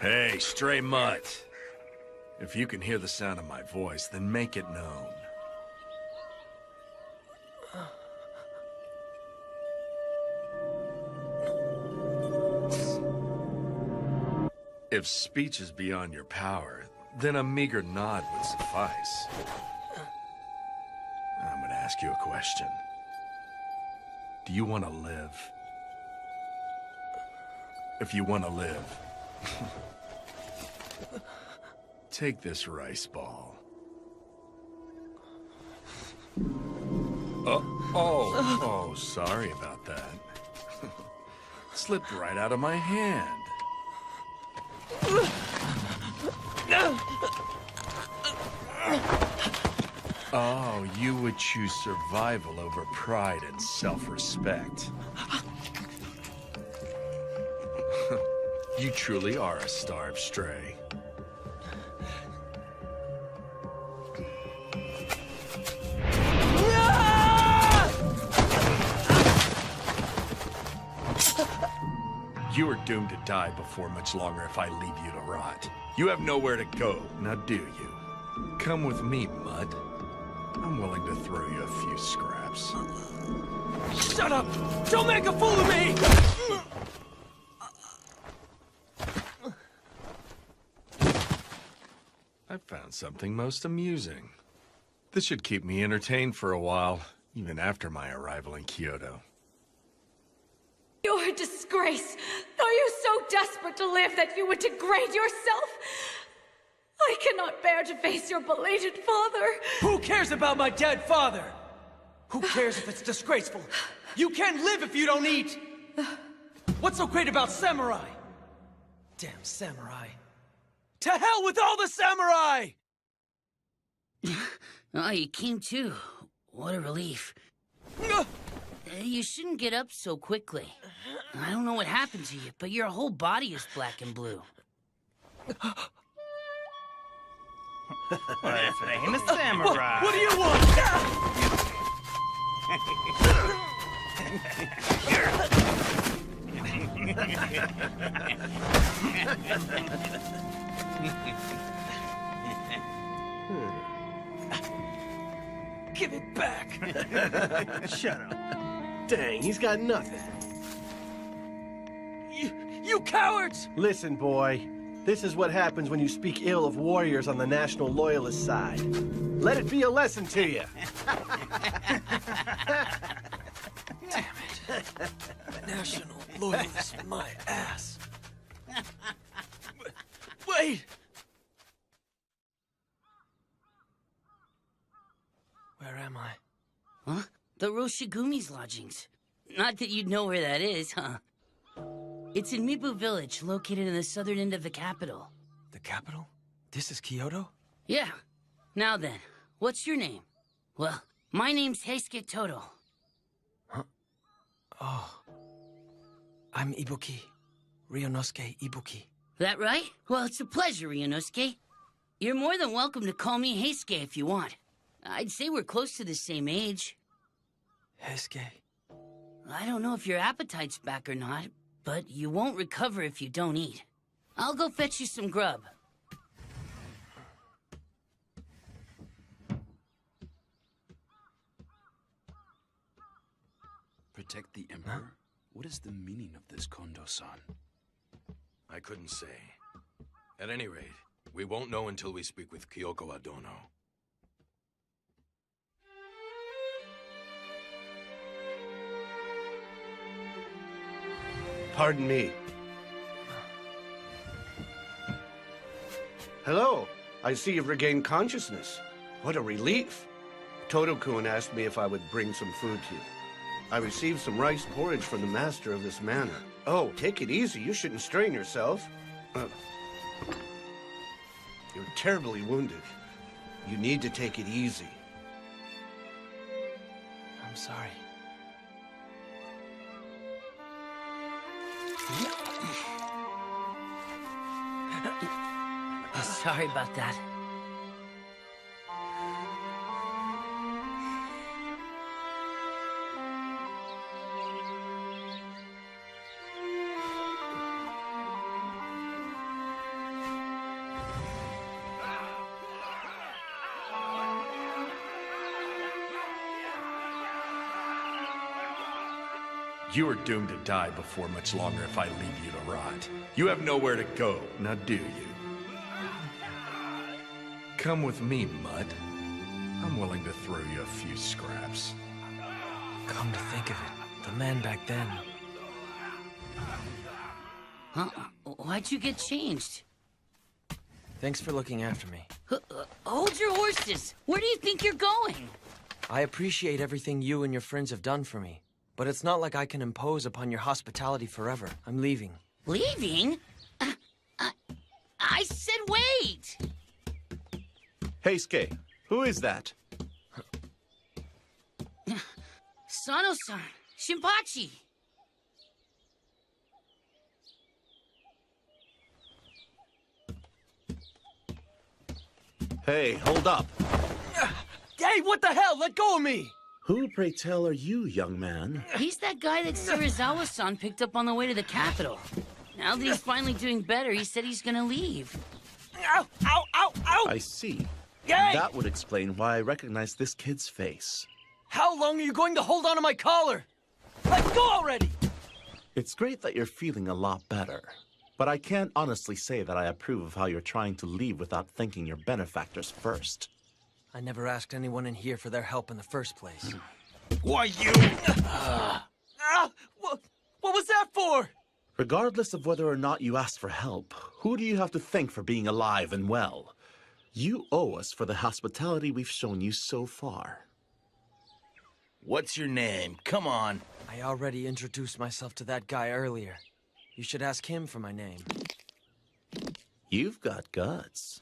Hey, stray mutt. If you can hear the sound of my voice, then make it known. If speech is beyond your power, then a meager nod would suffice. I'm gonna ask you a question. Do you want to live? If you want to live, take this rice ball. Oh, sorry about that. Slipped right out of my hand. Oh, you would choose survival over pride and self-respect. You truly are a starved stray. You are doomed to die before much longer if I leave you to rot. You have nowhere to go, now do you? Come with me, mutt. I'm willing to throw you a few scraps. Shut up! Don't make a fool of me! I found something most amusing. This should keep me entertained for a while, even after my arrival in Kyoto. You're a disgrace! Are you so desperate to live that you would degrade yourself? I cannot bear to face your belated father. Who cares about my dead father? Who cares if it's disgraceful? You can't live if you don't eat! What's so great about samurai? Damn samurai. To hell with all the samurai! Oh, you came too. What a relief. You shouldn't get up so quickly. I don't know what happened to you, but your whole body is black and blue. My famous samurai. What do you want? Give it back. Shut up. Dang, he's got nothing. You cowards! Listen, boy. This is what happens when you speak ill of warriors on the National Loyalist side. Let it be a lesson to you. Damn it. National Loyalist, my ass. Wait! Where am I? Huh? The Roshigumi's lodgings. Not that you'd know where that is, huh? It's in Mibu Village, located in the southern end of the capital. The capital? This is Kyoto? Yeah. Now then, what's your name? Well, my name's Heisuke Todo. Huh? Oh. I'm Ibuki. Ryunosuke Ibuki. That right? Well, it's a pleasure, Ryunosuke. You're more than welcome to call me Heisuke if you want. I'd say we're close to the same age. Heisuke. I don't know if your appetite's back or not, but you won't recover if you don't eat. I'll go fetch you some grub. Protect the Emperor? Huh? What is the meaning of this, Kondo-san? I couldn't say. At any rate, we won't know until we speak with Kyoko Adono. Pardon me. Hello. I see you've regained consciousness. What a relief. Todo-kun asked me if I would bring some food to you. I received some rice porridge from the master of this manor. Oh, take it easy. You shouldn't strain yourself. You're terribly wounded. You need to take it easy. I'm sorry. Sorry about that. You are doomed to die before much longer if I leave you to rot. You have nowhere to go, now do you? Come with me, Mutt. I'm willing to throw you a few scraps. Come to think of it, the man back then. Huh? Why'd you get changed? Thanks for looking after me. Hold your horses! Where do you think you're going? I appreciate everything you and your friends have done for me, but it's not like I can impose upon your hospitality forever. I'm leaving. Leaving? I said wait! Hey, Ske, who is that? Sano-san, Shinpachi. Hey, hold up. Hey, what the hell? Let go of me! Who, pray tell, are you, young man? He's that guy that Serizawa-san picked up on the way to the capital. Now that he's finally doing better, he said he's gonna leave. Ow! Ow! Ow! Ow! I see. Hey! That would explain why I recognize this kid's face. How long are you going to hold on to my collar? Let go already! It's great that you're feeling a lot better, but I can't honestly say that I approve of how you're trying to leave without thanking your benefactors first. I never asked anyone in here for their help in the first place. Why, you... What was that for? Regardless of whether or not you asked for help, who do you have to thank for being alive and well? You owe us for the hospitality we've shown you so far. What's your name? Come on. I already introduced myself to that guy earlier. You should ask him for my name. You've got guts.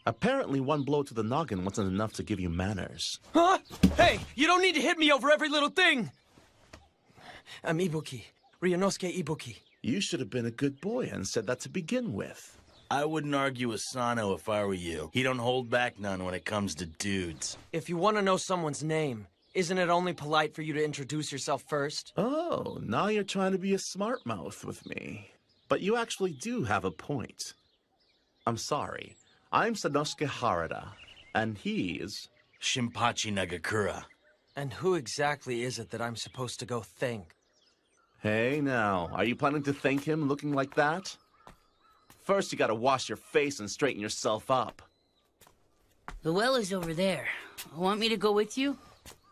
Apparently, one blow to the noggin wasn't enough to give you manners. Huh? Hey, you don't need to hit me over every little thing! I'm Ibuki. Ryunosuke Ibuki. You should have been a good boy and said that to begin with. I wouldn't argue with Sano if I were you. He don't hold back none when it comes to dudes. If you want to know someone's name, isn't it only polite for you to introduce yourself first? Oh, now you're trying to be a smart mouth with me. But you actually do have a point. I'm sorry. I'm Sanosuke Harada, and he is... Shinpachi Nagakura. And who exactly is it that I'm supposed to go thank? Hey now, are you planning to thank him looking like that? First you gotta wash your face and straighten yourself up. The well is over there. Want me to go with you?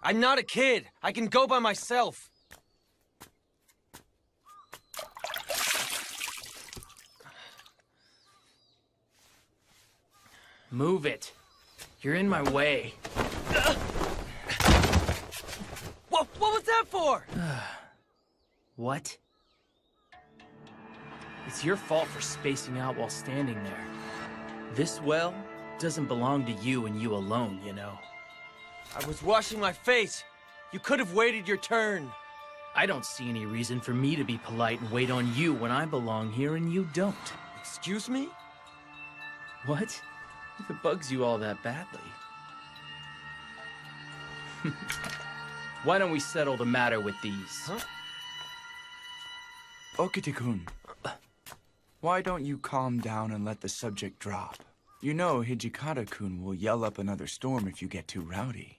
I'm not a kid. I can go by myself. Move it. You're in my way. What was that for? What? It's your fault for spacing out while standing there. This well doesn't belong to you and you alone, you know. I was washing my face. You could have waited your turn. I don't see any reason for me to be polite and wait on you when I belong here and you don't. Excuse me? What? If it bugs you all that badly. Why don't we settle the matter with these? Huh? Okite-kun, why don't you calm down and let the subject drop? You know Hijikata-kun will yell up another storm if you get too rowdy.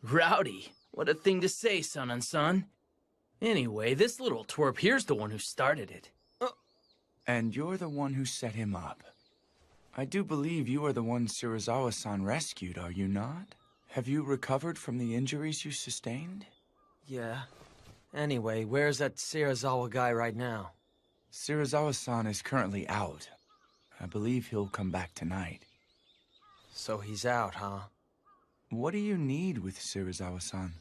Rowdy? What a thing to say, son and son. Anyway, this little twerp here's the one who started it. And you're the one who set him up. I do believe you are the one Serizawa-san rescued, are you not? Have you recovered from the injuries you sustained? Yeah. Anyway, where's that Serizawa guy right now? Serizawa-san is currently out. I believe he'll come back tonight. So he's out, huh? What do you need with Serizawa-san?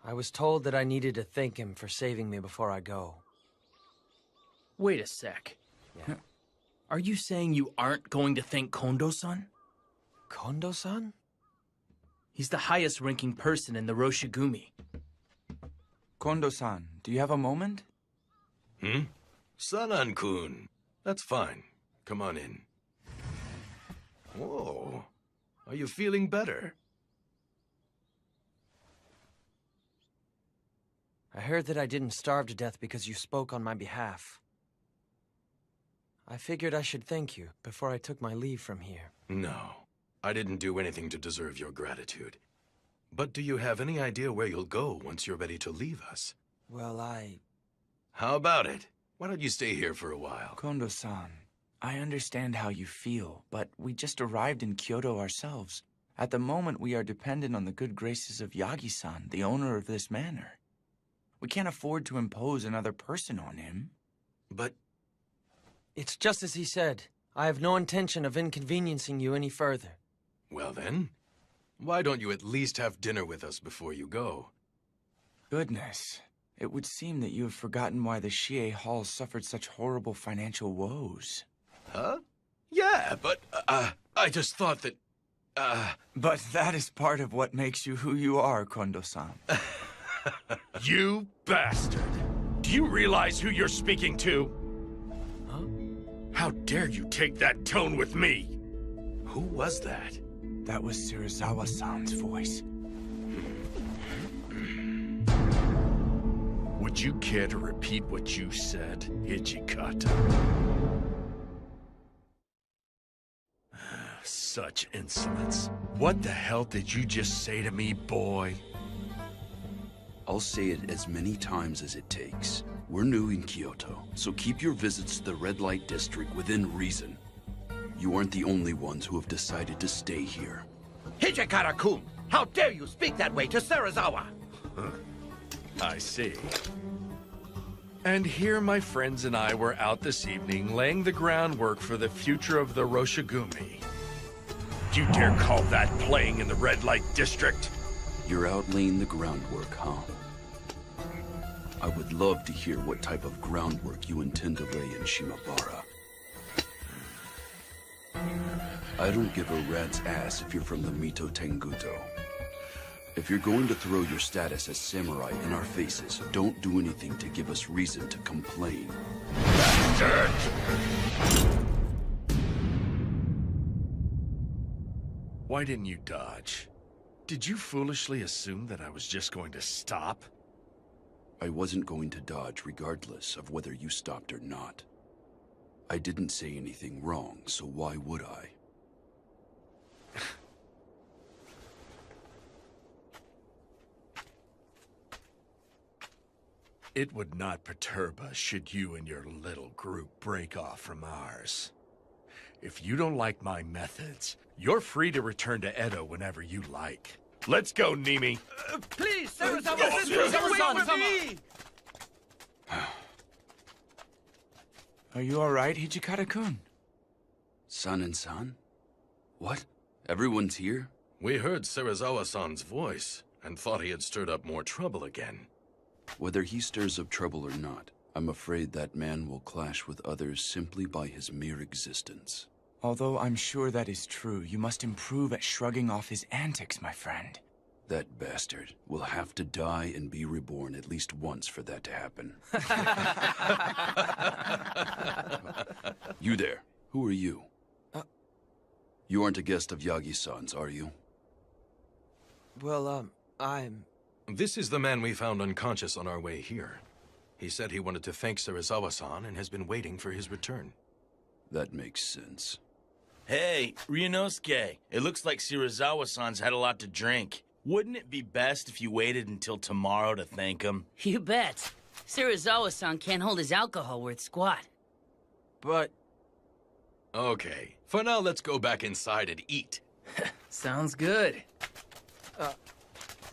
I was told that I needed to thank him for saving me before I go. Wait a sec. Yeah. Are you saying you aren't going to thank Kondo-san? Kondo-san? He's the highest-ranking person in the Roshigumi. Kondo-san, do you have a moment? Sanan-kun. That's fine. Come on in. Whoa. Are you feeling better? I heard that I didn't starve to death because you spoke on my behalf. I figured I should thank you before I took my leave from here. No. I didn't do anything to deserve your gratitude. But do you have any idea where you'll go once you're ready to leave us? Well, How about it? Why don't you stay here for a while? Kondo-san, I understand how you feel, but we just arrived in Kyoto ourselves. At the moment, we are dependent on the good graces of Yagi-san, the owner of this manor. We can't afford to impose another person on him. But It's just as he said. I have no intention of inconveniencing you any further. well then, why don't you at least have dinner with us before you go? Goodness, it would seem that you have forgotten why the Shie Hall suffered such horrible financial woes. Huh? Yeah, but, I just thought that, But that is part of what makes you who you are, Kondo-san. You bastard! Do you realize who you're speaking to? Huh? How dare you take that tone with me? Who was that? That was Serizawa-san's voice. Would you care to repeat what you said, Hijikata? Such insolence. What the hell did you just say to me, boy? I'll say it as many times as it takes. We're new in Kyoto, so keep your visits to the red light district within reason. You aren't the only ones who have decided to stay here. Hijikata-kun! How dare you speak that way to Serizawa? I see. And here my friends and I were out this evening laying the groundwork for the future of the Roshigumi. Do you dare call that playing in the red light district? You're out laying the groundwork, huh? I would love to hear what type of groundwork you intend to lay in Shimabara. I don't give a rat's ass if you're from the Mito Tenguto. If you're going to throw your status as samurai in our faces, don't do anything to give us reason to complain. Bastard! Why didn't you dodge? Did you foolishly assume that I was just going to stop? I wasn't going to dodge regardless of whether you stopped or not. I didn't say anything wrong, so why would I? It would not perturb us should you and your little group break off from ours. If you don't like my methods, you're free to return to Edo whenever you like. Let's go, Nimi. Please, Serizawa, wait for me! Are you all right, Hijikata-kun? San and San? What? Everyone's here? We heard Serizawa-san's voice and thought he had stirred up more trouble again. Whether he stirs up trouble or not, I'm afraid that man will clash with others simply by his mere existence. Although I'm sure that is true, you must improve at shrugging off his antics, my friend. That bastard will have to die and be reborn at least once for that to happen. You there. Who are you? You aren't a guest of Yagi-san's, are you? Well, I'm... This is the man we found unconscious on our way here. He said he wanted to thank Serizawa-san and has been waiting for his return. That makes sense. Hey, Ryunosuke, it looks like Serizawa-san's had a lot to drink. Wouldn't it be best if you waited until tomorrow to thank him? You bet. Serizawa-san can't hold his alcohol worth squat. But... Okay, for now let's go back inside and eat. Sounds good.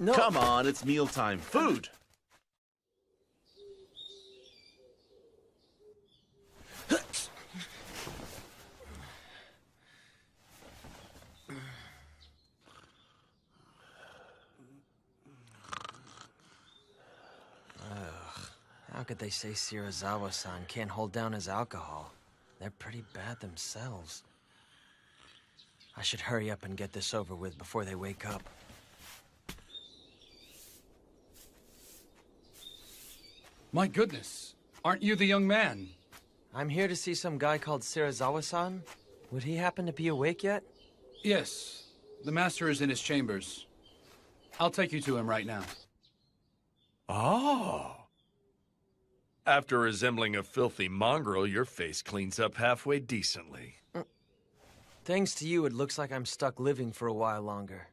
No. Come on, it's mealtime. Food! How could they say Serizawa-san can't hold down his alcohol? They're pretty bad themselves. I should hurry up and get this over with before they wake up. My goodness, aren't you the young man? I'm here to see some guy called Serizawa-san. Would he happen to be awake yet? Yes, the master is in his chambers. I'll take you to him right now. Oh. After resembling a filthy mongrel, your face cleans up halfway decently. Thanks to you, it looks like I'm stuck living for a while longer.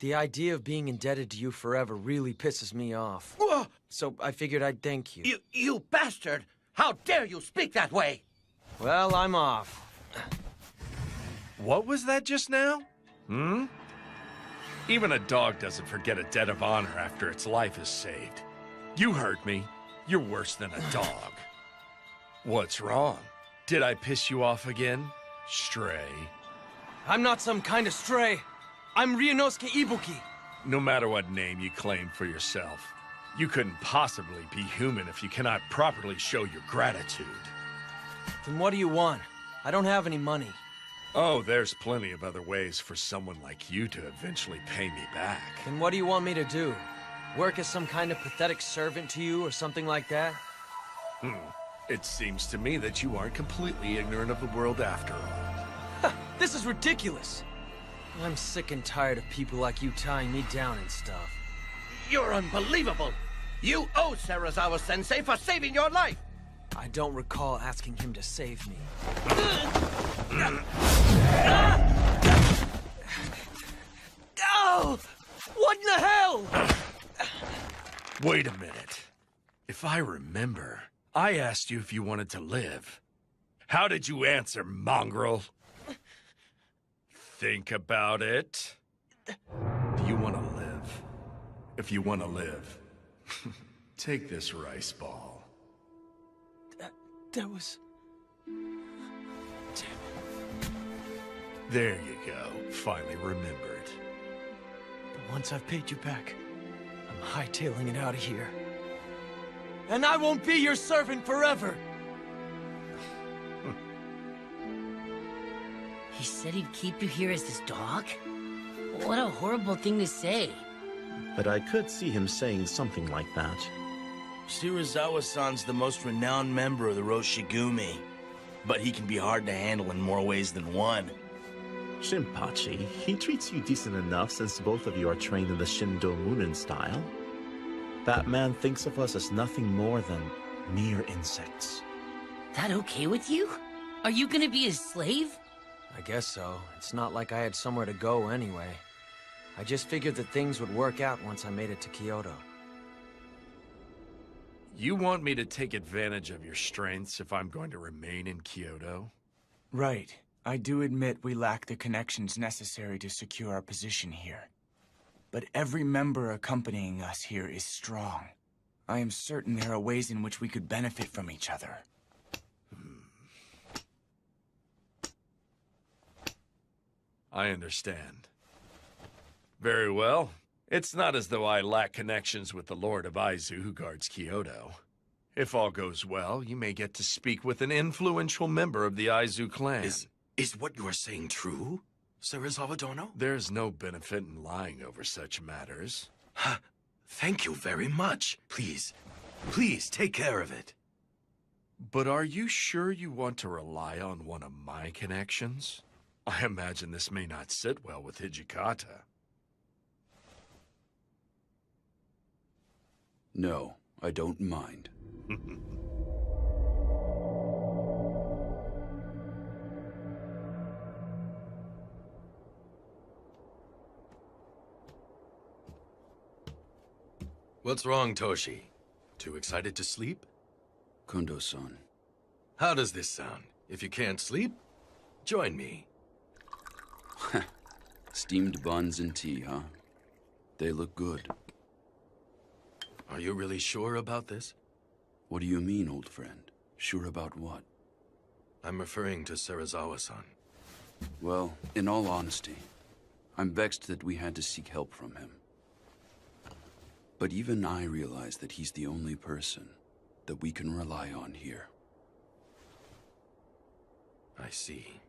The idea of being indebted to you forever really pisses me off. So I figured I'd thank you. You bastard! How dare you speak that way? Well, I'm off. What was that just now? Hmm? Even a dog doesn't forget a debt of honor after its life is saved. You heard me. You're worse than a dog. What's wrong? Did I piss you off again? Stray. I'm not some kind of stray. I'm Ryunosuke Ibuki. No matter what name you claim for yourself, you couldn't possibly be human if you cannot properly show your gratitude. Then what do you want? I don't have any money. Oh, there's plenty of other ways for someone like you to eventually pay me back. Then what do you want me to do? Work as some kind of pathetic servant to you or something like that? It seems to me that you aren't completely ignorant of the world after all. This is ridiculous. I'm sick and tired of people like you tying me down and stuff. You're unbelievable! You owe Serizawa-sensei for saving your life! I don't recall asking him to save me. Oh! What in the hell? Wait a minute. If I remember, I asked you if you wanted to live. How did you answer, mongrel? Think about it. Do you want to live? If you want to live, take this rice ball. That was... Damn it. There you go. Finally remembered. But once I've paid you back, I'm hightailing it out of here. And I won't be your servant forever! He said he'd keep you here as his dog? What a horrible thing to say. But I could see him saying something like that. Shirazawa-san's the most renowned member of the Roshigumi, but he can be hard to handle in more ways than one. Shinpachi, he treats you decent enough since both of you are trained in the Shindo Munin style. That man thinks of us as nothing more than mere insects. That okay with you? Are you gonna be his slave? I guess so. It's not like I had somewhere to go anyway. I just figured that things would work out once I made it to Kyoto. You want me to take advantage of your strengths if I'm going to remain in Kyoto? Right. I do admit we lack the connections necessary to secure our position here. But every member accompanying us here is strong. I am certain there are ways in which we could benefit from each other. I understand. Very well. It's not as though I lack connections with the Lord of Aizu who guards Kyoto. If all goes well, you may get to speak with an influential member of the Aizu clan. Is what you are saying true, Serizawa Dono? There's no benefit in lying over such matters. Thank you very much. Please take care of it. But are you sure you want to rely on one of my connections? I imagine this may not sit well with Hijikata. No, I don't mind. What's wrong, Toshi? Too excited to sleep? Kondo-san. How does this sound? If you can't sleep, join me. Steamed buns and tea, huh? They look good. Are you really sure about this? What do you mean, old friend? Sure about what? I'm referring to Serizawa-san. Well, in all honesty, I'm vexed that we had to seek help from him. But even I realize that he's the only person that we can rely on here. I see.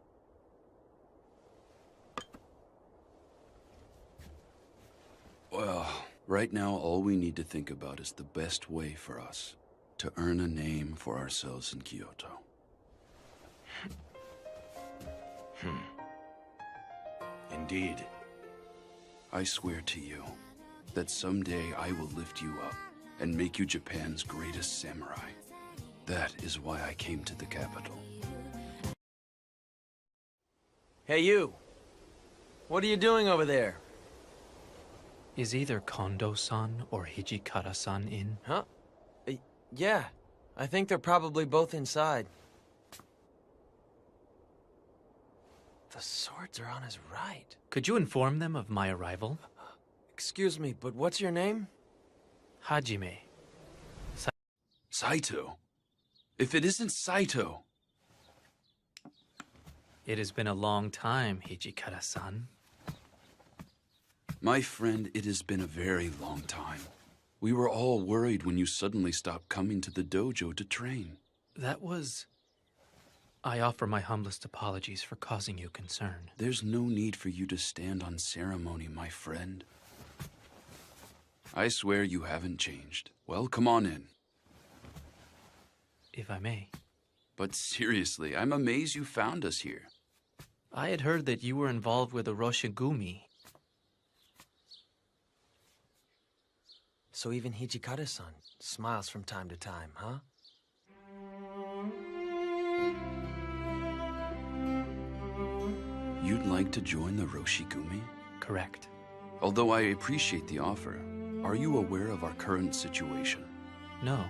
Well, right now all we need to think about is the best way for us to earn a name for ourselves in Kyoto. Indeed. I swear to you that someday I will lift you up and make you Japan's greatest samurai. That is why I came to the capital. Hey, you. What are you doing over there? Is either Kondo-san or Hijikata-san in? Huh? Yeah. I think they're probably both inside. The swords are on his right. Could you inform them of my arrival? Excuse me, but what's your name? Hajime. Saito. If it isn't Saito. It has been a long time, Hijikata-san. My friend, it has been a very long time. We were all worried when you suddenly stopped coming to the dojo to train. That was... I offer my humblest apologies for causing you concern. There's no need for you to stand on ceremony, my friend. I swear you haven't changed. Well, come on in. If I may. But seriously, I'm amazed you found us here. I had heard that you were involved with a Roshigumi. So even Hijikata-san smiles from time to time, huh? You'd like to join the Roshigumi? Correct. Although I appreciate the offer, are you aware of our current situation? No,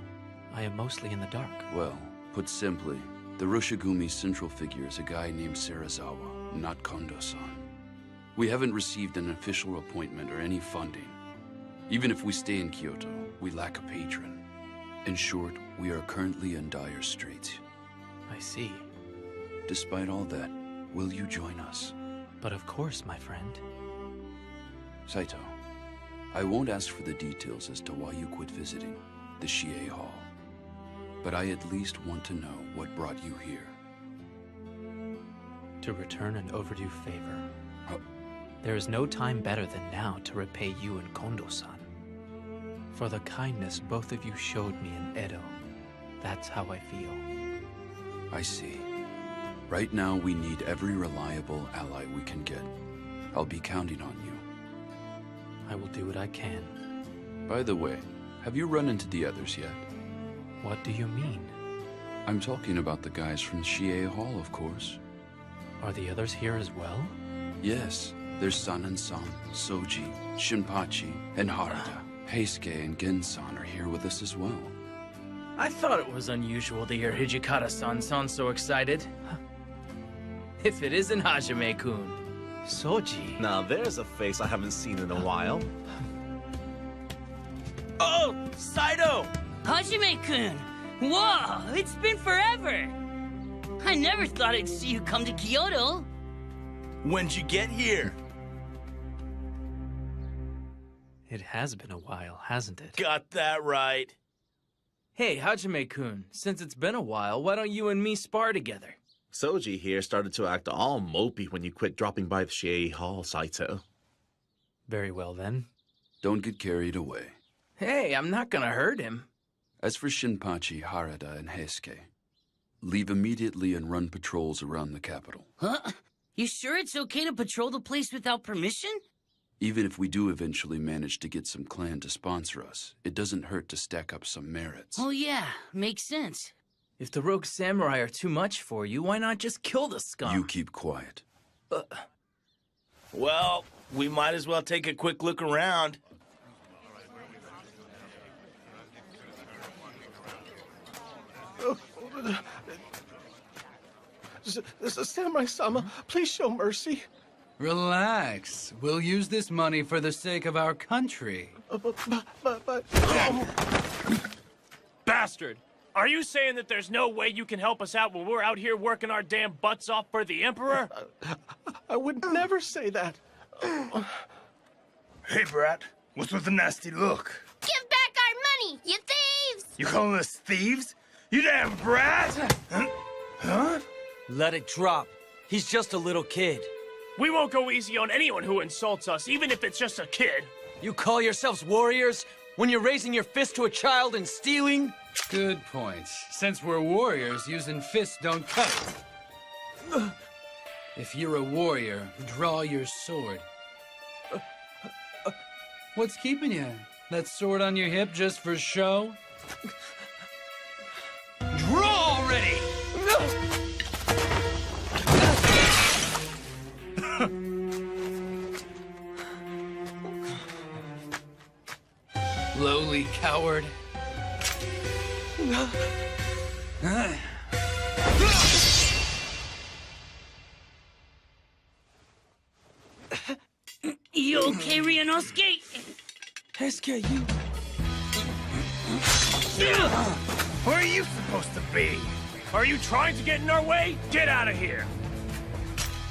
I am mostly in the dark. Well, put simply, the Roshigumi's central figure is a guy named Serizawa, not Kondo-san. We haven't received an official appointment or any funding. Even if we stay in Kyoto, we lack a patron. In short, we are currently in dire straits. I see. Despite all that, will you join us? But of course, my friend. Saito, I won't ask for the details as to why you quit visiting the Shie Hall. But I at least want to know what brought you here. To return an overdue favor. There is no time better than now to repay you and Kondo-san. For the kindness both of you showed me in Edo. That's how I feel. I see. Right now, we need every reliable ally we can get. I'll be counting on you. I will do what I can. By the way, have you run into the others yet? What do you mean? I'm talking about the guys from Shie Hall, of course. Are the others here as well? Yes. There's San and San, Soji, Shinpachi, and Harada. Heisuke and Gen-san are here with us as well. I thought it was unusual to hear Hijikata-san sound so excited. If it isn't Hajime-kun. Soji. Now there's a face I haven't seen in a while. Oh, Saito! Hajime-kun! Whoa, it's been forever! I never thought I'd see you come to Kyoto. When'd you get here? It has been a while, hasn't it? Got that right. Hey, Hajime-kun, since it's been a while, why don't you and me spar together? Soji here started to act all mopey when you quit dropping by the Shie Hall, Saito. Very well, then. Don't get carried away. Hey, I'm not gonna hurt him. As for Shinpachi, Harada, and Heisuke, leave immediately and run patrols around the capital. Huh? You sure it's okay to patrol the place without permission? Even if we do eventually manage to get some clan to sponsor us, it doesn't hurt to stack up some merits. Oh yeah, makes sense. If the rogue samurai are too much for you, why not just kill the scum? You keep quiet. Well, we might as well take a quick look around. Samurai-sama, please show mercy. Relax. We'll use this money for the sake of our country. But... Bastard! Are you saying that there's no way you can help us out when we're out here working our damn butts off for the Emperor? I would never say that. Hey, brat. What's with the nasty look? Give back our money, you thieves! You calling us thieves? You damn brat! Huh? Let it drop. He's just a little kid. We won't go easy on anyone who insults us, even if it's just a kid. You call yourselves warriors when you're raising your fist to a child and stealing? Good point. Since we're warriors, using fists don't cut. If you're a warrior, draw your sword. What's keeping you? That sword on your hip just for show? Draw already! Lowly coward. You okay, Ryunosuke? SK, you... Where are you supposed to be? Are you trying to get in our way? Get out of here!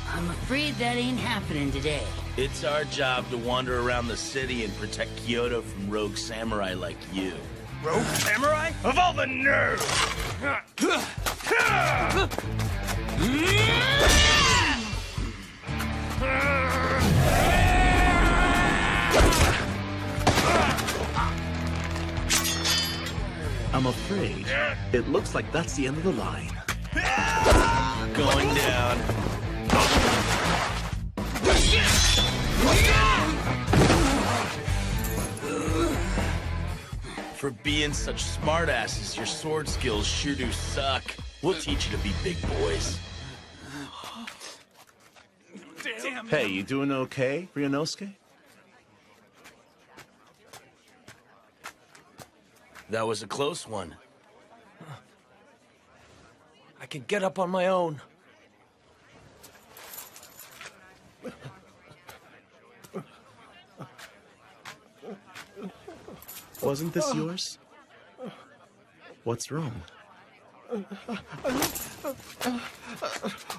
I'm afraid that ain't happening today. It's our job to wander around the city and protect Kyoto from rogue samurai like you. Rogue samurai? Of all the nerve! I'm afraid it looks like that's the end of the line. Going down. For being such smartasses, your sword skills sure do suck. We'll teach you to be big boys. Damn. Hey, you doing okay, Ryunosuke? That was a close one. I can get up on my own. Wasn't this yours? What's wrong?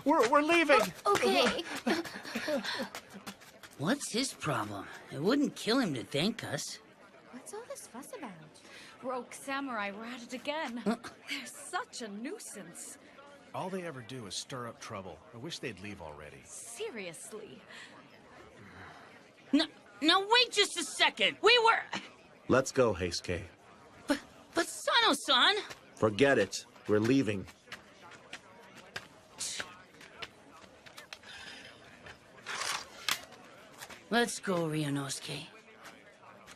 We're leaving. Okay. What's his problem? It wouldn't kill him to thank us. What's all this fuss about? Rogue samurai were at it again. Huh? They're such a nuisance. All they ever do is stir up trouble. I wish they'd leave already. Seriously. No, now wait just a second. We were... Let's go, Heisuke. But Sano-san... Forget it. We're leaving. Let's go, Ryunosuke.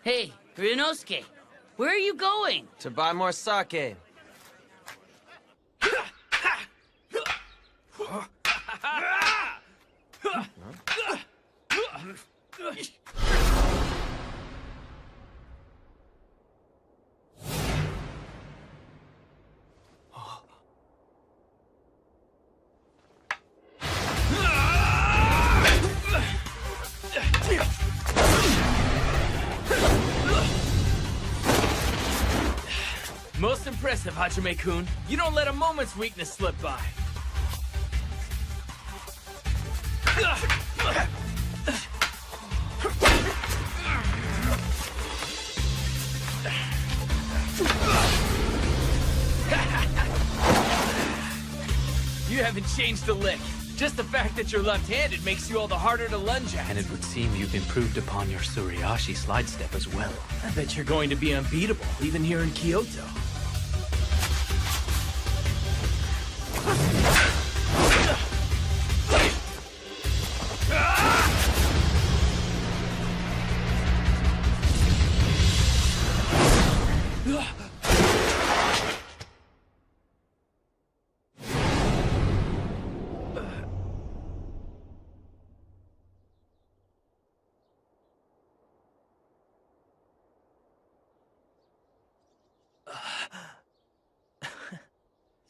Hey, Ryunosuke, where are you going? To buy more sake. Most impressive, Hajime-kun. You don't let a moment's weakness slip by. You haven't changed a lick. Just the fact that you're left-handed makes you all the harder to lunge at. And it would seem you've improved upon your Suriashi slide step as well. I bet you're going to be unbeatable, even here in Kyoto.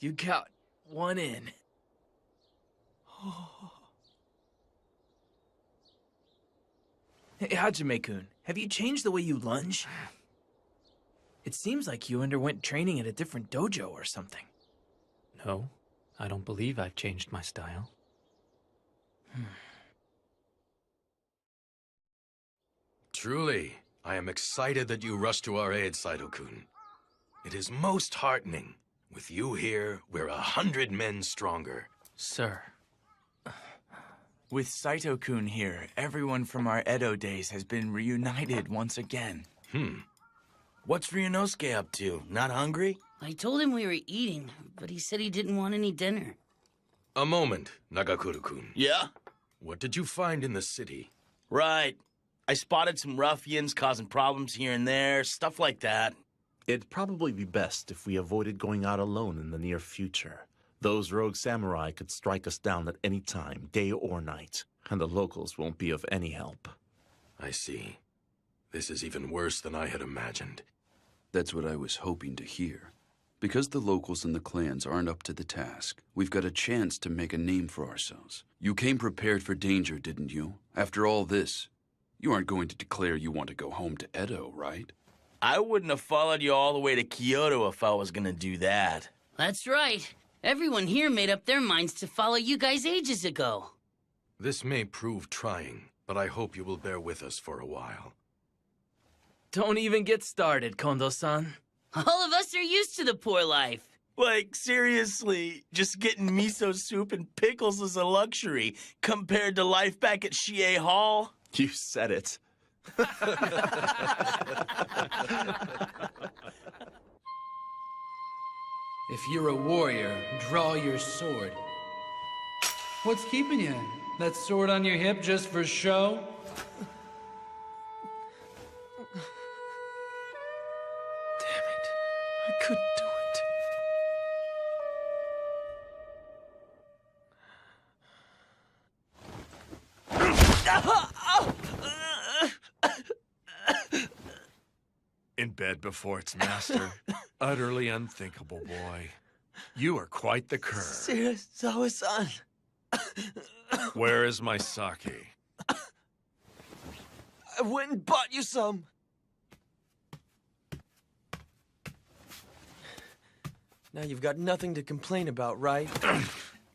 You got one in. Hey, Hajime-kun, have you changed the way you lunge? It seems like you underwent training at a different dojo or something. No, I don't believe I've changed my style. Truly, I am excited that you rushed to our aid, Saito-kun. It is most heartening. With you here, we're 100 men stronger. Sir. With Saito-kun here, everyone from our Edo days has been reunited once again. What's Ryunosuke up to? Not hungry? I told him we were eating, but he said he didn't want any dinner. A moment, Nagakuro-kun. Yeah? What did you find in the city? Right. I spotted some ruffians causing problems here and there, stuff like that. It'd probably be best if we avoided going out alone in the near future. Those rogue samurai could strike us down at any time, day or night, and the locals won't be of any help. I see. This is even worse than I had imagined. That's what I was hoping to hear. Because the locals and the clans aren't up to the task, we've got a chance to make a name for ourselves. You came prepared for danger, didn't you? After all this, you aren't going to declare you want to go home to Edo, right? I wouldn't have followed you all the way to Kyoto if I was gonna do that. That's right. Everyone here made up their minds to follow you guys ages ago. This may prove trying, but I hope you will bear with us for a while. Don't even get started, Kondo-san. All of us are used to the poor life. Like, seriously, just getting miso soup and pickles is a luxury compared to life back at Shie Hall. You said it. If you're a warrior, draw your sword. What's keeping you? That sword on your hip just for show? I couldn't do it. In bed before its master. Utterly unthinkable, boy. You are quite the cur. Serizawa-san. Where is my sake? I went and bought you some. Now you've got nothing to complain about, right?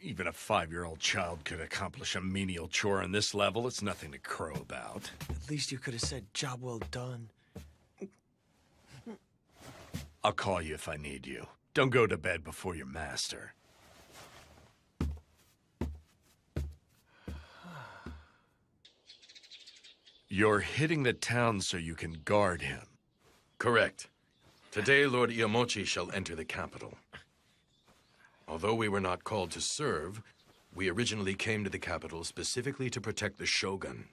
Even a 5-year-old child could accomplish a menial chore on this level. It's nothing to crow about. At least you could have said, job well done. I'll call you if I need you. Don't go to bed before your master. You're hitting the town so you can guard him. Correct. Today, Lord Iamochi shall enter the capital. Although we were not called to serve, we originally came to the capital specifically to protect the shogun.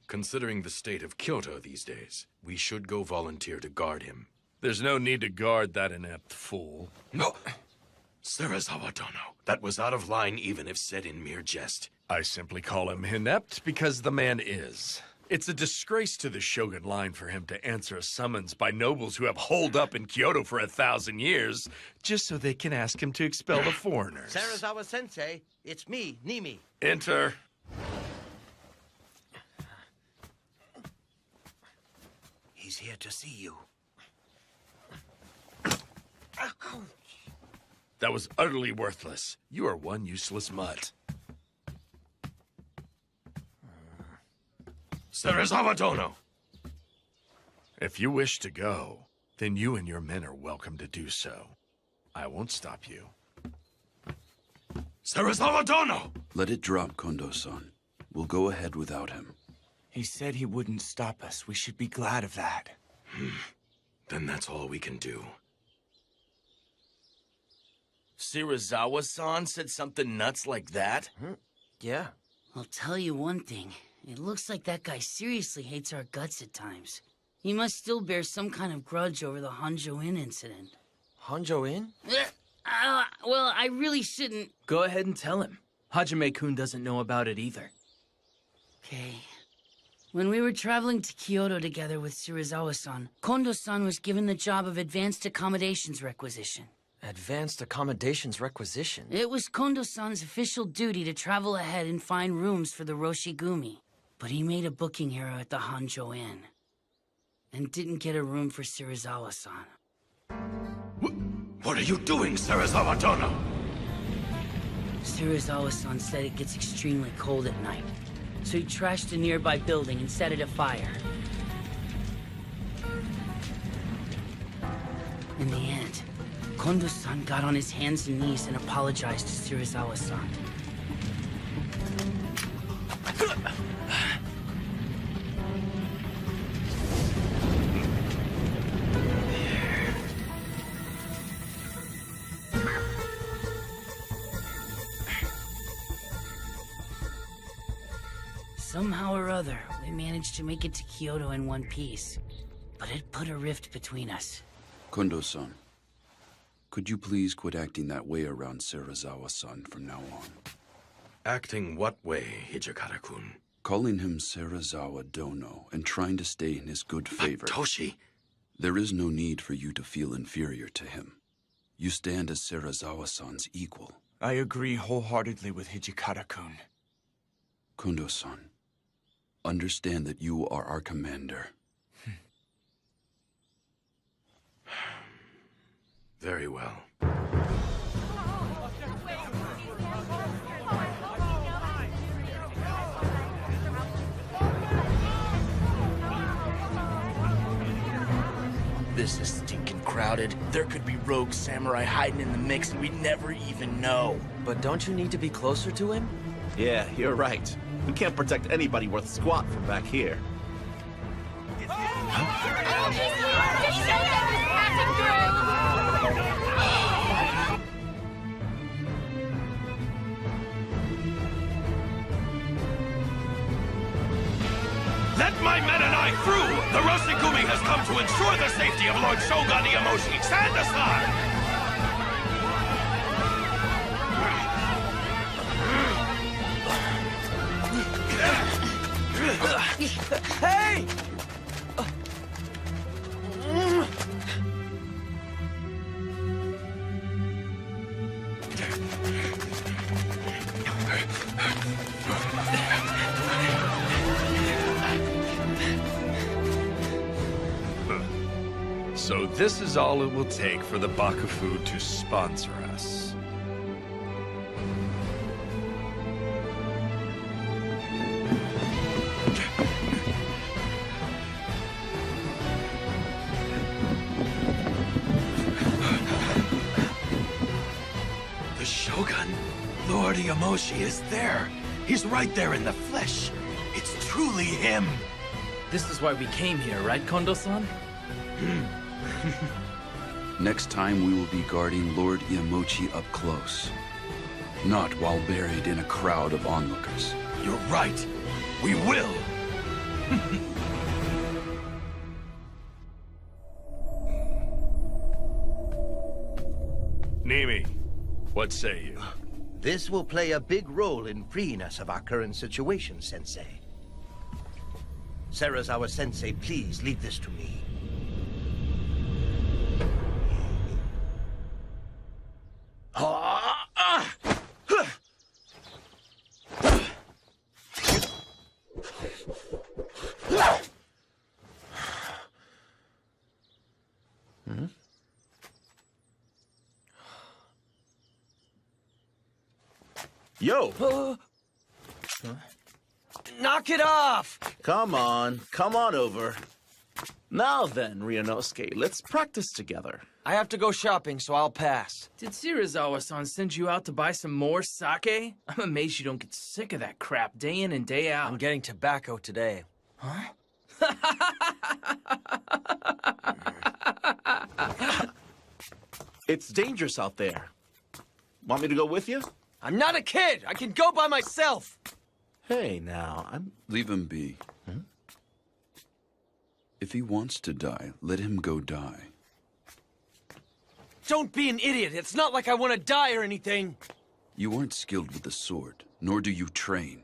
Considering the state of Kyoto these days, we should go volunteer to guard him. There's no need to guard that inept fool. No! Serizawa Dono, that was out of line even if said in mere jest. I simply call him inept because the man is. It's a disgrace to the Shogun line for him to answer a summons by nobles who have holed up in Kyoto for 1,000 years, just so they can ask him to expel the foreigners. Serizawa-sensei, it's me, Nimi. Enter. He's here to see you. That was utterly worthless. You are one useless mutt. Serizawa Dono! If you wish to go, then you and your men are welcome to do so. I won't stop you. Serizawa Dono! Let it drop, Kondo-san. We'll go ahead without him. He said he wouldn't stop us. We should be glad of that. Then that's all we can do. Serizawa-san said something nuts like that? Yeah. I'll tell you one thing. It looks like that guy seriously hates our guts at times. He must still bear some kind of grudge over the Honjo Inn incident. Honjo Inn? Well, I really shouldn't... Go ahead and tell him. Hajime-kun doesn't know about it either. Okay. When we were traveling to Kyoto together with Serizawa-san, Kondo-san was given the job of Advanced Accommodations Requisition. Advanced Accommodations Requisition? It was Kondo-san's official duty to travel ahead and find rooms for the Roshigumi. But he made a booking error at the Honjo Inn. And didn't get a room for Serizawa-san. What are you doing, Serizawa Dono? Serizawa-san said it gets extremely cold at night. So he trashed a nearby building and set it afire. In the end, Kondo-san got on his hands and knees and apologized to Serizawa-san. Somehow or other, we managed to make it to Kyoto in one piece. But it put a rift between us. Kondo-san, could you please quit acting that way around Serizawa-san from now on? Acting what way, Hijikata-kun? Calling him Serizawa Dono and trying to stay in his good favor. Toshi! There is no need for you to feel inferior to him. You stand as Serizawa-san's equal. I agree wholeheartedly with Hijikata-kun. Kondo-san, understand that you are our commander. Very well. This is stinking crowded. There could be rogue samurai hiding in the mix and we'd never even know. But don't you need to be closer to him? Yeah, you're right. We can't protect anybody worth squat from back here. Let my men and I through! The Roshigumi has come to ensure the safety of Lord Shogun Iamoshi. Stand aside! Hey! So this is all it will take for the Bakufu to sponsor us. The Shogun, Lord Iamoshi, is there. He's right there in the flesh. It's truly him. This is why we came here, right, Kondo-san? Next time we will be guarding Lord Iamochi up close. Not while buried in a crowd of onlookers. You're right. We will. Nimi, what say you? This will play a big role in freeing us of our current situation, Sensei. Serizawa Sensei, please leave this to me. Yo! Knock it off! Come on over. Now then, Ryunosuke, let's practice together. I have to go shopping, so I'll pass. Did Serizawa-san send you out to buy some more sake? I'm amazed you don't get sick of that crap day in and day out. I'm getting tobacco today. Huh? It's dangerous out there. Want me to go with you? I'm not a kid! I can go by myself! Hey, now, Leave him be. If he wants to die, let him go die. Don't be an idiot! It's not like I want to die or anything! You aren't skilled with the sword, nor do you train.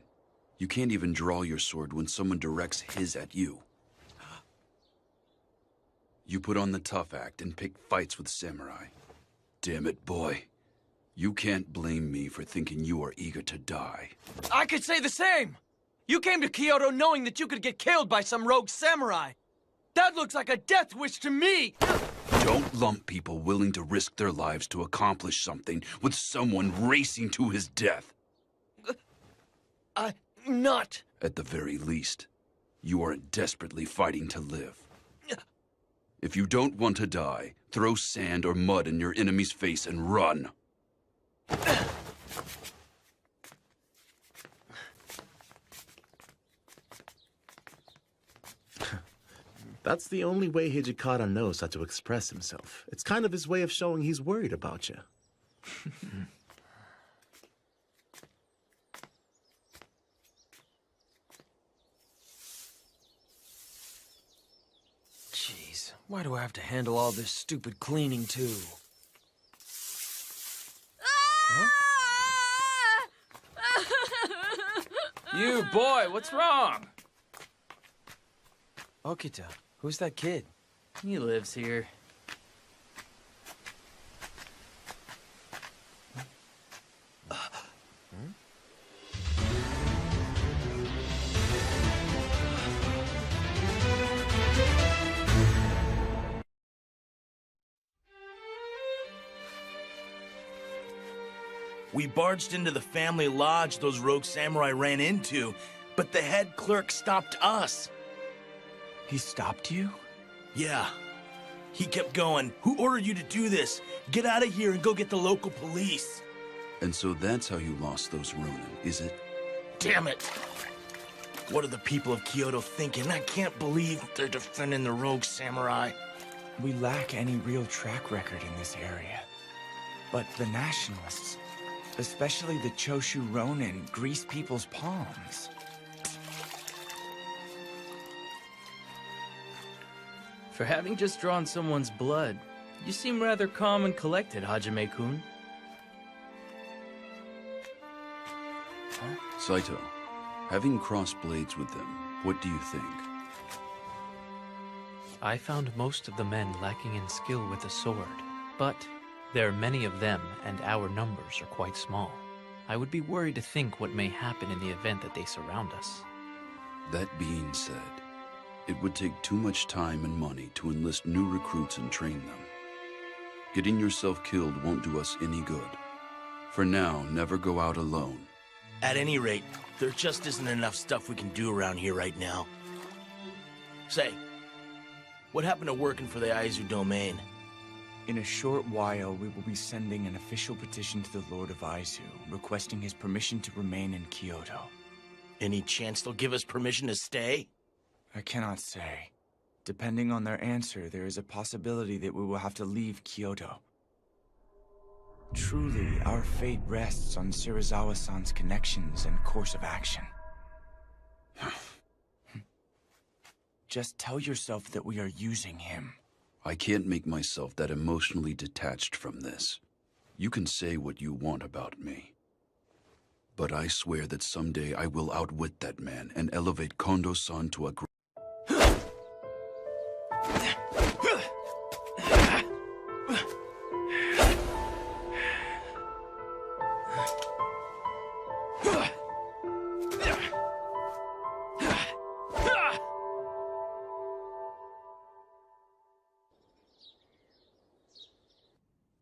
You can't even draw your sword when someone directs his at you. You put on the tough act and pick fights with samurai. Damn it, boy. You can't blame me for thinking you are eager to die. I could say the same! You came to Kyoto knowing that you could get killed by some rogue samurai! That looks like a death wish to me! Don't lump people willing to risk their lives to accomplish something with someone racing to his death. I'm not. At the very least, you aren't desperately fighting to live. If you don't want to die, throw sand or mud in your enemy's face and run. That's the only way Hijikata knows how to express himself. It's kind of his way of showing he's worried about you. Jeez, why do I have to handle all this stupid cleaning, too? Huh? You boy, what's wrong? Okita, who's that kid? He lives here. We barged into the family lodge those rogue samurai ran into, but the head clerk stopped us. He stopped you? Yeah. He kept going. Who ordered you to do this? Get out of here and go get the local police. And so that's how you lost those Ronin, is it? Damn it! What are the people of Kyoto thinking? I can't believe they're defending the rogue samurai. We lack any real track record in this area. But the nationalists, especially the Choshu Ronin, grease people's palms. For having just drawn someone's blood, you seem rather calm and collected, Hajime-kun. Saito, having crossed blades with them, what do you think? I found most of the men lacking in skill with the sword, but there are many of them, and our numbers are quite small. I would be worried to think what may happen in the event that they surround us. That being said, it would take too much time and money to enlist new recruits and train them. Getting yourself killed won't do us any good. For now, never go out alone. At any rate, there just isn't enough stuff we can do around here right now. Say, what happened to working for the Aizu domain? In a short while, we will be sending an official petition to the Lord of Aizu, requesting his permission to remain in Kyoto. Any chance they'll give us permission to stay? I cannot say. Depending on their answer, there is a possibility that we will have to leave Kyoto. Truly, our fate rests on Shirazawa-san's connections and course of action. Just tell yourself that we are using him. I can't make myself that emotionally detached from this. You can say what you want about me. But I swear that someday I will outwit that man and elevate Kondo-san to a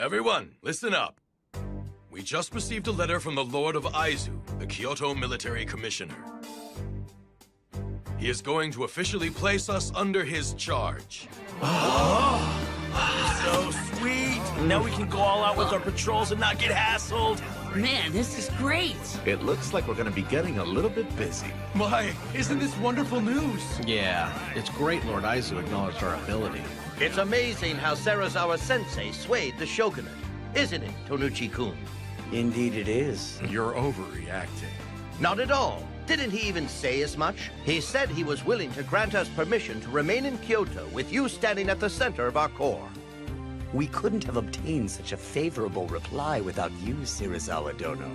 Everyone, listen up. We just received a letter from the Lord of Aizu, the Kyoto Military Commissioner. He is going to officially place us under his charge. So sweet! Now we can go all out with our patrols and not get hassled. Man, this is great! It looks like we're gonna be getting a little bit busy. Why, isn't this wonderful news? Yeah, it's great Lord Aizu acknowledged our ability. It's amazing how Serizawa-sensei swayed the shogunate, isn't it, Tonuchi-kun? Indeed it is. You're overreacting. Not at all. Didn't he even say as much? He said he was willing to grant us permission to remain in Kyoto with you standing at the center of our corps. We couldn't have obtained such a favorable reply without you, Shirazawa Dono.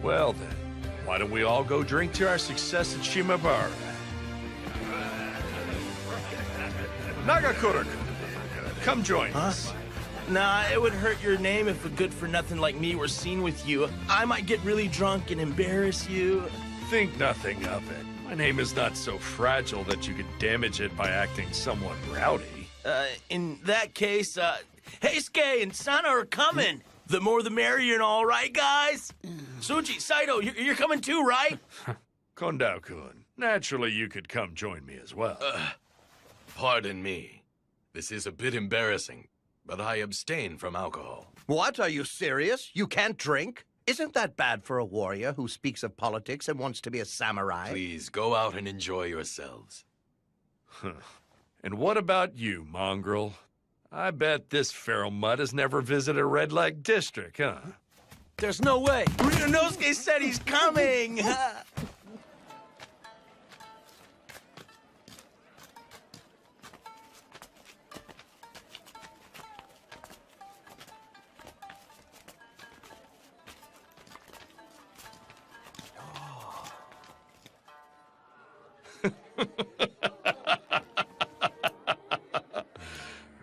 Well then, why don't we all go drink to our success at Shimabara? Nagakura, come join us. Nah, it would hurt your name if a good-for-nothing like me were seen with you. I might get really drunk and embarrass you. Think nothing of it. My name is not so fragile that you could damage it by acting somewhat rowdy. In that case, Heisuke and Sana are coming. The more the merrier and all, right, guys? Suji, Saito, you're coming too, right? Kondao-kun, naturally you could come join me as well. Pardon me. This is a bit embarrassing, but I abstain from alcohol. What? Are you serious? You can't drink? Isn't that bad for a warrior who speaks of politics and wants to be a samurai? Please, go out and enjoy yourselves. And what about you, mongrel? I bet this feral mutt has never visited a Red Light District, huh? There's no way. Ryunosuke said he's coming.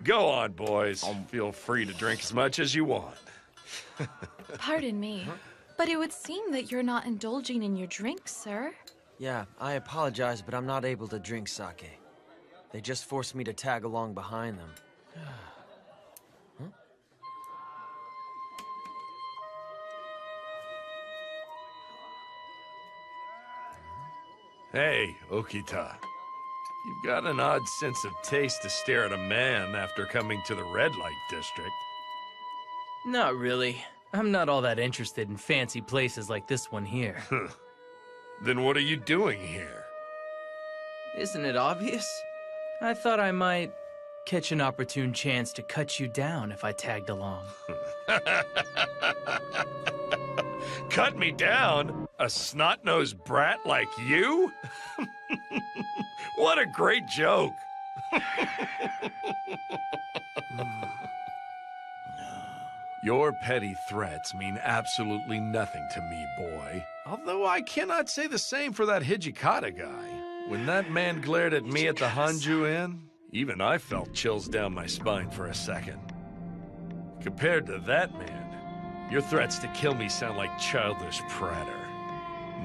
Go on, boys. Feel free to drink as much as you want. Pardon me, but it would seem that you're not indulging in your drink, sir. Yeah, I apologize, but I'm not able to drink sake. They just forced me to tag along behind them. Huh? Hey, Okita. You've got an odd sense of taste to stare at a man after coming to the red light district. Not really. I'm not all that interested in fancy places like this one here. Then what are you doing here? Isn't it obvious? I thought I might catch an opportune chance to cut you down if I tagged along. Cut me down? A snot-nosed brat like you? What a great joke! Your petty threats mean absolutely nothing to me, boy. Although I cannot say the same for that Hijikata guy. When that man glared at me at the Hanju Inn, even I felt chills down my spine for a second. Compared to that man, your threats to kill me sound like childish pratter.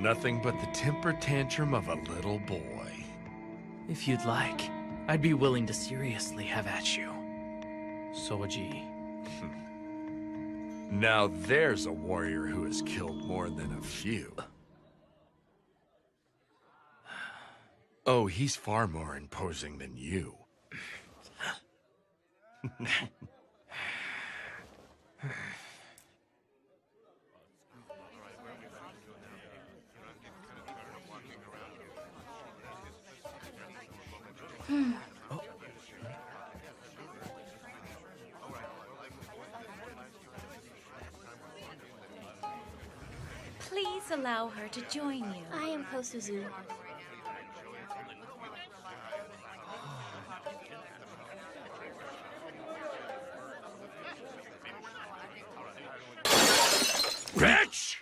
Nothing but the temper tantrum of a little boy. If you'd like, I'd be willing to seriously have at you. Soji. Now there's a warrior who has killed more than a few. Oh, he's far more imposing than you. Please allow her to join you. I am Kosuzu. Bitch!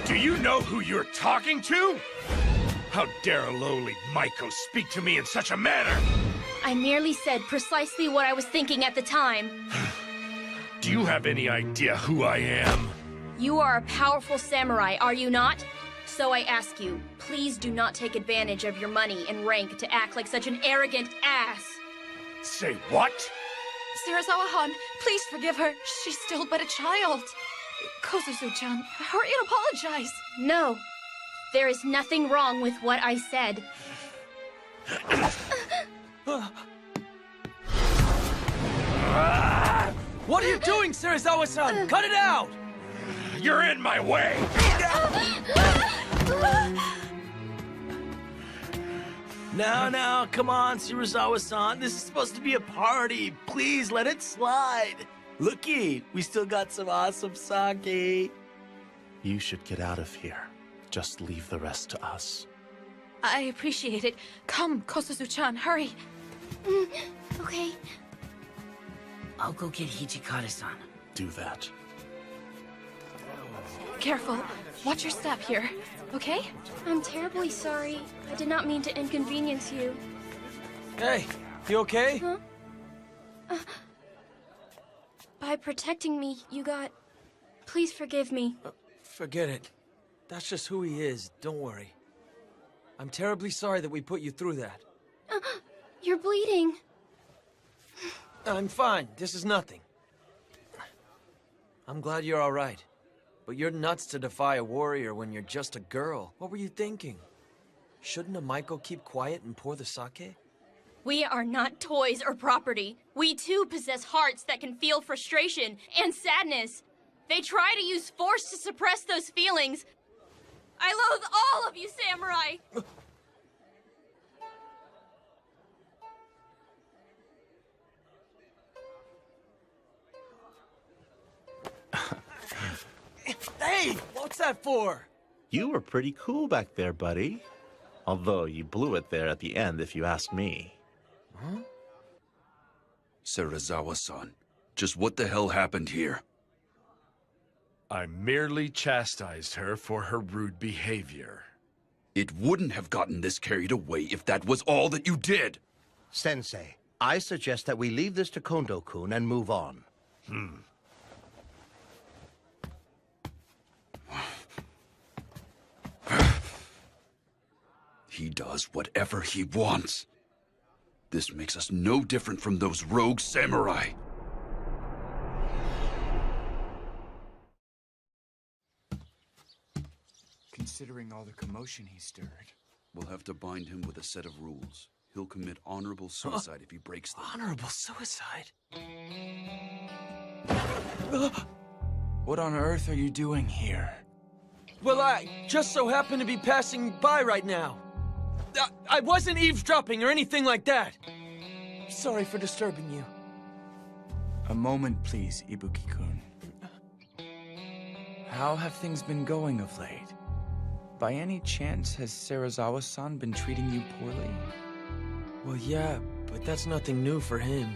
Do you know who you're talking to? How dare a lowly Maiko speak to me in such a manner? I merely said precisely what I was thinking at the time. Do you have any idea who I am? You are a powerful samurai, are you not? So I ask you, please do not take advantage of your money and rank to act like such an arrogant ass. Say what? Serizawa-han, please forgive her. She's still but a child. Kosuzu-chan, hurry and apologize. No, there is nothing wrong with what I said. What are you doing, Serizawa-san? Cut it out! You're in my way! Now, come on, Serizawa-san. This is supposed to be a party. Please, let it slide. Looky, we still got some awesome sake. You should get out of here. Just leave the rest to us. I appreciate it. Come, Kosuzu-chan, hurry. Okay. I'll go get Hijikata-san. Do that. Careful. Watch your step here, okay? I'm terribly sorry. I did not mean to inconvenience you. Hey, you okay? Huh? By protecting me, you got... Please forgive me. Forget it. That's just who he is, don't worry. I'm terribly sorry that we put you through that. You're bleeding. I'm fine. This is nothing. I'm glad you're all right. But you're nuts to defy a warrior when you're just a girl. What were you thinking? Shouldn't a Maiko keep quiet and pour the sake? We are not toys or property. We too possess hearts that can feel frustration and sadness. They try to use force to suppress those feelings. I loathe all of you, samurai! Hey, what's that for? You were pretty cool back there, buddy. Although you blew it there at the end, if you ask me. Huh? Serizawa-san, just what the hell happened here? I merely chastised her for her rude behavior. It wouldn't have gotten this carried away if that was all that you did. Sensei, I suggest that we leave this to Kondo-kun and move on. He does whatever he wants. This makes us no different from those rogue samurai. Considering all the commotion he stirred. We'll have to bind him with a set of rules. He'll commit honorable suicide if he breaks them. Honorable suicide? What on earth are you doing here? Well, I just so happen to be passing by right now. I wasn't eavesdropping or anything like that. Sorry for disturbing you. A moment, please, Ibuki-kun. How have things been going of late? By any chance, has Serizawa-san been treating you poorly? Well, yeah, but that's nothing new for him.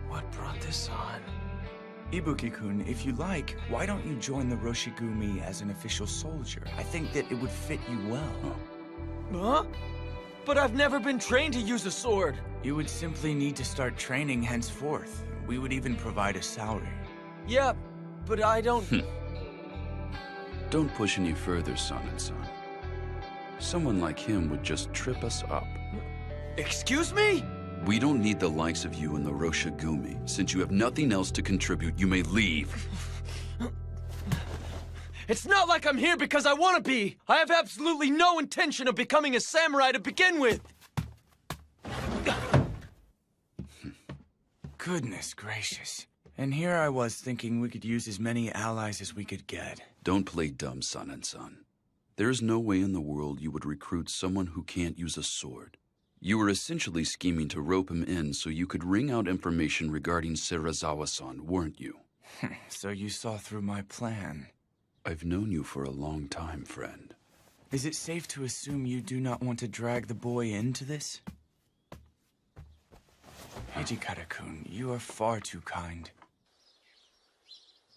What brought this on? Ibuki-kun, if you like, why don't you join the Roshigumi as an official soldier? I think that it would fit you well. Huh? But I've never been trained to use a sword. You would simply need to start training henceforth. We would even provide a salary. Yeah, but I don't... Don't push any further, son. Someone like him would just trip us up. Excuse me? We don't need the likes of you in the Roshigumi. Since you have nothing else to contribute, you may leave. It's not like I'm here because I want to be. I have absolutely no intention of becoming a samurai to begin with. Goodness gracious. And here I was thinking we could use as many allies as we could get. Don't play dumb, son. There is no way in the world you would recruit someone who can't use a sword. You were essentially scheming to rope him in so you could wring out information regarding Serizawa-san, weren't you? So you saw through my plan. I've known you for a long time, friend. Is it safe to assume you do not want to drag the boy into this? Hijikata-kun, you are far too kind.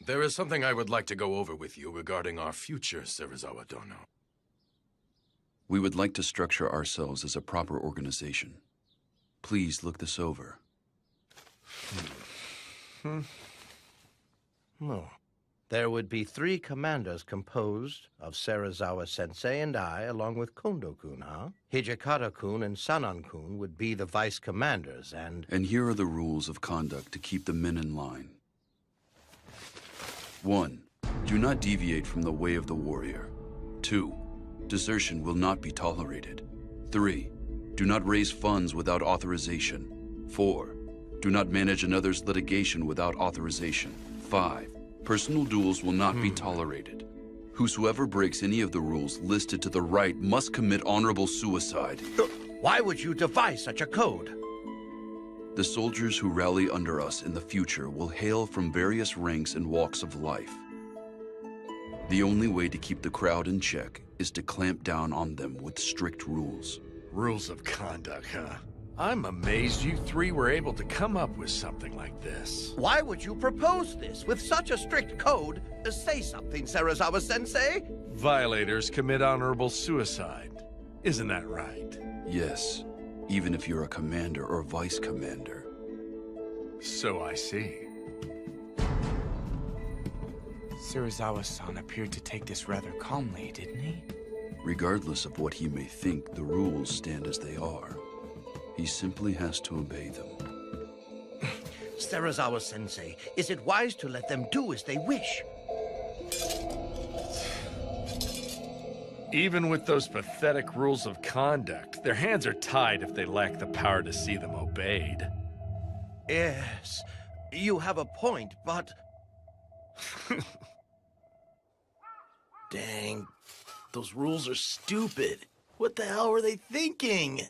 There is something I would like to go over with you regarding our future, Serizawa-dono. We would like to structure ourselves as a proper organization. Please look this over. No. There would be 3 commanders composed of Serizawa-sensei and I, along with Kondo-kun, huh? Hijikata-kun and Sanan-kun would be the vice commanders, and... And here are the rules of conduct to keep the men in line. 1. Do not deviate from the way of the warrior. 2. Desertion will not be tolerated. 3. Do not raise funds without authorization. 4. Do not manage another's litigation without authorization. 5. Personal duels will not be tolerated. Whosoever breaks any of the rules listed to the right must commit honorable suicide. Why would you devise such a code? The soldiers who rally under us in the future will hail from various ranks and walks of life. The only way to keep the crowd in check is to clamp down on them with strict rules. Rules of conduct, huh? I'm amazed you 3 were able to come up with something like this. Why would you propose this with such a strict code? Say something, Serizawa-sensei. Violators commit honorable suicide. Isn't that right? Yes, even if you're a commander or vice commander. So I see. Serizawa-san appeared to take this rather calmly, didn't he? Regardless of what he may think, the rules stand as they are. He simply has to obey them. Serizawa-sensei, is it wise to let them do as they wish? Even with those pathetic rules of conduct, their hands are tied if they lack the power to see them obeyed. Yes, you have a point, but... Dang, those rules are stupid. What the hell were they thinking?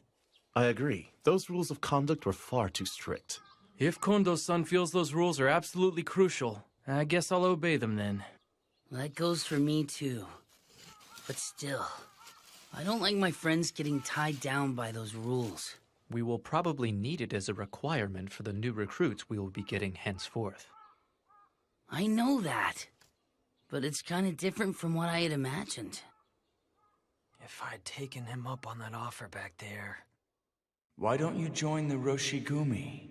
I agree. Those rules of conduct were far too strict. If Kondo-san feels those rules are absolutely crucial, I guess I'll obey them then. That goes for me too. But still, I don't like my friends getting tied down by those rules. We will probably need it as a requirement for the new recruits we will be getting henceforth. I know that. But it's kind of different from what I had imagined. If I'd taken him up on that offer back there. Why don't you join the Roshigumi?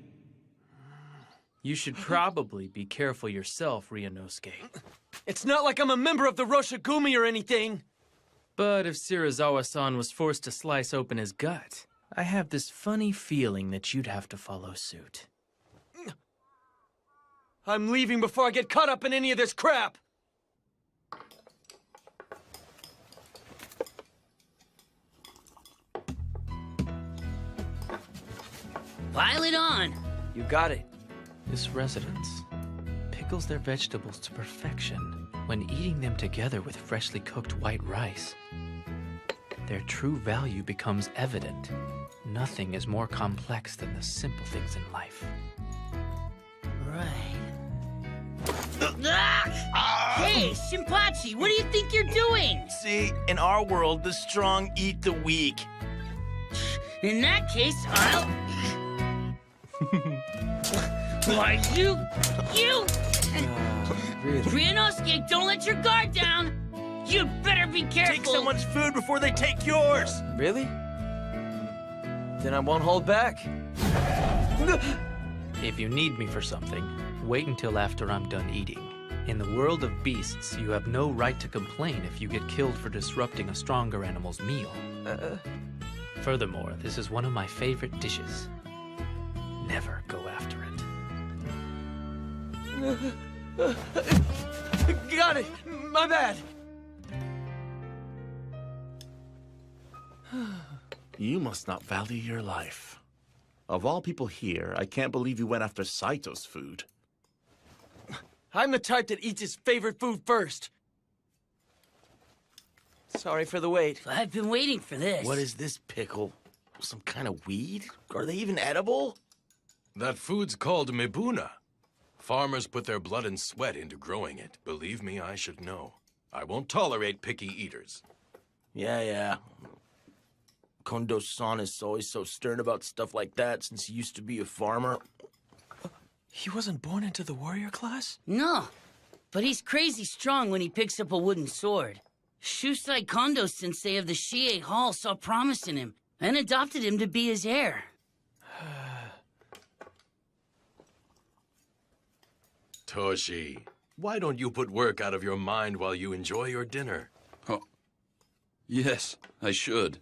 You should probably be careful yourself, Ryunosuke. It's not like I'm a member of the Roshigumi or anything! But if Shirazawa-san was forced to slice open his gut, I have this funny feeling that you'd have to follow suit. I'm leaving before I get caught up in any of this crap! Pile it on! You got it. This residence pickles their vegetables to perfection when eating them together with freshly cooked white rice. Their true value becomes evident. Nothing is more complex than the simple things in life. Right. Hey, Shinpachi, what do you think you're doing? See, in our world, the strong eat the weak. In that case, I'll... Why, you... Ryunosuke, don't let your guard down! You better be careful! Take someone's food before they take yours! Really? Then I won't hold back. If you need me for something, wait until after I'm done eating. In the world of beasts, you have no right to complain if you get killed for disrupting a stronger animal's meal. Furthermore, this is one of my favorite dishes. Never go after it. Got it! My bad! You must not value your life. Of all people here, I can't believe you went after Saito's food. I'm the type that eats his favorite food first. Sorry for the wait. I've been waiting for this. What is this pickle? Some kind of weed? Are they even edible? That food's called mibuna. Farmers put their blood and sweat into growing it. Believe me, I should know. I won't tolerate picky eaters. Yeah. Kondo-san is always so stern about stuff like that since he used to be a farmer. He wasn't born into the warrior class? No, but he's crazy strong when he picks up a wooden sword. Shusai Kondo-sensei of the Shie Hall saw promise in him and adopted him to be his heir. Toshi, why don't you put work out of your mind while you enjoy your dinner? Oh, yes, I should.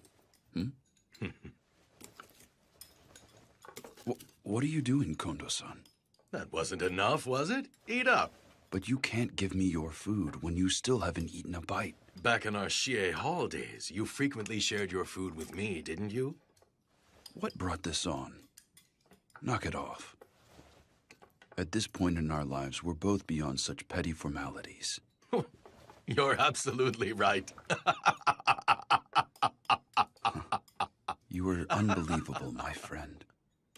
What are you doing, Kondo-san? That wasn't enough, was it? Eat up. But you can't give me your food when you still haven't eaten a bite. Back in our Shie Hall days, you frequently shared your food with me, didn't you? What brought this on? Knock it off. At this point in our lives, we're both beyond such petty formalities. You're absolutely right. You are unbelievable, my friend.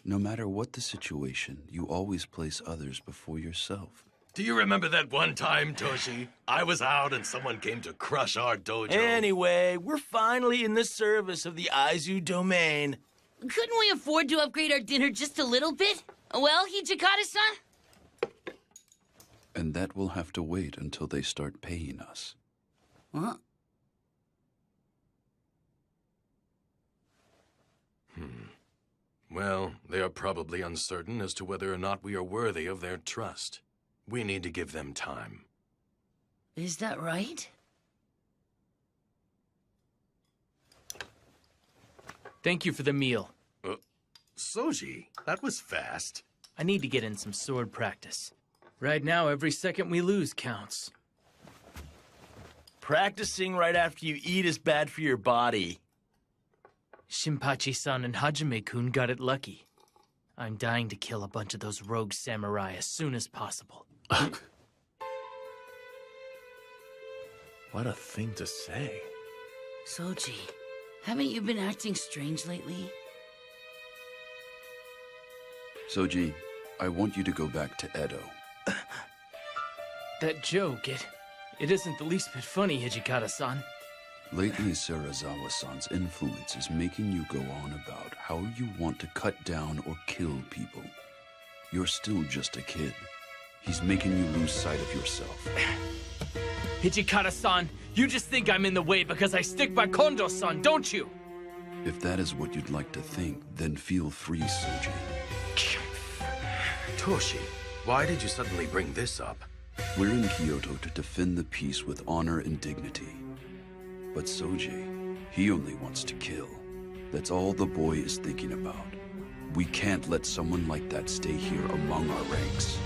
No matter what the situation, you always place others before yourself. Do you remember that one time, Toshi? I was out and someone came to crush our dojo. Anyway, we're finally in the service of the Aizu domain. Couldn't we afford to upgrade our dinner just a little bit? Well, Hijikata-san? And that will have to wait until they start paying us. What? Well, they are probably uncertain as to whether or not we are worthy of their trust. We need to give them time. Is that right? Thank you for the meal. Soji, that was fast. I need to get in some sword practice. Right now, every second we lose counts. Practicing right after you eat is bad for your body. Shinpachi-san and Hajime-kun got it lucky. I'm dying to kill a bunch of those rogue samurai as soon as possible. What a thing to say. Soji, haven't you been acting strange lately? Soji, I want you to go back to Edo. That joke, it isn't the least bit funny, Hijikata-san. Lately, Serizawa-san's influence is making you go on about how you want to cut down or kill people. You're still just a kid. He's making you lose sight of yourself. Hijikata-san, you just think I'm in the way because I stick by Kondo-san, don't you? If that is what you'd like to think, then feel free, Soji. Toshi, why did you suddenly bring this up? We're in Kyoto to defend the peace with honor and dignity. But Soji, he only wants to kill. That's all the boy is thinking about. We can't let someone like that stay here among our ranks.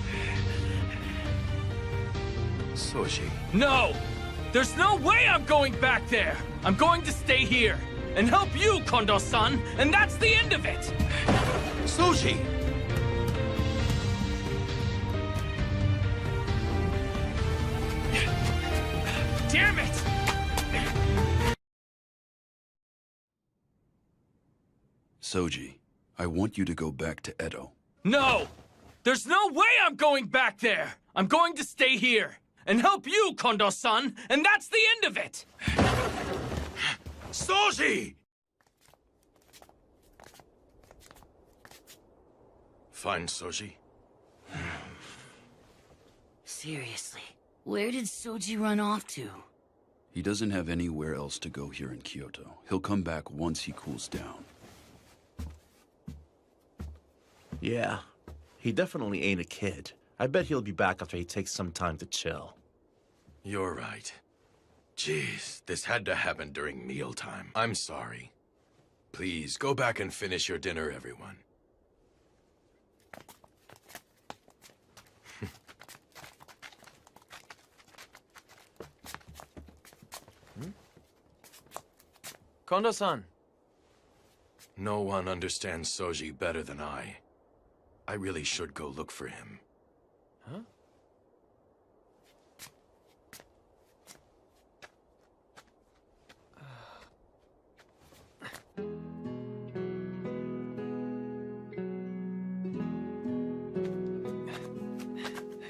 Soji. No! There's no way I'm going back there! I'm going to stay here and help you, Kondo-san, and that's the end of it! Soji! Damn it! Soji, I want you to go back to Edo. No! There's no way I'm going back there! I'm going to stay here and help you, Kondo-san, and that's the end of it! Soji! Fine, Soji. Seriously, where did Soji run off to? He doesn't have anywhere else to go here in Kyoto. He'll come back once he cools down. Yeah, he definitely ain't a kid. I bet he'll be back after he takes some time to chill. You're right. Jeez, this had to happen during mealtime. I'm sorry. Please, go back and finish your dinner, everyone. Kondo-san. No one understands Soji better than I. I really should go look for him. Huh?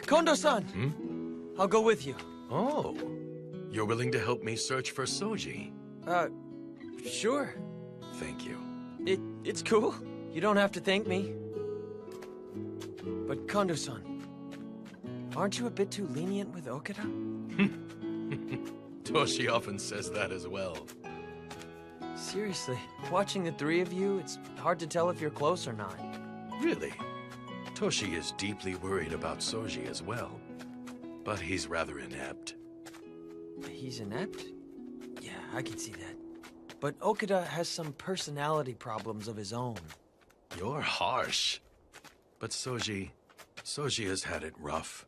Kondo-san! I'll go with you. Oh, you're willing to help me search for Soji? Sure. Thank you. It's cool. You don't have to thank me. But Kondo-san, aren't you a bit too lenient with Okada? Toshi often says that as well. Seriously, watching the three of you, it's hard to tell if you're close or not. Really? Toshi is deeply worried about Soji as well. But he's rather inept. He's inept? Yeah, I can see that. But Okada has some personality problems of his own. You're harsh. But Soji has had it rough.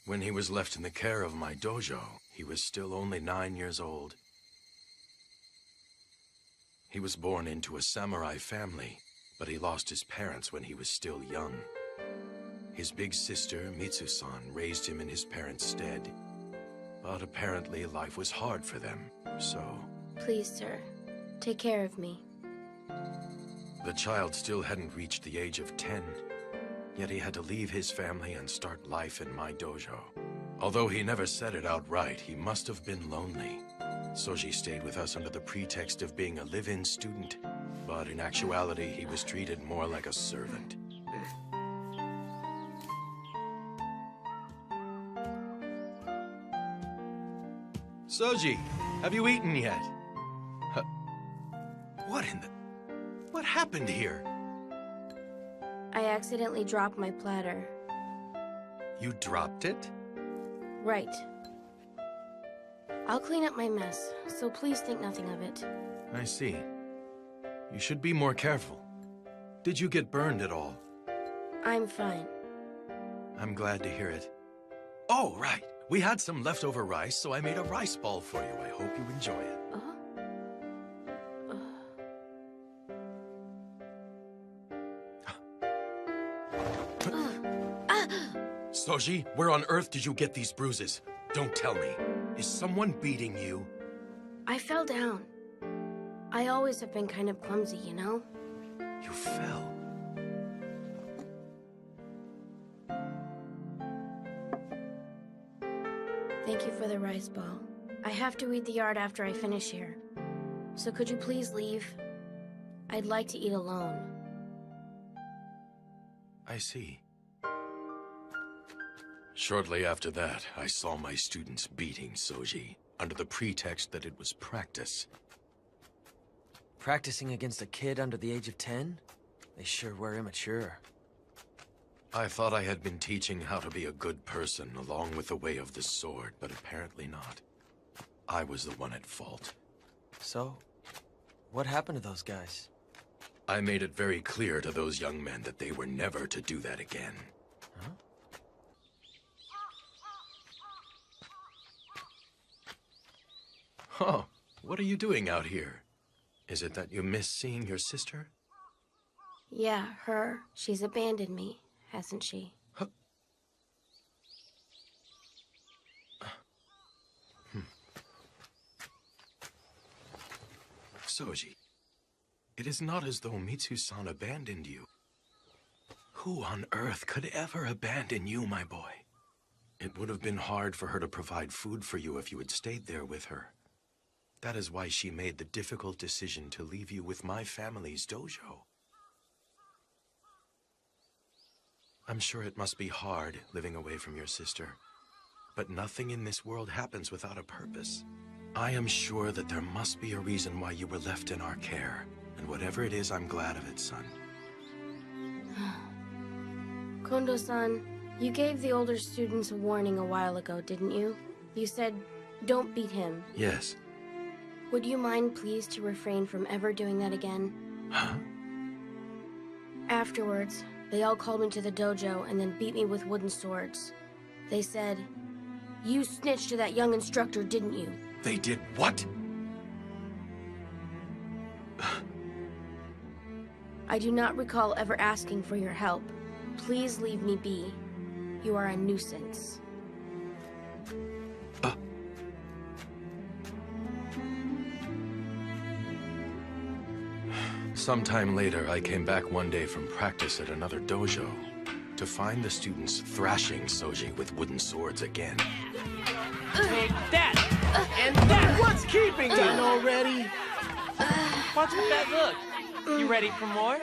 When he was left in the care of my dojo, he was still only 9 years old. He was born into a samurai family, but he lost his parents when he was still young. His big sister, Mitsu-san, raised him in his parents' stead. But apparently life was hard for them, so... Please, sir, take care of me. The child still hadn't reached the age of 10, yet he had to leave his family and start life in my dojo. Although he never said it outright, he must have been lonely. Soji stayed with us under the pretext of being a live-in student, but in actuality, he was treated more like a servant. Soji, have you eaten yet? What in the... What happened here? I accidentally dropped my platter. You dropped it? Right. I'll clean up my mess, so please think nothing of it. I see. You should be more careful. Did you get burned at all? I'm fine. I'm glad to hear it. Oh, right. We had some leftover rice, so I made a rice ball for you. I hope you enjoy it. Soji, where on earth did you get these bruises? Don't tell me. Is someone beating you? I fell down. I always have been kind of clumsy, you know? You fell. Thank you for the rice ball. I have to weed the yard after I finish here. So could you please leave? I'd like to eat alone. I see. Shortly after that, I saw my students beating Soji, under the pretext that it was practice. Practicing against a kid under the age of 10? They sure were immature. I thought I had been teaching how to be a good person along with the way of the sword, but apparently not. I was the one at fault. So, what happened to those guys? I made it very clear to those young men that they were never to do that again. Huh? Oh, what are you doing out here? Is it that you miss seeing your sister? Yeah, her. She's abandoned me, hasn't she? Soji, it is not as though Mitsu-san abandoned you. Who on earth could ever abandon you, my boy? It would have been hard for her to provide food for you if you had stayed there with her. That is why she made the difficult decision to leave you with my family's dojo. I'm sure it must be hard living away from your sister, but nothing in this world happens without a purpose. I am sure that there must be a reason why you were left in our care, and whatever it is, I'm glad of it, son. Kondo-san, you gave the older students a warning a while ago, didn't you? You said, don't beat him. Yes. Would you mind, please, to refrain from ever doing that again? Huh? Afterwards, they all called me to the dojo and then beat me with wooden swords. They said, you snitched to that young instructor, didn't you? They did what? I do not recall ever asking for your help. Please leave me be. You are a nuisance. Sometime later, I came back one day from practice at another dojo to find the students thrashing Soji with wooden swords again. Take that! And that! What's keeping you? Done already? What's with that look? You ready for more?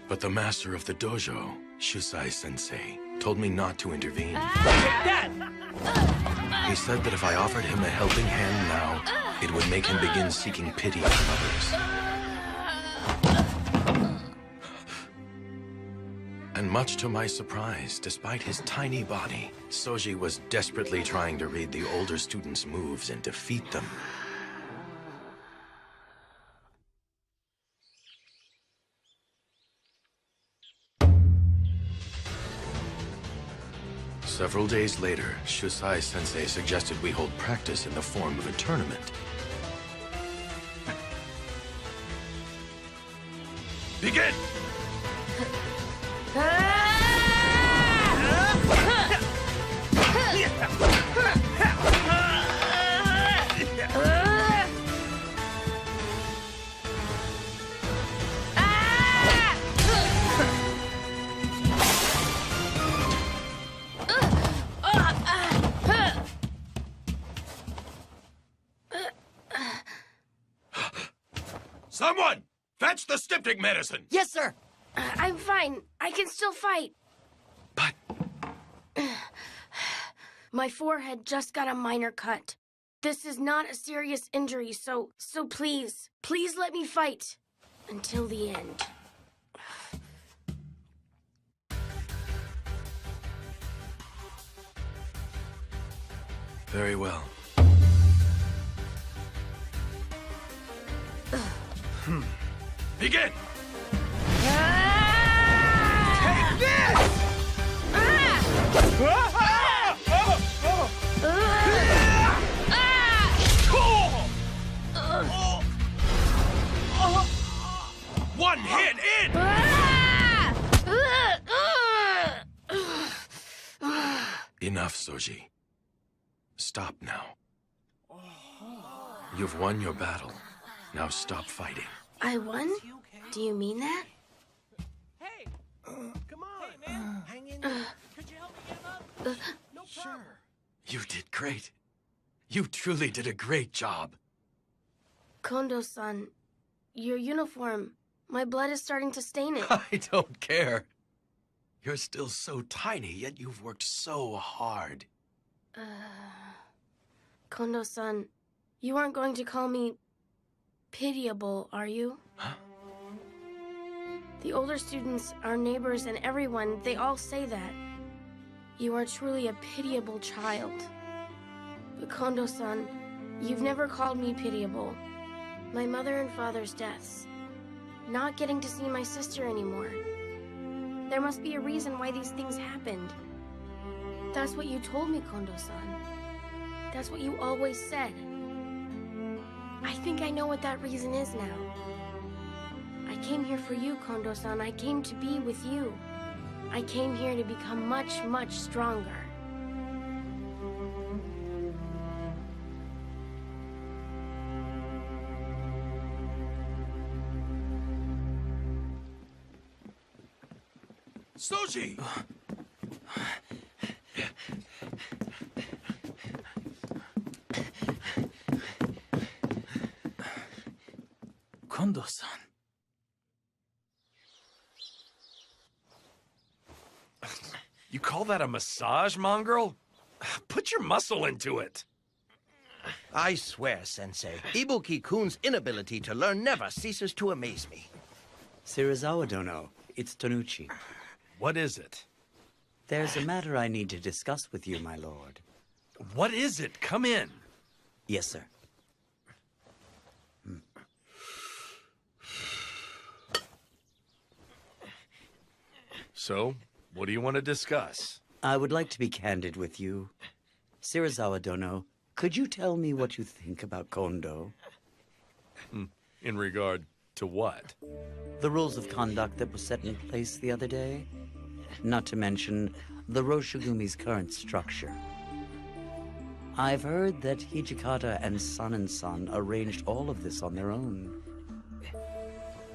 But the master of the dojo, Shusai-sensei, told me not to intervene. Take that! He said that if I offered him a helping hand now, it would make him begin seeking pity from others. And much to my surprise, despite his tiny body, Soji was desperately trying to read the older students' moves and defeat them. Several days later, Shusai-sensei suggested we hold practice in the form of a tournament. Begin! Someone! Fetch the styptic medicine! Yes, sir. I'm fine. I can still fight. But... My forehead just got a minor cut. This is not a serious injury, so please let me fight until the end. Very well. Begin! Take this! One hit in! Enough, Soji. Stop now. You've won your battle. Now stop fighting. I won? Do you mean that? Hey! Come on! Hey, man! Hang in there. Could you help me get him up? No problem. You did great. You truly did a great job. Kondo-san, your uniform. My blood is starting to stain it. I don't care. You're still so tiny, yet you've worked so hard. Kondo-san, you aren't going to call me pitiable, are you? Huh? The older students, our neighbors, and everyone, they all say that. You are truly a pitiable child. But Kondo-san, you've never called me pitiable. My mother and father's deaths. Not getting to see my sister anymore. There must be a reason why these things happened. That's what you told me, Kondo-san. That's what you always said. I think I know what that reason is now. I came here for you, Kondo-san. I came to be with you. I came here to become much, much stronger. Soji! Kondo-san. You call that a massage, mongrel? Put your muscle into it. I swear, Sensei, Ibuki-kun's inability to learn never ceases to amaze me. Serizawa Dono, it's Tonuchi. What is it? There's a matter I need to discuss with you, my lord. What is it? Come in. Yes, sir. So, what do you want to discuss? I would like to be candid with you. Serizawa Dono, could you tell me what you think about Kondo? In regard to what? The rules of conduct that were set in place the other day? Not to mention the Roshigumi's current structure. I've heard that Hijikata and Son arranged all of this on their own.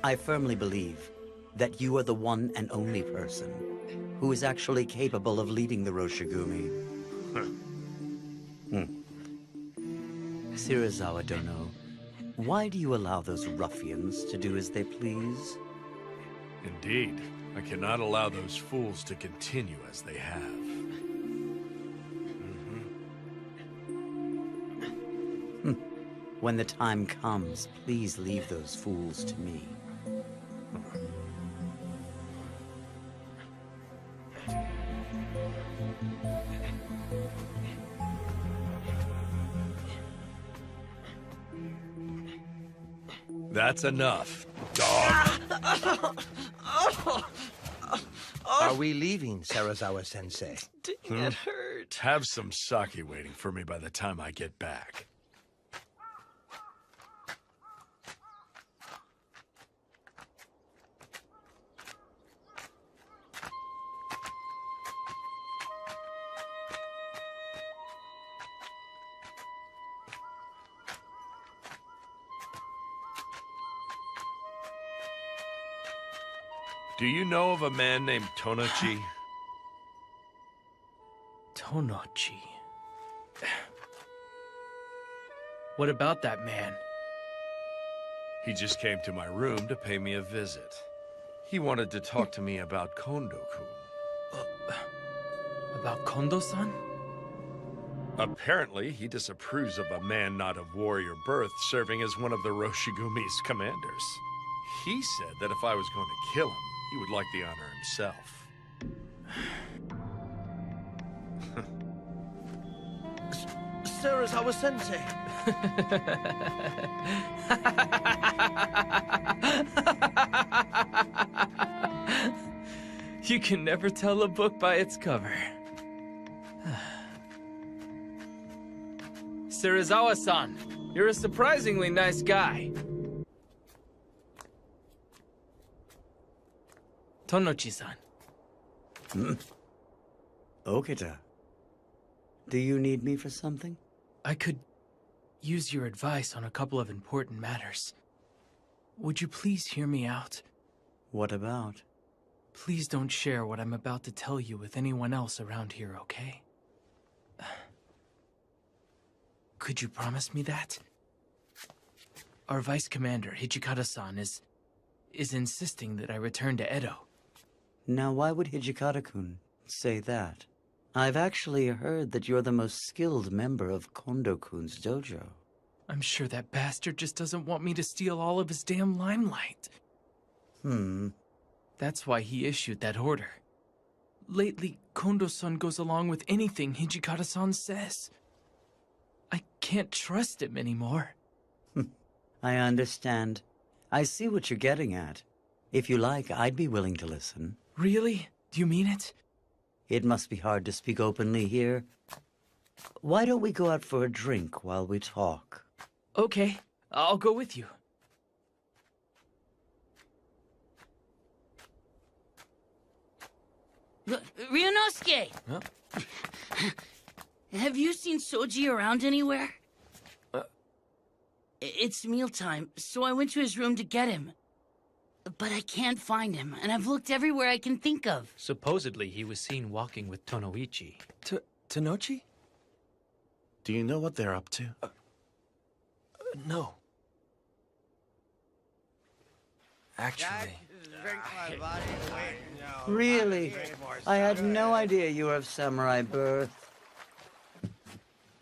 I firmly believe that you are the one and only person who is actually capable of leading the Roshigumi. Serizawa Dono, why do you allow those ruffians to do as they please? Indeed. I cannot allow those fools to continue as they have. When the time comes, please leave those fools to me. That's enough, dog. Are we leaving, Serizawa-sensei? Dang, it hurt. Have some sake waiting for me by the time I get back. Do you know of a man named Tonochi? Tonochi. What about that man? He just came to my room to pay me a visit. He wanted to talk to me about Kondo-kun. About Kondo-san? Apparently, he disapproves of a man not of warrior birth serving as one of the Roshigumi's commanders. He said that if I was going to kill him, he would like the honor himself. Serizawa-sensei! You can never tell a book by its cover. Serizawa-san, you're a surprisingly nice guy. Tonochi-san. Okita. Do you need me for something? I could use your advice on a couple of important matters. Would you please hear me out? What about? Please don't share what I'm about to tell you with anyone else around here, okay? Could you promise me that? Our Vice Commander, Hijikata-san, is insisting that I return to Edo. Now, why would Hijikata-kun say that? I've actually heard that you're the most skilled member of Kondo-kun's dojo. I'm sure that bastard just doesn't want me to steal all of his damn limelight. That's why he issued that order. Lately, Kondo-san goes along with anything Hijikata-san says. I can't trust him anymore. I understand. I see what you're getting at. If you like, I'd be willing to listen. Really? Do you mean it? It must be hard to speak openly here. Why don't we go out for a drink while we talk? Okay, I'll go with you. Ryunosuke! Huh? Have you seen Soji around anywhere? It's mealtime, so I went to his room to get him. But I can't find him, and I've looked everywhere I can think of. Supposedly, he was seen walking with Tonoichi. Tanochi? Do you know what they're up to? No. Actually... Really? I had no idea you were of samurai birth.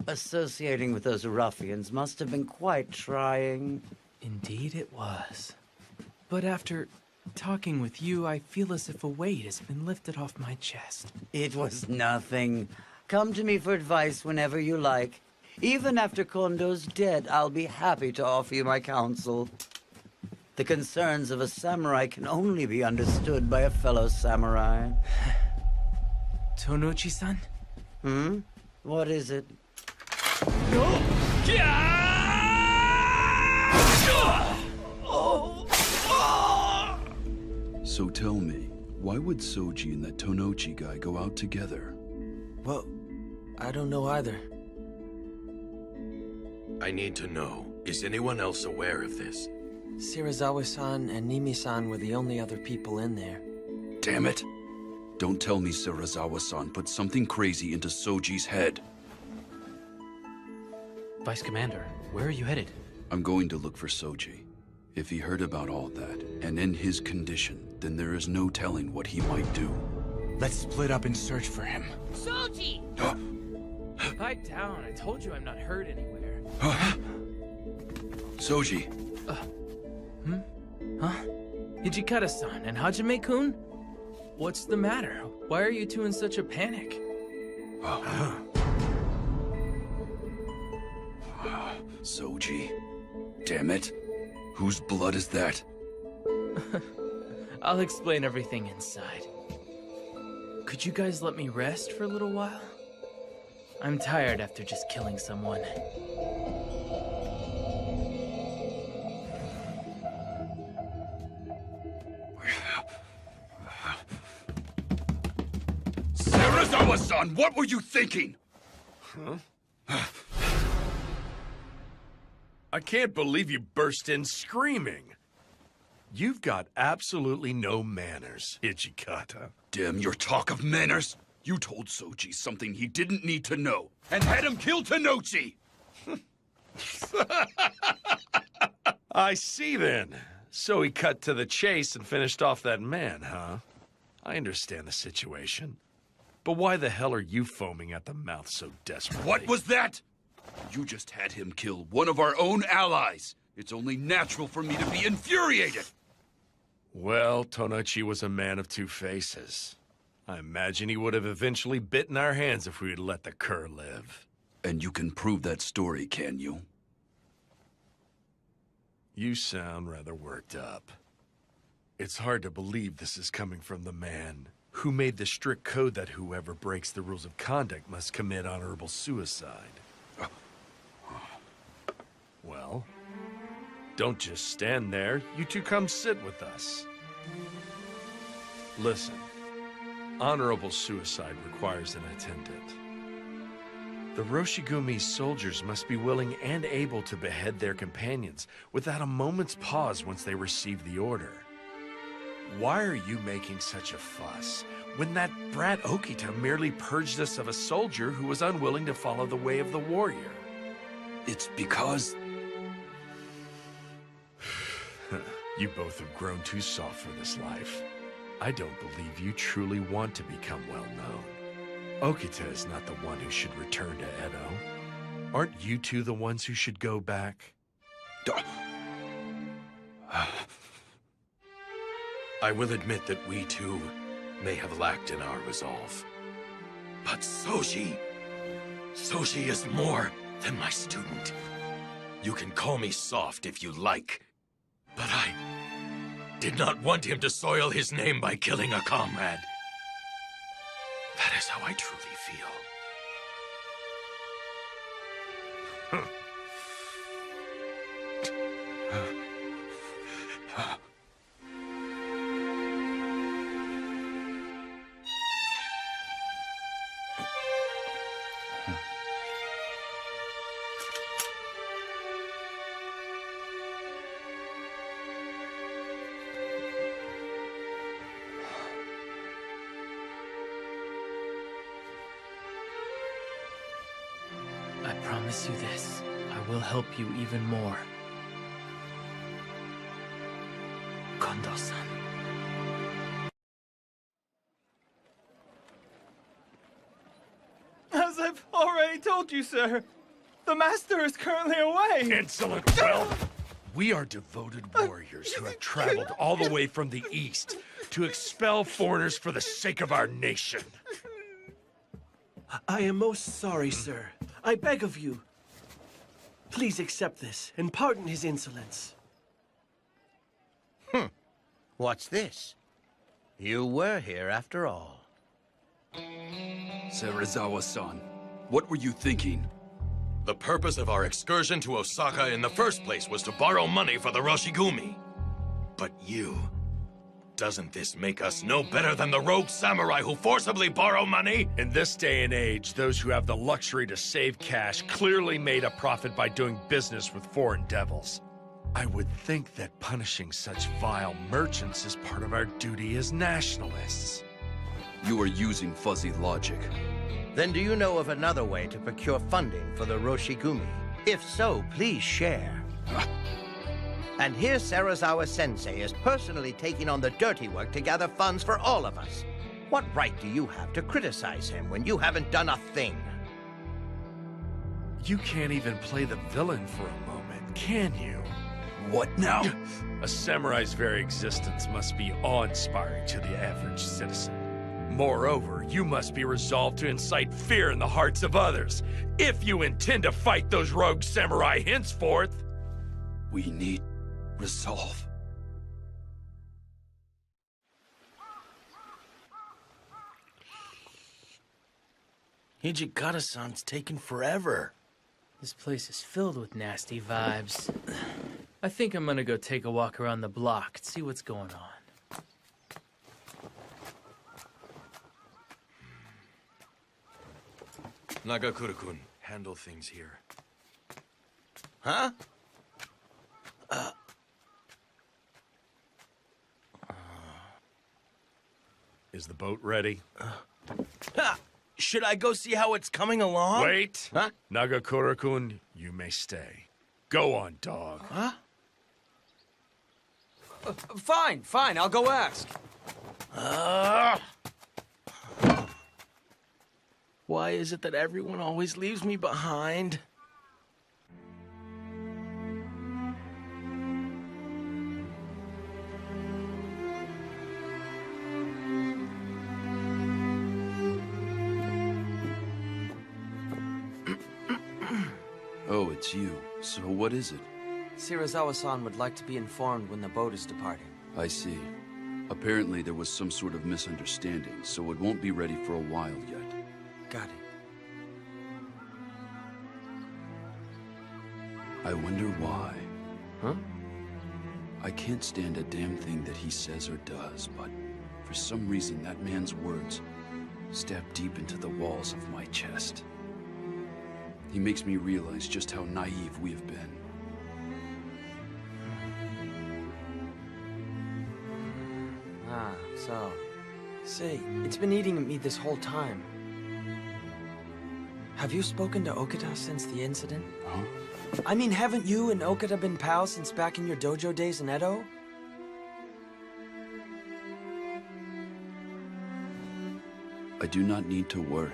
Associating with those ruffians must have been quite trying. Indeed it was. But after talking with you, I feel as if a weight has been lifted off my chest. It was nothing. Come to me for advice whenever you like. Even after Kondo's dead, I'll be happy to offer you my counsel. The concerns of a samurai can only be understood by a fellow samurai. Tonochi-san? What is it? So tell me, why would Soji and that Tonochi guy go out together? Well, I don't know either. I need to know, is anyone else aware of this? Shirazawa-san and Nimi-san were the only other people in there. Damn it! Don't tell me Shirazawa-san put something crazy into Soji's head. Vice Commander, where are you headed? I'm going to look for Soji. If he heard about all that, and in his condition, then there is no telling what he might do. Let's split up and search for him. Soji! Pipe down. I told you I'm not hurt anywhere. Soji! Huh? Hijikata-san and Hajime-kun? What's the matter? Why are you two in such a panic? Soji. Damn it. Whose blood is that? I'll explain everything inside. Could you guys let me rest for a little while? I'm tired after just killing someone. Shirazawa-san, what were you thinking? I can't believe you burst in screaming. You've got absolutely no manners, Hijikata. Damn your talk of manners! You told Soji something he didn't need to know, and had him kill Tanochi! I see then. So he cut to the chase and finished off that man, huh? I understand the situation. But why the hell are you foaming at the mouth so desperately? What was that? You just had him kill one of our own allies. It's only natural for me to be infuriated. Well, Tonochi was a man of two faces. I imagine he would have eventually bitten our hands if we had let the cur live. And you can prove that story, can you? You sound rather worked up. It's hard to believe this is coming from the man who made the strict code that whoever breaks the rules of conduct must commit honorable suicide. Well, don't just stand there. You two come sit with us. Listen, honorable suicide requires an attendant. The Roshigumi's soldiers must be willing and able to behead their companions without a moment's pause once they receive the order. Why are you making such a fuss when that brat Okita merely purged us of a soldier who was unwilling to follow the way of the warrior? It's because... You both have grown too soft for this life. I don't believe you truly want to become well known. Okita is not the one who should return to Edo. Aren't you two the ones who should go back? I will admit that we too may have lacked in our resolve. But Soji is more than my student. You can call me soft if you like, but I did not want him to soil his name by killing a comrade. That is how I truly feel. I promise you this. I will help you even more. Kondo-san. As I've already told you, sir, the master is currently away. Insolent whelp! We are devoted warriors who have traveled all the way from the east to expel foreigners for the sake of our nation. I am most sorry, sir. I beg of you. Please accept this and pardon his insolence. What's this? You were here after all. Serizawa-san, what were you thinking? The purpose of our excursion to Osaka in the first place was to borrow money for the Roshigumi. But you... Doesn't this make us no better than the rogue samurai who forcibly borrow money? In this day and age, those who have the luxury to save cash clearly made a profit by doing business with foreign devils. I would think that punishing such vile merchants is part of our duty as nationalists. You are using fuzzy logic. Then do you know of another way to procure funding for the Roshigumi? If so, please share. And here Serizawa-sensei is personally taking on the dirty work to gather funds for all of us. What right do you have to criticize him when you haven't done a thing? You can't even play the villain for a moment, can you? What now? A samurai's very existence must be awe-inspiring to the average citizen. Moreover, you must be resolved to incite fear in the hearts of others, if you intend to fight those rogue samurai henceforth. We need resolve. Hijikata-san's taking forever. This place is filled with nasty vibes. I think I'm gonna go take a walk around the block and see what's going on. Nagakura-kun, handle things here. Huh? Is the boat ready? Should I go see how it's coming along? Wait! Huh? Nagakura-kun, you may stay. Go on, dog. Huh? Fine, I'll go ask. Why is it that everyone always leaves me behind? Oh, it's you. So what is it? Serizawa-san would like to be informed when the boat is departing. I see. Apparently there was some sort of misunderstanding, so it won't be ready for a while yet. Got it. I wonder why. Huh? I can't stand a damn thing that he says or does, but for some reason that man's words stab deep into the walls of my chest. He makes me realize just how naive we have been. Ah, so... Say, it's been eating at me this whole time. Have you spoken to Okita since the incident? Huh? I mean, haven't you and Okita been pals since back in your dojo days in Edo? I do not need to worry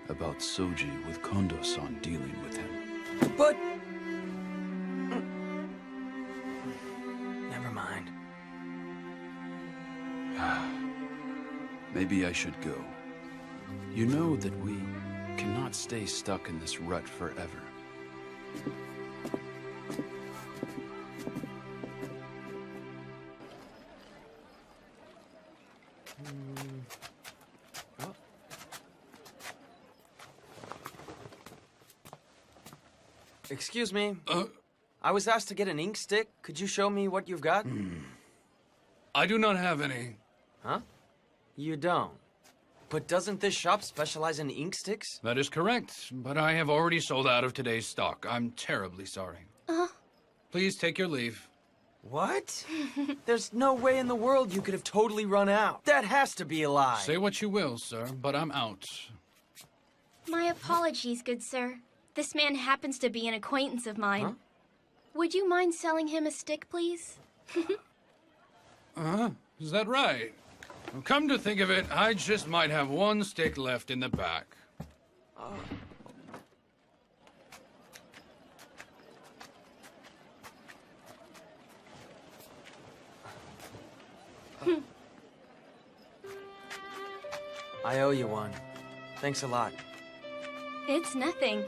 about Soji with Kondo-san dealing with him. But... Never mind. Maybe I should go. You know that we cannot stay stuck in this rut forever. Excuse me. I was asked to get an ink stick. Could you show me what you've got? I do not have any. Huh? You don't? But doesn't this shop specialize in ink sticks? That is correct, but I have already sold out of today's stock. I'm terribly sorry. Please take your leave. What? There's no way in the world you could have totally run out. That has to be a lie. Say what you will, sir, but I'm out. My apologies, good sir. This man happens to be an acquaintance of mine. Huh? Would you mind selling him a stick, please? Is that right? Well, come to think of it, I just might have one stick left in the back. I owe you one. Thanks a lot. It's nothing.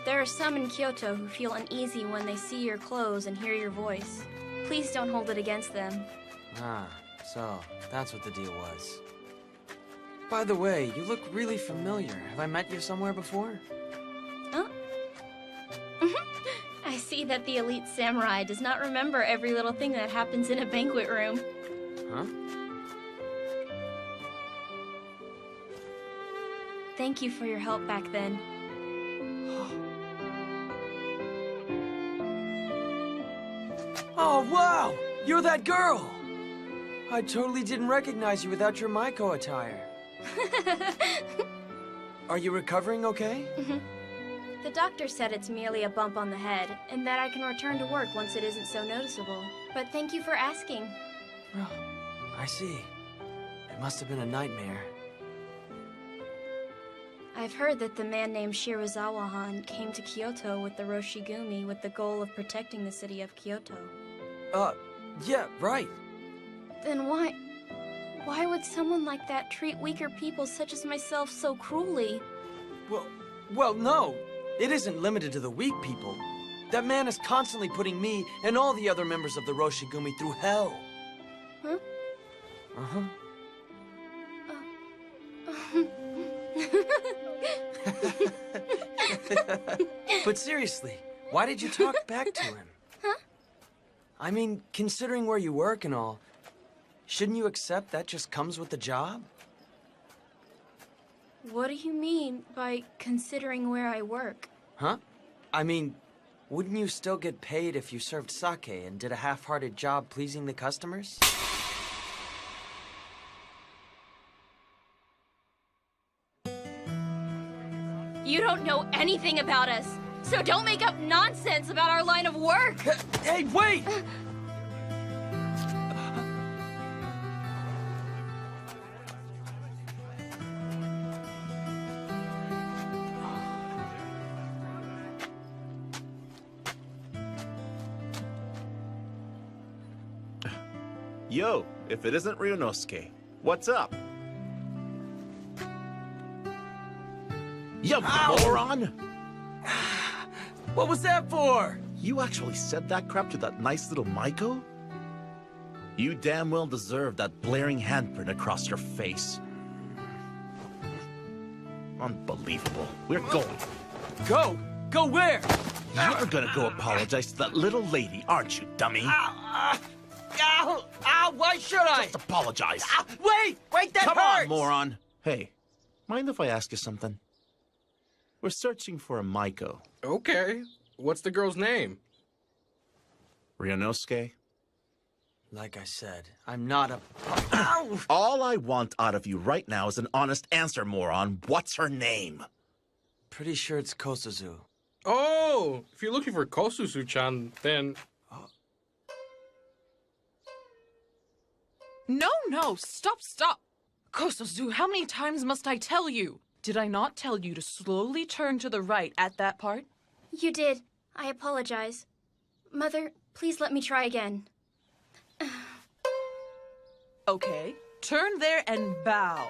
There are some in Kyoto who feel uneasy when they see your clothes and hear your voice. Please don't hold it against them. Ah, so that's what the deal was. By the way, you look really familiar. Have I met you somewhere before? Huh? I see that the elite samurai does not remember every little thing that happens in a banquet room. Huh? Thank you for your help back then. Oh, wow! You're that girl! I totally didn't recognize you without your Maiko attire. Are you recovering okay? The doctor said it's merely a bump on the head, and that I can return to work once it isn't so noticeable. But thank you for asking. Oh, I see. It must have been a nightmare. I've heard that the man named Shirazawa-han came to Kyoto with the Roshigumi with the goal of protecting the city of Kyoto. Yeah, right. Then why would someone like that treat weaker people such as myself so cruelly? Well, no. It isn't limited to the weak people. That man is constantly putting me and all the other members of the Roshigumi through hell. Huh? Uh-huh. But seriously, why did you talk back to him? Huh? I mean, considering where you work and all, shouldn't you accept that just comes with the job? What do you mean by considering where I work? Huh? I mean, wouldn't you still get paid if you served sake and did a half-hearted job pleasing the customers? You don't know anything about us, so don't make up nonsense about our line of work! Hey, wait! Yo, if it isn't Ryunosuke, what's up? You moron! What was that for? You actually said that crap to that nice little Maiko? You damn well deserve that blaring handprint across your face. Unbelievable. We're going. Go? Go where? You're gonna go apologize to that little lady, aren't you, dummy? Ow! Ow! Why should I? Just apologize. Wait! That Come hurts! on, moron. Hey, mind if I ask you something? We're searching for a Maiko. Okay. What's the girl's name? Ryunosuke? Like I said, I'm not a... All I want out of you right now is an honest answer, moron. What's her name? Pretty sure it's Kosuzu. Oh, if you're looking for Kosuzu-chan, then... No, stop. Kosozu, how many times must I tell you? Did I not tell you to slowly turn to the right at that part? You did. I apologize. Mother, please let me try again. Okay, turn there and bow.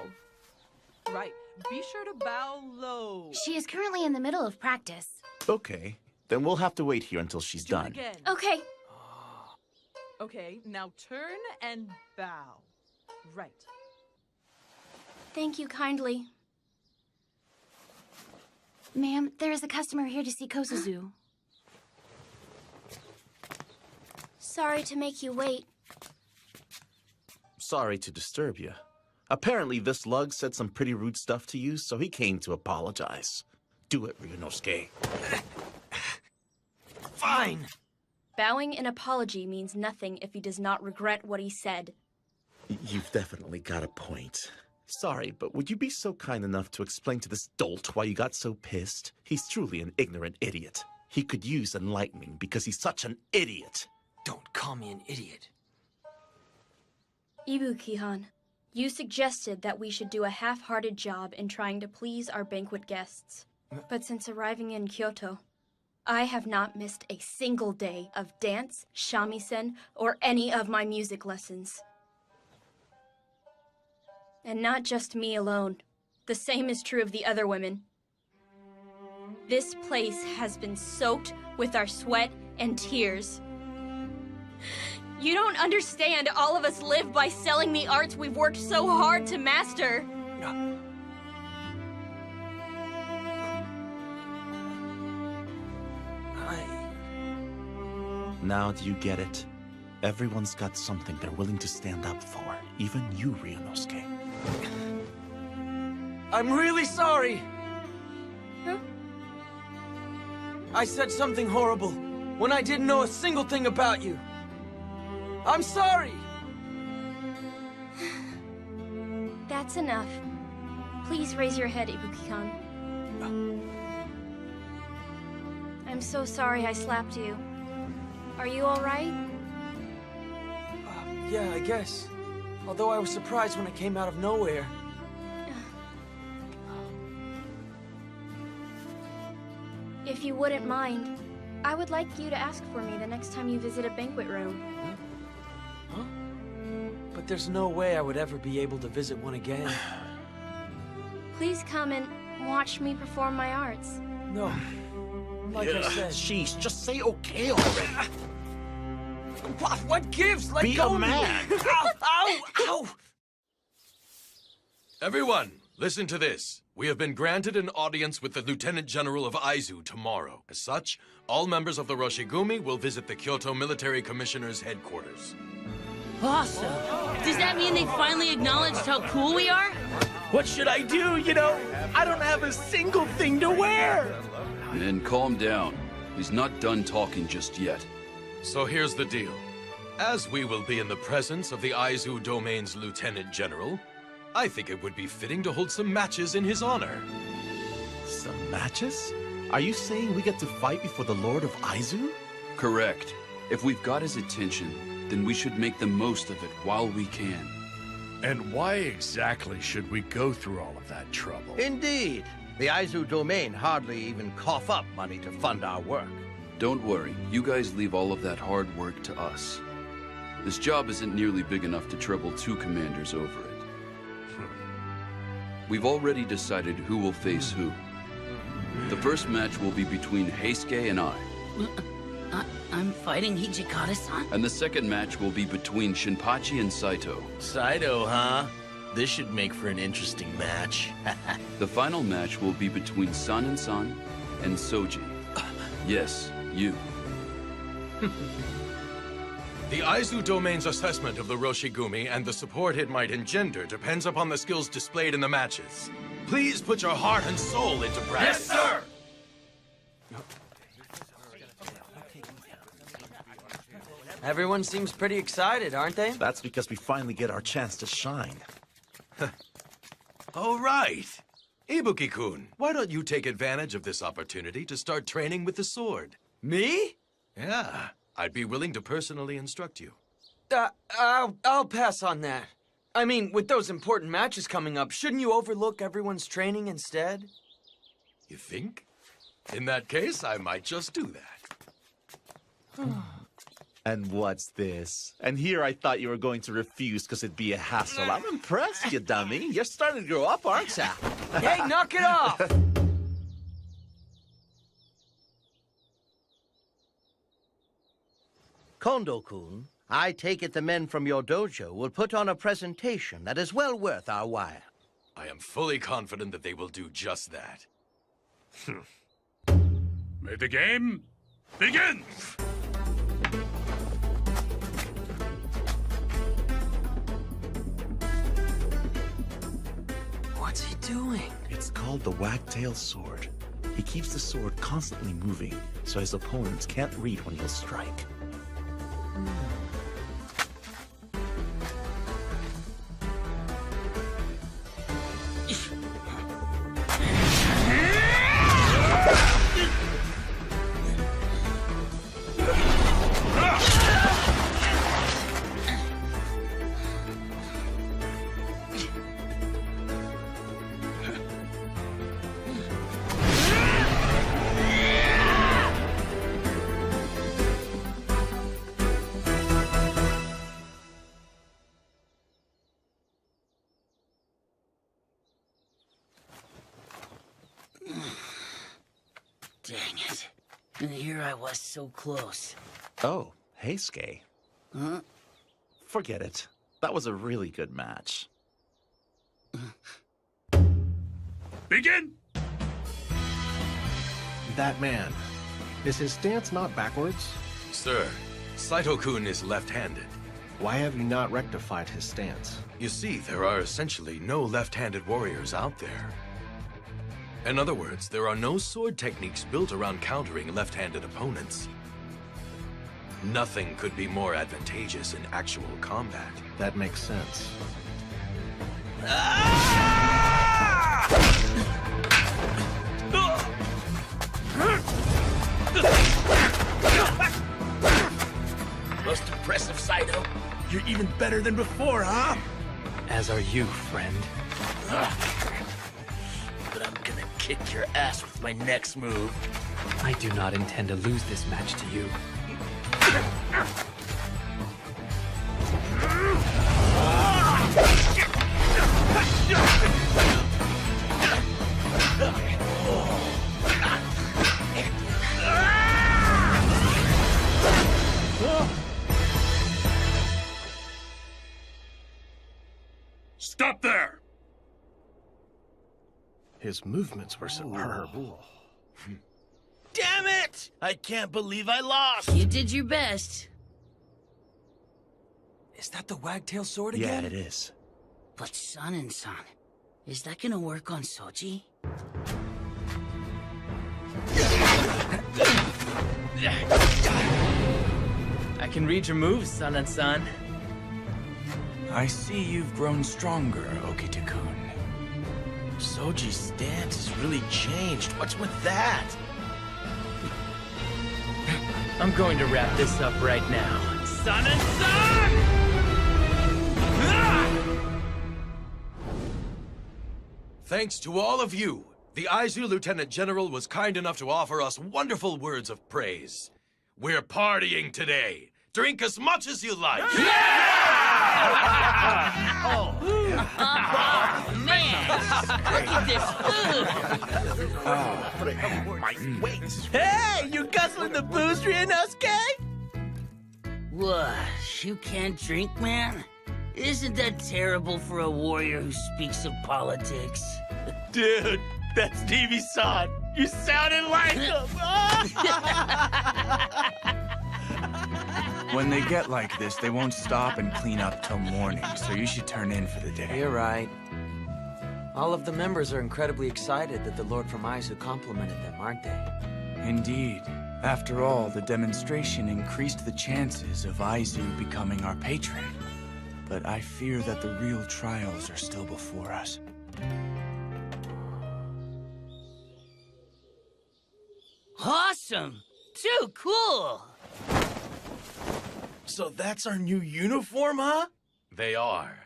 Right, be sure to bow low. She is currently in the middle of practice. Okay, then we'll have to wait here until she's Do it done. again. Okay. Okay, now turn and bow. Right. Thank you kindly. Ma'am, there is a customer here to see Kosuzu. Sorry to make you wait. Sorry to disturb you. Apparently this lug said some pretty rude stuff to you, so he came to apologize. Do it, Ryunosuke. Fine. Bowing an apology means nothing if he does not regret what he said. You've definitely got a point. Sorry, but would you be so kind enough to explain to this dolt why you got so pissed? He's truly an ignorant idiot. He could use enlightening because he's such an idiot. Don't call me an idiot. Ibuki-han, you suggested that we should do a half-hearted job in trying to please our banquet guests. But since arriving in Kyoto, I have not missed a single day of dance, shamisen, or any of my music lessons. And not just me alone. The same is true of the other women. This place has been soaked with our sweat and tears. You don't understand, all of us live by selling the arts we've worked so hard to master. Now do you get it? Everyone's got something they're willing to stand up for. Even you, Ryunosuke. I'm really sorry. Huh? I said something horrible when I didn't know a single thing about you. I'm sorry. That's enough. Please raise your head, Ibuki-kan. I'm so sorry I slapped you. Are you all right? Yeah, I guess. Although I was surprised when it came out of nowhere. If you wouldn't mind, I would like you to ask for me the next time you visit a banquet room. Huh? But there's no way I would ever be able to visit one again. Please come and watch me perform my arts. No. Like I said. Sheesh, just say okay already. What gives? Let Be go a of me. man. Ow! Ow! Ow! Everyone, listen to this. We have been granted an audience with the Lieutenant General of Aizu tomorrow. As such, all members of the Roshigumi will visit the Kyoto Military Commissioner's headquarters. Awesome! Does that mean they finally acknowledged how cool we are? What should I do? You know, I don't have a single thing to wear. Men, calm down. He's not done talking just yet. So here's the deal. As we will be in the presence of the Aizu Domain's Lieutenant General, I think it would be fitting to hold some matches in his honor. Some matches? Are you saying we get to fight before the Lord of Aizu? Correct. If we've got his attention, then we should make the most of it while we can. And why exactly should we go through all of that trouble? Indeed. The Aizu domain hardly even cough up money to fund our work. Don't worry. You guys leave all of that hard work to us. This job isn't nearly big enough to trouble 2 commanders over it. We've already decided who will face who. The first match will be between Heisuke and I. I'm fighting Hijikata-san? And the second match will be between Shinpachi and Saito. Saito, huh? This should make for an interesting match. The final match will be between San and Soji. Yes, you. The Aizu Domain's assessment of the Roshigumi and the support it might engender depends upon the skills displayed in the matches. Please put your heart and soul into practice. Yes, sir! Everyone seems pretty excited, aren't they? That's because we finally get our chance to shine. All right. Ibuki-kun, why don't you take advantage of this opportunity to start training with the sword? Me? Yeah, I'd be willing to personally instruct you. I'll pass on that. I mean, with those important matches coming up, shouldn't you overlook everyone's training instead? You think? In that case, I might just do that. And what's this? And here I thought you were going to refuse because it'd be a hassle. I'm impressed, you dummy. You're starting to grow up, aren't ya? Hey, knock it off! Kondo-kun, I take it the men from your dojo will put on a presentation that is well worth our while. I am fully confident that they will do just that. May the game begin! What's he doing? It's called the wagtail sword. He keeps the sword constantly moving, so his opponents can't read when he'll strike. Dang it. And here I was so close. Oh, hey, Skay. Huh? Forget it. That was a really good match. Begin! That man. Is his stance not backwards? Sir, Saito-kun is left-handed. Why have you not rectified his stance? You see, there are essentially no left-handed warriors out there. In other words, there are no sword techniques built around countering left-handed opponents. Nothing could be more advantageous in actual combat. That makes sense. Most impressive, Saito. You're even better than before, huh? As are you, friend. But I'm gonna kick your ass with my next move. I do not intend to lose this match to you. Stop there! His movements were superb. Damn it! I can't believe I lost! You did your best. Is that the wagtail sword Yeah, again? it is. But San, is that gonna work on Soji? I can read your moves, San. I see you've grown stronger, Okita-kun. Soji's stance has really changed. What's with that? I'm going to wrap this up right now. San! Thanks to all of you, the Aizu Lieutenant General was kind enough to offer us wonderful words of praise. We're partying today. Drink as much as you like. Oh, man! Look at this food! My weight. Hey, you guzzling the booze, Ryunosuke? What? You can't drink, man? Isn't that terrible for a warrior who speaks of politics? Dude, that's Devi-san. You sounded like him. When they get like this, they won't stop and clean up till morning, so you should turn in for the day. You're right. All of the members are incredibly excited that the Lord from Aizu complimented them, aren't they? Indeed. After all, the demonstration increased the chances of Aizu becoming our patron. But I fear that the real trials are still before us. Awesome! Too cool! So that's our new uniform, huh? They are.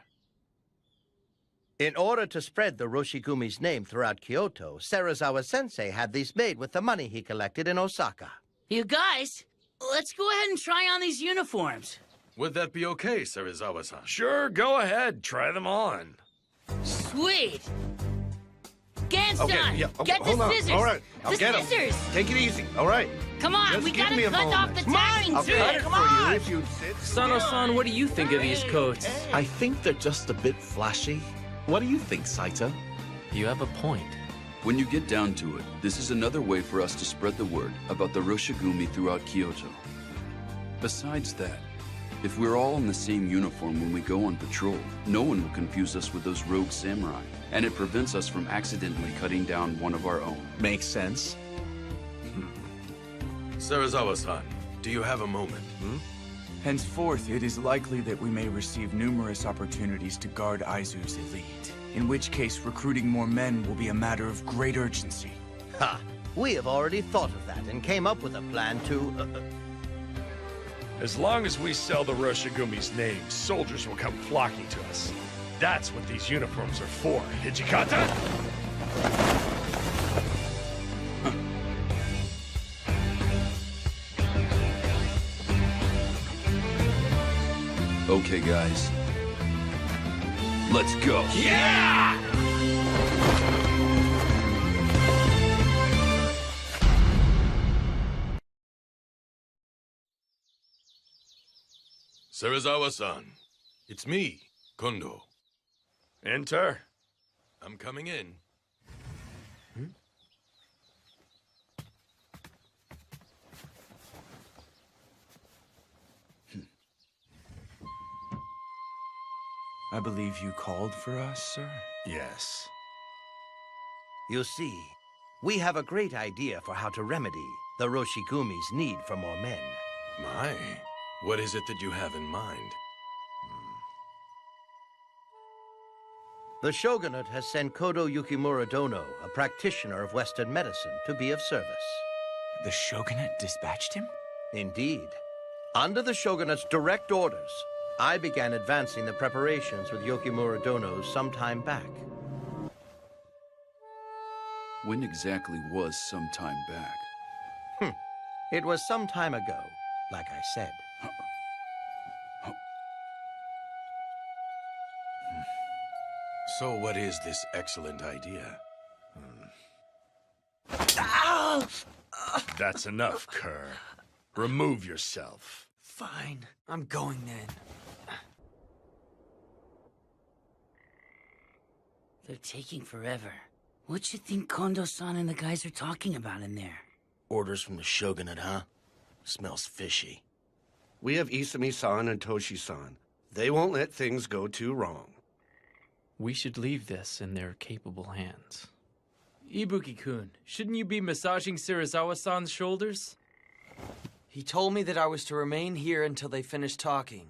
In order to spread the Roshigumi's name throughout Kyoto, Serizawa-sensei had these made with the money he collected in Osaka. You guys, let's go ahead and try on these uniforms. Would that be okay, Serizawa-san? Sure, go ahead. Try them on. Sweet! Gansan, get hold the on. scissors! All right, I'll the get 'em. scissors! Take it easy. All right. Come on, Just we give gotta me a cut off the moment. tagging I'll too! cut it Come for on! you if you sit. Sano-san, what do you think of these coats? I think they're just a bit flashy. What do you think, Saito? You have a point. When you get down to it, this is another way for us to spread the word about the Roshigumi throughout Kyoto. Besides that, if we're all in the same uniform when we go on patrol, no one will confuse us with those rogue samurai, and it prevents us from accidentally cutting down one of our own. Makes sense. Serizawa-san, do you have a moment? Henceforth, it is likely that we may receive numerous opportunities to guard Aizu's elite, in which case recruiting more men will be a matter of great urgency. Ha! We have already thought of that and came up with a plan to... As long as we sell the Roshigumi's name, soldiers will come flocking to us. That's what these uniforms are for, Hijikata! Okay, guys. Let's go. Yeah! Serizawa-san, it's me, Kondo. Enter. I'm coming in. I believe you called for us, sir? Yes. You see, we have a great idea for how to remedy the Roshigumi's need for more men. My, what is it that you have in mind? The Shogunate has sent Kodo Yukimura Dono, a practitioner of Western medicine, to be of service. The Shogunate dispatched him? Indeed. Under the Shogunate's direct orders, I began advancing the preparations with Yukimura Dono some time back. When exactly was some time back? It was some time ago, like I said. So what is this excellent idea? That's enough, Kerr. Remove yourself. Fine. I'm going then. They're taking forever. What you think Kondo-san and the guys are talking about in there? Orders from the Shogunate, huh? Smells fishy. We have Isami-san and Toshi-san. They won't let things go too wrong. We should leave this in their capable hands. Ibuki-kun, shouldn't you be massaging Serizawa-san's shoulders? He told me that I was to remain here until they finish talking.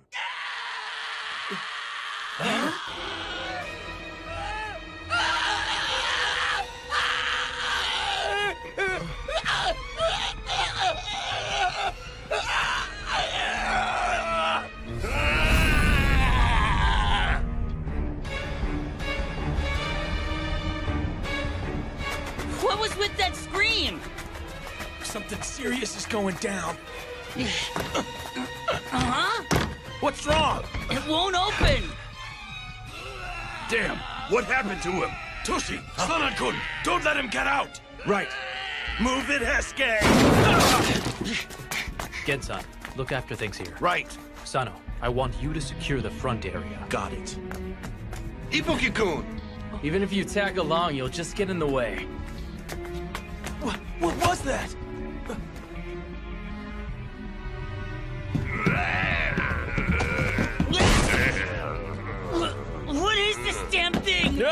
What was with that scream? Something serious is going down. Uh-huh. What's wrong? It won't open. Damn, what happened to him? Toshi, Sana-kun, don't let him get out! Right. Move it, Hesuke! Gensan, look after things here. Right. Sano, I want you to secure the front area. Got it. Ibuki-kun! Even if you tag along, you'll just get in the way. What was that? What is this damn thing?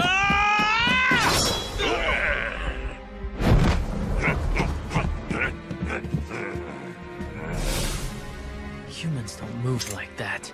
Humans don't move like that.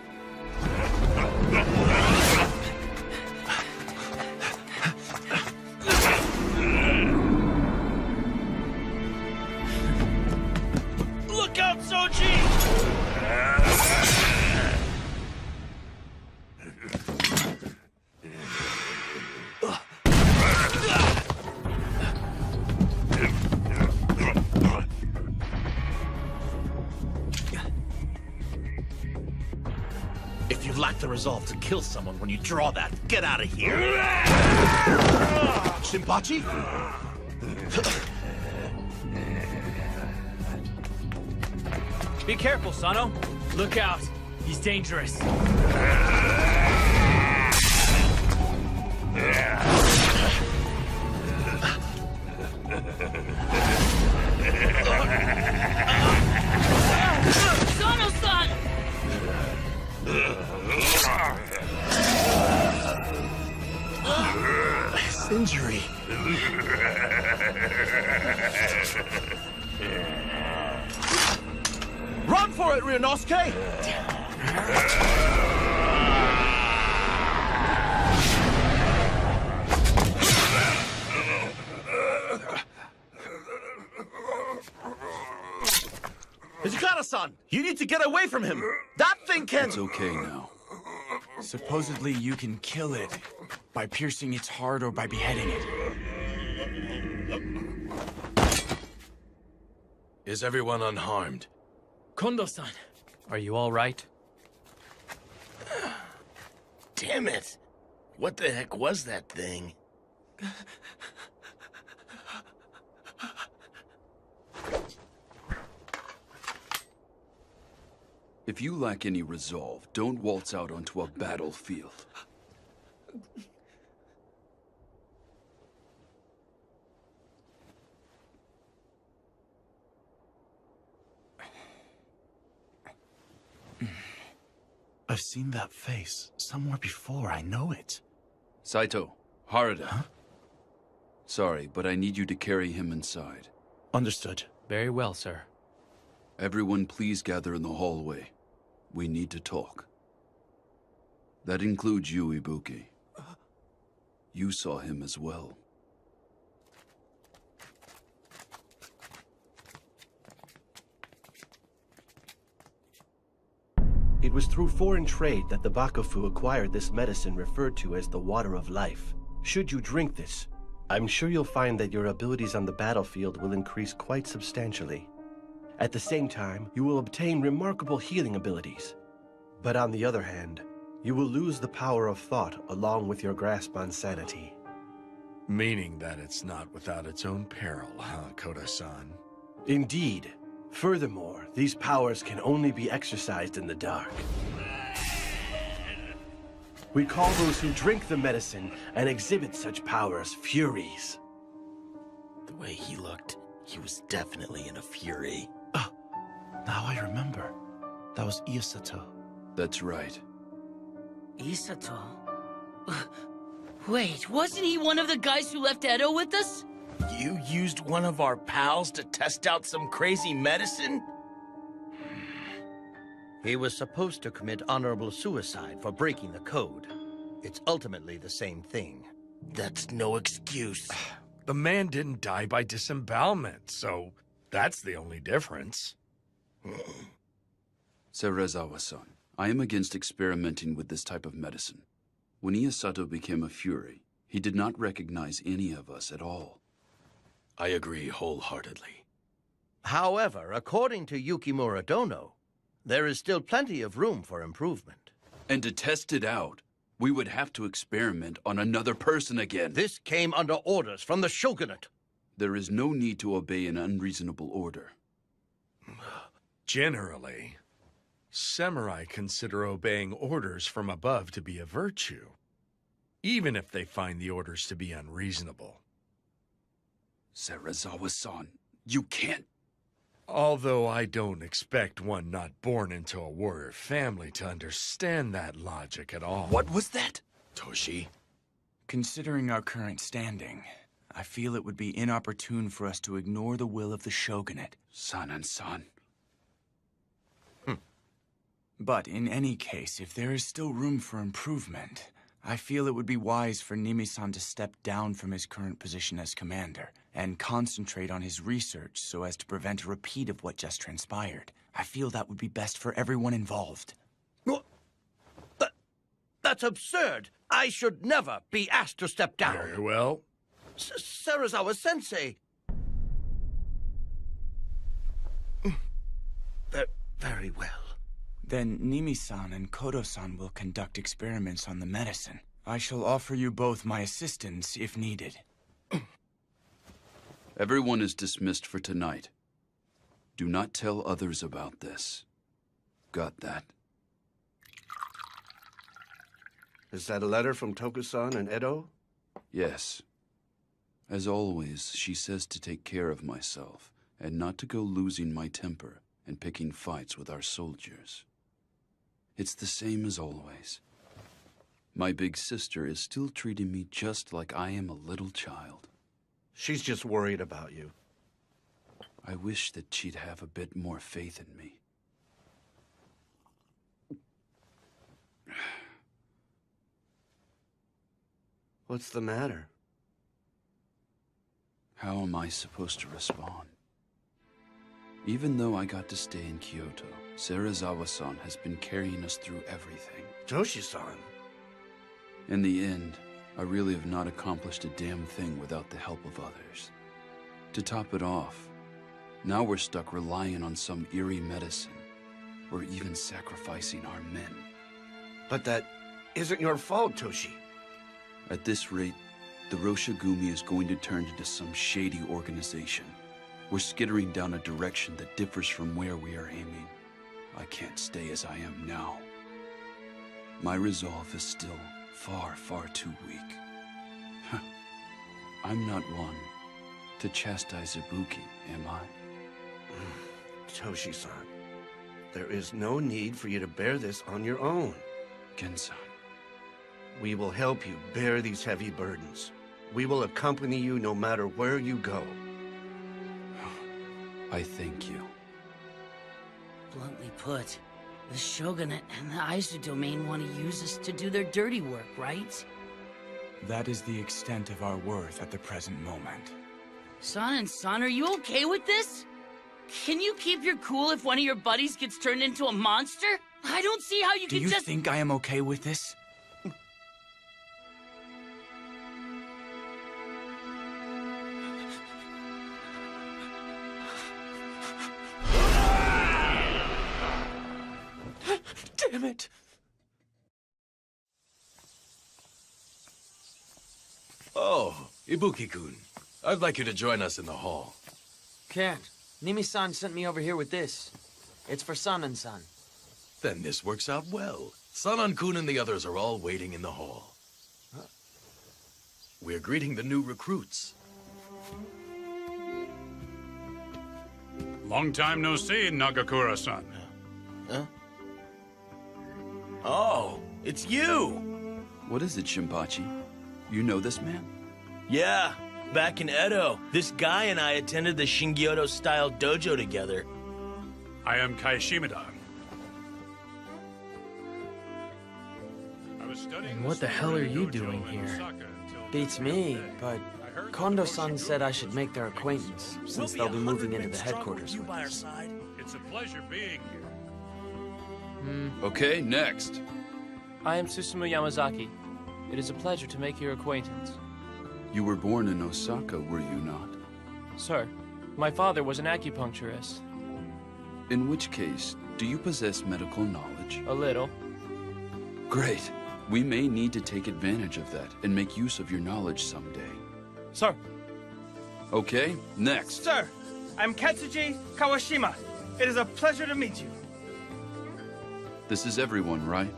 resolve to kill someone when you draw that. Get out of here! Shinpachi? Be careful, Sano. Look out. He's dangerous. Sano-san! His injury. Run for it, Ryunosuke! Hijikata-san, you need to get away from him. That thing can... It's okay now. Supposedly you can kill it by piercing its heart or by beheading it. Is everyone unharmed? Kondo-san, are you all right? Damn it. What the heck was that thing? If you lack any resolve, don't waltz out onto a battlefield. I've seen that face somewhere before. I know it. Saito, Harada. Huh? Sorry, but I need you to carry him inside. Understood. Very well, sir. Everyone please gather in the hallway. We need to talk. That includes you, Ibuki. You saw him as well. It was through foreign trade that the Bakufu acquired this medicine referred to as the Water of Life. Should you drink this, I'm sure you'll find that your abilities on the battlefield will increase quite substantially. At the same time, you will obtain remarkable healing abilities. But on the other hand, you will lose the power of thought along with your grasp on sanity. Meaning that it's not without its own peril, huh, Koda-san? Indeed. Furthermore, these powers can only be exercised in the dark. We call those who drink the medicine and exhibit such powers Furies. The way he looked, he was definitely in a fury. Now I remember. That was Isato. That's right. Isato? Wait, wasn't he one of the guys who left Edo with us? You used one of our pals to test out some crazy medicine? He was supposed to commit honorable suicide for breaking the code. It's ultimately the same thing. That's no excuse. The man didn't die by disembowelment, so that's the only difference. Serizawa-san, I am against experimenting with this type of medicine. When Isato became a Fury, he did not recognize any of us at all. I agree wholeheartedly. However, according to Yukimura Dono, there is still plenty of room for improvement. And to test it out, we would have to experiment on another person again. This came under orders from the shogunate. There is no need to obey an unreasonable order. Generally, samurai consider obeying orders from above to be a virtue, even if they find the orders to be unreasonable. Serizawa-san, you can't... Although I don't expect one not born into a warrior family to understand that logic at all. What was that? Toshi? Considering our current standing, I feel it would be inopportune for us to ignore the will of the shogunate. San. But in any case, if there is still room for improvement, I feel it would be wise for Nimi-san to step down from his current position as commander and concentrate on his research so as to prevent a repeat of what just transpired. I feel that would be best for everyone involved. That's absurd! I should never be asked to step down! Very well. Serizawa-sensei! Very well. Then Nimi-san and Kodo-san will conduct experiments on the medicine. I shall offer you both my assistance if needed. Everyone is dismissed for tonight. Do not tell others about this. Got that? Is that a letter from Toku-san and Edo? Yes. As always, she says to take care of myself and not to go losing my temper and picking fights with our soldiers. It's the same as always. My big sister is still treating me just like I am a little child. She's just worried about you. I wish that she'd have a bit more faith in me. What's the matter? How am I supposed to respond? Even though I got to stay in Kyoto, Serizawa-san has been carrying us through everything. Toshi-san. In the end, I really have not accomplished a damn thing without the help of others. To top it off, now we're stuck relying on some eerie medicine. We're even sacrificing our men. But that isn't your fault, Toshi. At this rate, the Roshigumi is going to turn into some shady organization. We're skittering down a direction that differs from where we are aiming. I can't stay as I am now. My resolve is still far, far too weak. I'm not one to chastise Ibuki, am I? Toshi-san, there is no need for you to bear this on your own. Gen-san. We will help you bear these heavy burdens. We will accompany you no matter where you go. I thank you. Bluntly put, the Shogunate and the Aizu domain want to use us to do their dirty work, right? That is the extent of our worth at the present moment. Son and son, are you okay with this? Can you keep your cool if one of your buddies gets turned into a monster? I don't see how you Do can you just— think I am okay with this? Damn it! Oh, Ibuki-kun. I'd like you to join us in the hall. Can't. Nimi-san sent me over here with this. It's for San-san. Then this works out well. Sanan-kun and the others are all waiting in the hall. We're greeting the new recruits. Long time no see, Nagakura-san. Huh? Oh, it's you! What is it, Shinpachi? You know this man? Yeah, back in Edo, this guy and I attended the Shingyodo-style dojo together. I am Kai Shimada. And what the hell are you doing here? Beats me, but Kondo-san said I should make their acquaintance, since they'll be moving into the headquarters with us. It's a pleasure being here. Okay, next. I am Susumu Yamazaki. It is a pleasure to make your acquaintance. You were born in Osaka, were you not? Sir, my father was an acupuncturist. In which case, do you possess medical knowledge? A little. Great. We may need to take advantage of that and make use of your knowledge someday. Sir. Okay, next. Sir, I'm Katsuji Kawashima. It is a pleasure to meet you. This is everyone, right?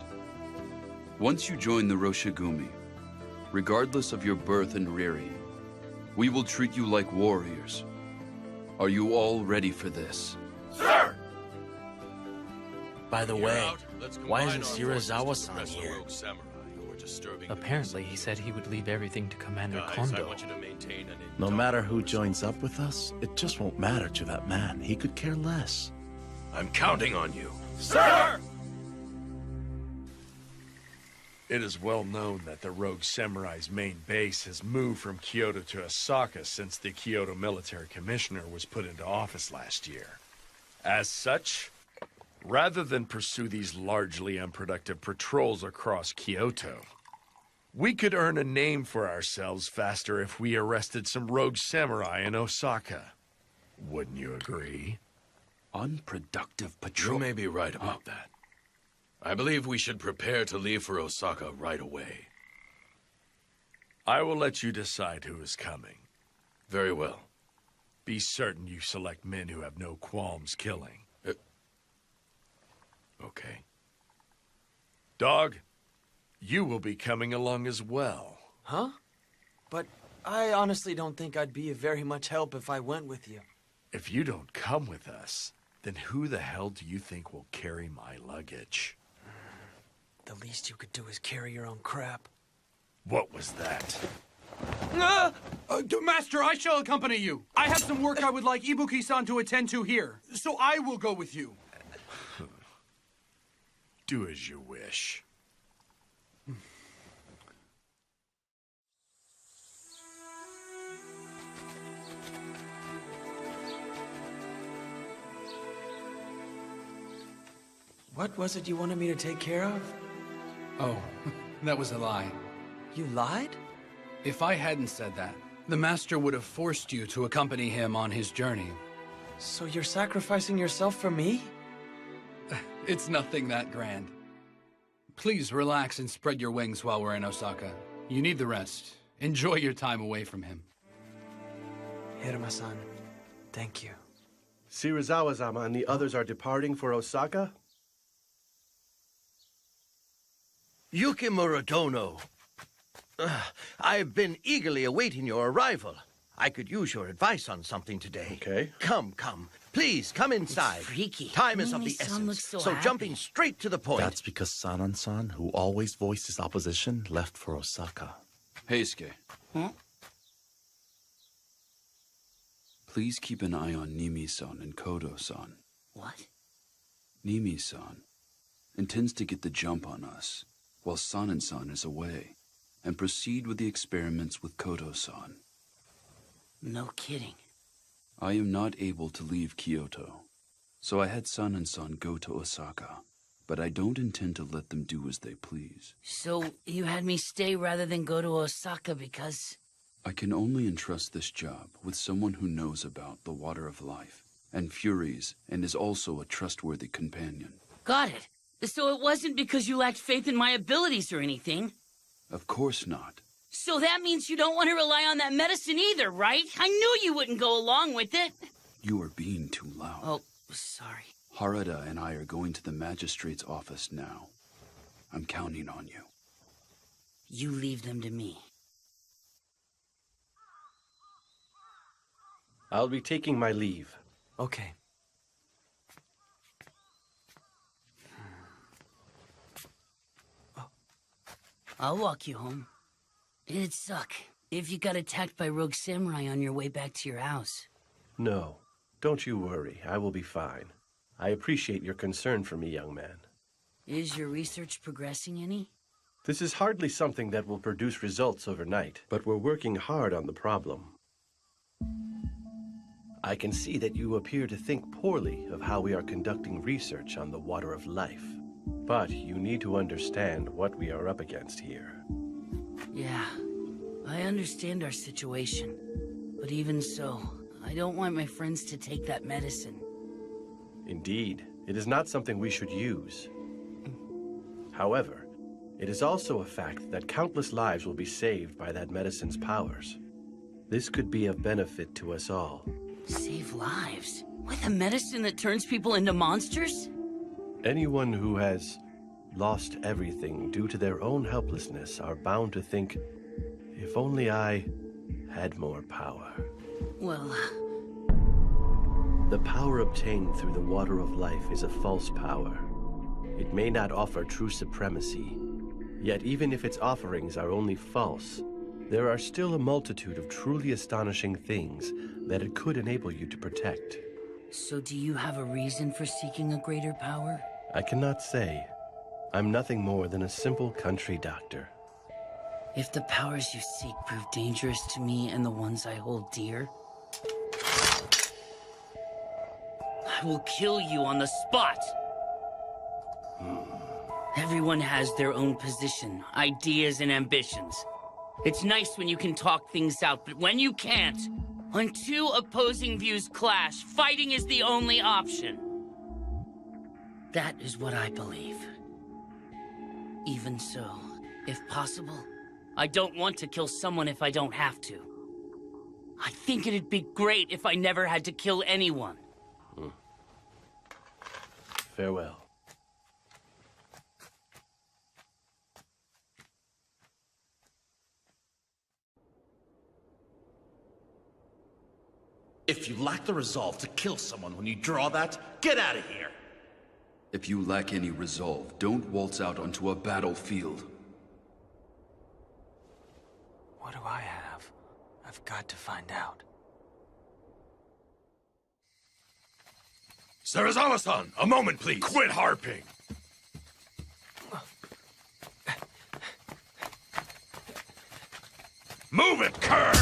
Once you join the Roshigumi, regardless of your birth and rearing, we will treat you like warriors. Are you all ready for this? Sir! By the way, why isn't Serizawa-san here? Apparently, he said he would leave everything to Commander Kondo. No matter who joins up with us, it just won't matter to that man. He could care less. I'm counting on you. Sir! It is well known that the Rogue Samurai's main base has moved from Kyoto to Osaka since the Kyoto Military Commissioner was put into office last year. As such, rather than pursue these largely unproductive patrols across Kyoto, we could earn a name for ourselves faster if we arrested some rogue samurai in Osaka. Wouldn't you agree? Unproductive patrol. You may be right about that. I believe we should prepare to leave for Osaka right away. I will let you decide who is coming. Very well. Be certain you select men who have no qualms killing. Okay. Dog, you will be coming along as well. Huh? But I honestly don't think I'd be of very much help if I went with you. If you don't come with us, then who the hell do you think will carry my luggage? The least you could do is carry your own crap. What was that? Master, I shall accompany you. I have some work I would like Ibuki-san to attend to here, so I will go with you. Do as you wish. What was it you wanted me to take care of? Oh, that was a lie. You lied? If I hadn't said that, the Master would have forced you to accompany him on his journey. So you're sacrificing yourself for me? It's nothing that grand. Please relax and spread your wings while we're in Osaka. You need the rest. Enjoy your time away from him. Hiruma-san, thank you. Shirazawa-sama and the others are departing for Osaka? Yukimura Dono. I've been eagerly awaiting your arrival. I could use your advice on something today. Okay. Come. Please, come inside. It's freaky. Time is of the Son essence. looks so happy. Jumping straight to the point. That's because Sanan-san, who always voiced his opposition, left for Osaka. Heisuke. Huh? Please keep an eye on Nimi-san and Kodo-san. What? Nimi-san intends to get the jump on us while Sanan-san is away, and proceed with the experiments with Kodo-san. No kidding. I am not able to leave Kyoto, so I had Sanan-san go to Osaka, but I don't intend to let them do as they please. So you had me stay rather than go to Osaka because... I can only entrust this job with someone who knows about the water of life, and Furies, and is also a trustworthy companion. Got it. So it wasn't because you lacked faith in my abilities or anything? Of course not. So that means you don't want to rely on that medicine either, right? I knew you wouldn't go along with it. You are being too loud. Oh, sorry. Harada and I are going to the magistrate's office now. I'm counting on you. You leave them to me. I'll be taking my leave. Okay. I'll walk you home. It'd suck if you got attacked by rogue samurai on your way back to your house. No, don't you worry. I will be fine. I appreciate your concern for me, young man. Is your research progressing any? This is hardly something that will produce results overnight, but we're working hard on the problem. I can see that you appear to think poorly of how we are conducting research on the water of life. But you need to understand what we are up against here. Yeah, I understand our situation. But even so, I don't want my friends to take that medicine. Indeed, it is not something we should use. However, it is also a fact that countless lives will be saved by that medicine's powers. This could be of benefit to us all. Save lives? With a medicine that turns people into monsters? Anyone who has lost everything due to their own helplessness are bound to think, if only I had more power. Well... The power obtained through the water of life is a false power. It may not offer true supremacy, yet even if its offerings are only false, there are still a multitude of truly astonishing things that it could enable you to protect. So do you have a reason for seeking a greater power? I cannot say. I'm nothing more than a simple country doctor. If the powers you seek prove dangerous to me and the ones I hold dear, I will kill you on the spot! Everyone has their own position, ideas, and ambitions. It's nice when you can talk things out, but when you can't, when two opposing views clash, fighting is the only option. That is what I believe. Even so, if possible, I don't want to kill someone if I don't have to. I think it'd be great if I never had to kill anyone. Farewell. If you lack the resolve to kill someone when you draw that, get out of here! If you lack any resolve, don't waltz out onto a battlefield. What do I have? I've got to find out. Serizawa-san, a moment, please. Quit harping! Move it, cur!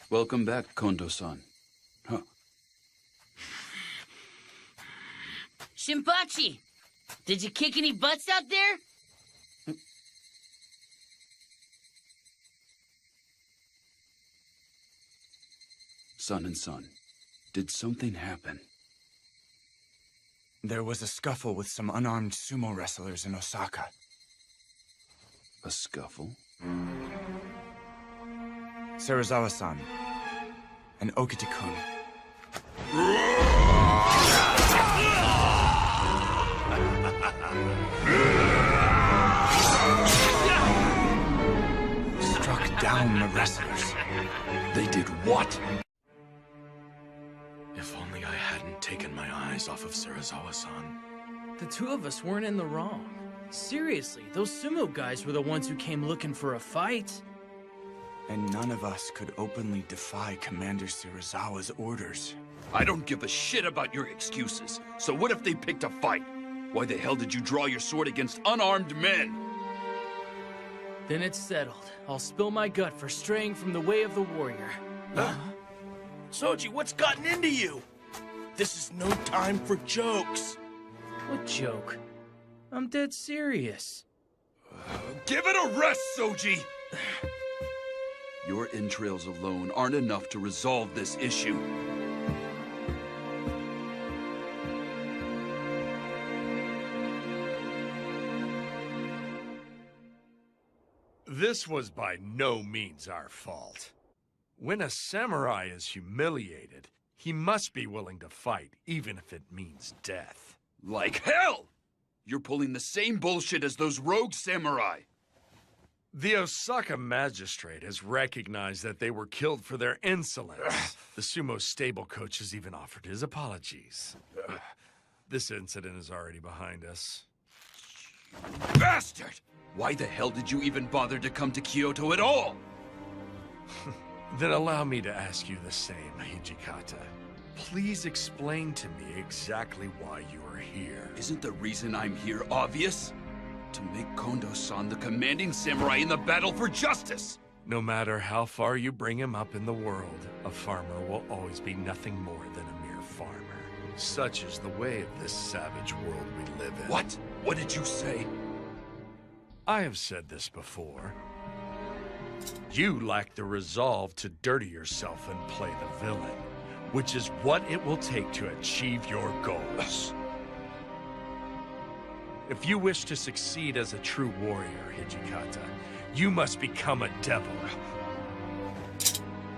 Welcome back, Kondo-san. Huh. Shinpachi! Did you kick any butts out there? Son and son, did something happen? There was a scuffle with some unarmed sumo wrestlers in Osaka. A scuffle? Serizawa-san and Okita-kun. Struck down the wrestlers. They did what? If only I hadn't taken my eyes off of Serizawa-san. The two of us weren't in the wrong. Seriously, those sumo guys were the ones who came looking for a fight. And none of us could openly defy Commander Serizawa's orders. I don't give a shit about your excuses. So what if they picked a fight? Why the hell did you draw your sword against unarmed men? Then it's settled. I'll spill my gut for straying from the way of the warrior. Soji, what's gotten into you? This is no time for jokes. What joke? I'm dead serious. Give it a rest, Soji! Your entrails alone aren't enough to resolve this issue. This was by no means our fault. When a samurai is humiliated, he must be willing to fight, even if it means death. Like hell! You're pulling the same bullshit as those rogue samurai. The Osaka magistrate has recognized that they were killed for their insolence. The sumo stable coach has even offered his apologies. This incident is already behind us. Bastard! Why the hell did you even bother to come to Kyoto at all? Then allow me to ask you the same, Hijikata. Please explain to me exactly why you are here. Isn't the reason I'm here obvious? To make Kondo-san the commanding samurai in the battle for justice! No matter how far you bring him up in the world, a farmer will always be nothing more than a mere farmer. Such is the way of this savage world we live in. What? What did you say? I have said this before. You lack the resolve to dirty yourself and play the villain, which is what it will take to achieve your goals. If you wish to succeed as a true warrior, Hijikata, you must become a devil.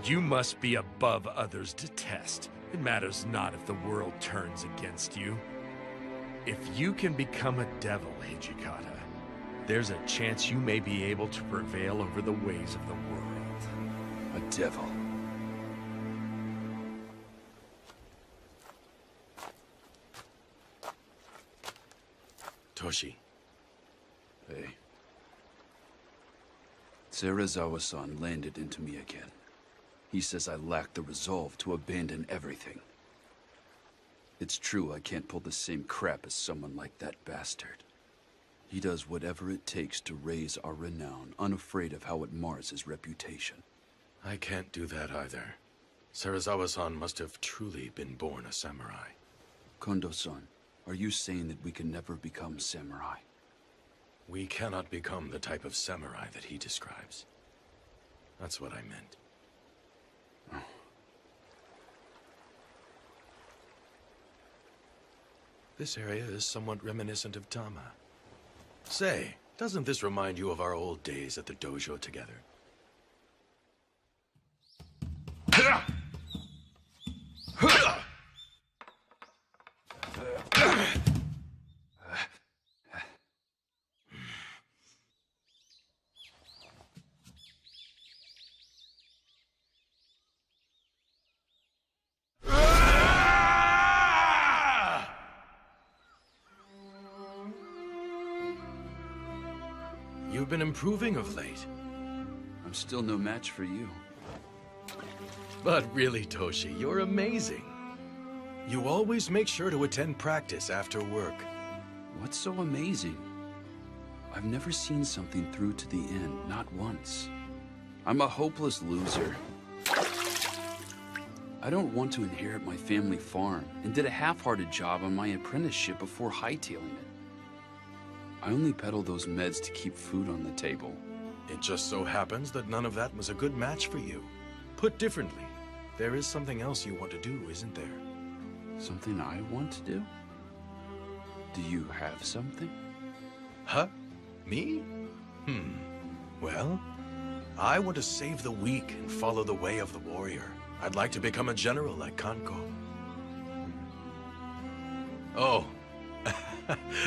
You must be above others' detest. It matters not if the world turns against you. If you can become a devil, Hijikata, there's a chance you may be able to prevail over the ways of the world. A devil. Toshi. Hey. Serizawa-san landed into me again. He says I lack the resolve to abandon everything. It's true I can't pull the same crap as someone like that bastard. He does whatever it takes to raise our renown, unafraid of how it mars his reputation. I can't do that either. Serizawa-san must have truly been born a samurai. Kondo-san, are you saying that we can never become samurai? We cannot become the type of samurai that he describes. That's what I meant. This area is somewhat reminiscent of Tama. Say, doesn't this remind you of our old days at the dojo together? You've been improving of late. I'm still no match for you. But really, Toshi, you're amazing. You always make sure to attend practice after work. What's so amazing? I've never seen something through to the end, not once. I'm a hopeless loser. I don't want to inherit my family farm, and did a half-hearted job on my apprenticeship before hightailing it. I only peddle those meds to keep food on the table. It just so happens that none of that was a good match for you. Put differently, there is something else you want to do, isn't there? Something I want to do? Do you have something? Huh? Me? Well, I want to save the weak and follow the way of the warrior. I'd like to become a general like Kanko. Oh,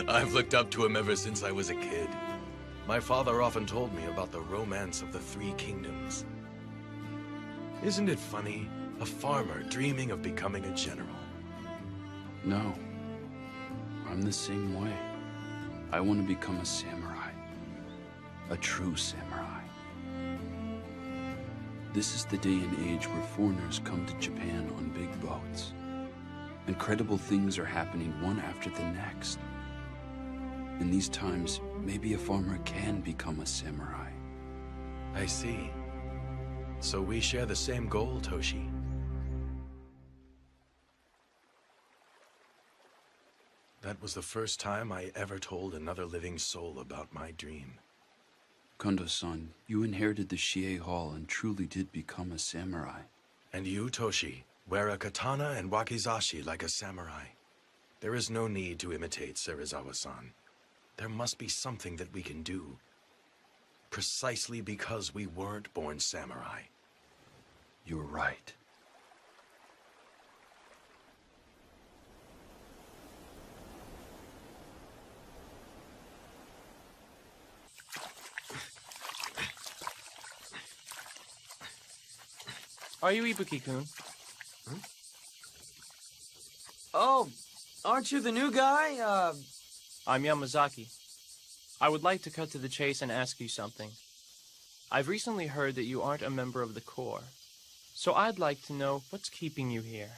I've looked up to him ever since I was a kid. My father often told me about the romance of the Three Kingdoms. Isn't it funny? A farmer dreaming of becoming a general. No. I'm the same way. I want to become a samurai. A true samurai. This is the day and age where foreigners come to Japan on big boats. Incredible things are happening one after the next. In these times, maybe a farmer can become a samurai. I see. So we share the same goal, Toshi. That was the first time I ever told another living soul about my dream. Kondo-san, you inherited the Shie Hall and truly did become a samurai. And you, Toshi, wear a katana and wakizashi like a samurai. There is no need to imitate Serizawa-san. There must be something that we can do. Precisely because we weren't born samurai. You're right. Are you Ibuki-kun? Oh, aren't you the new guy? I'm Yamazaki. I would like to cut to the chase and ask you something. I've recently heard that you aren't a member of the Corps. So I'd like to know what's keeping you here.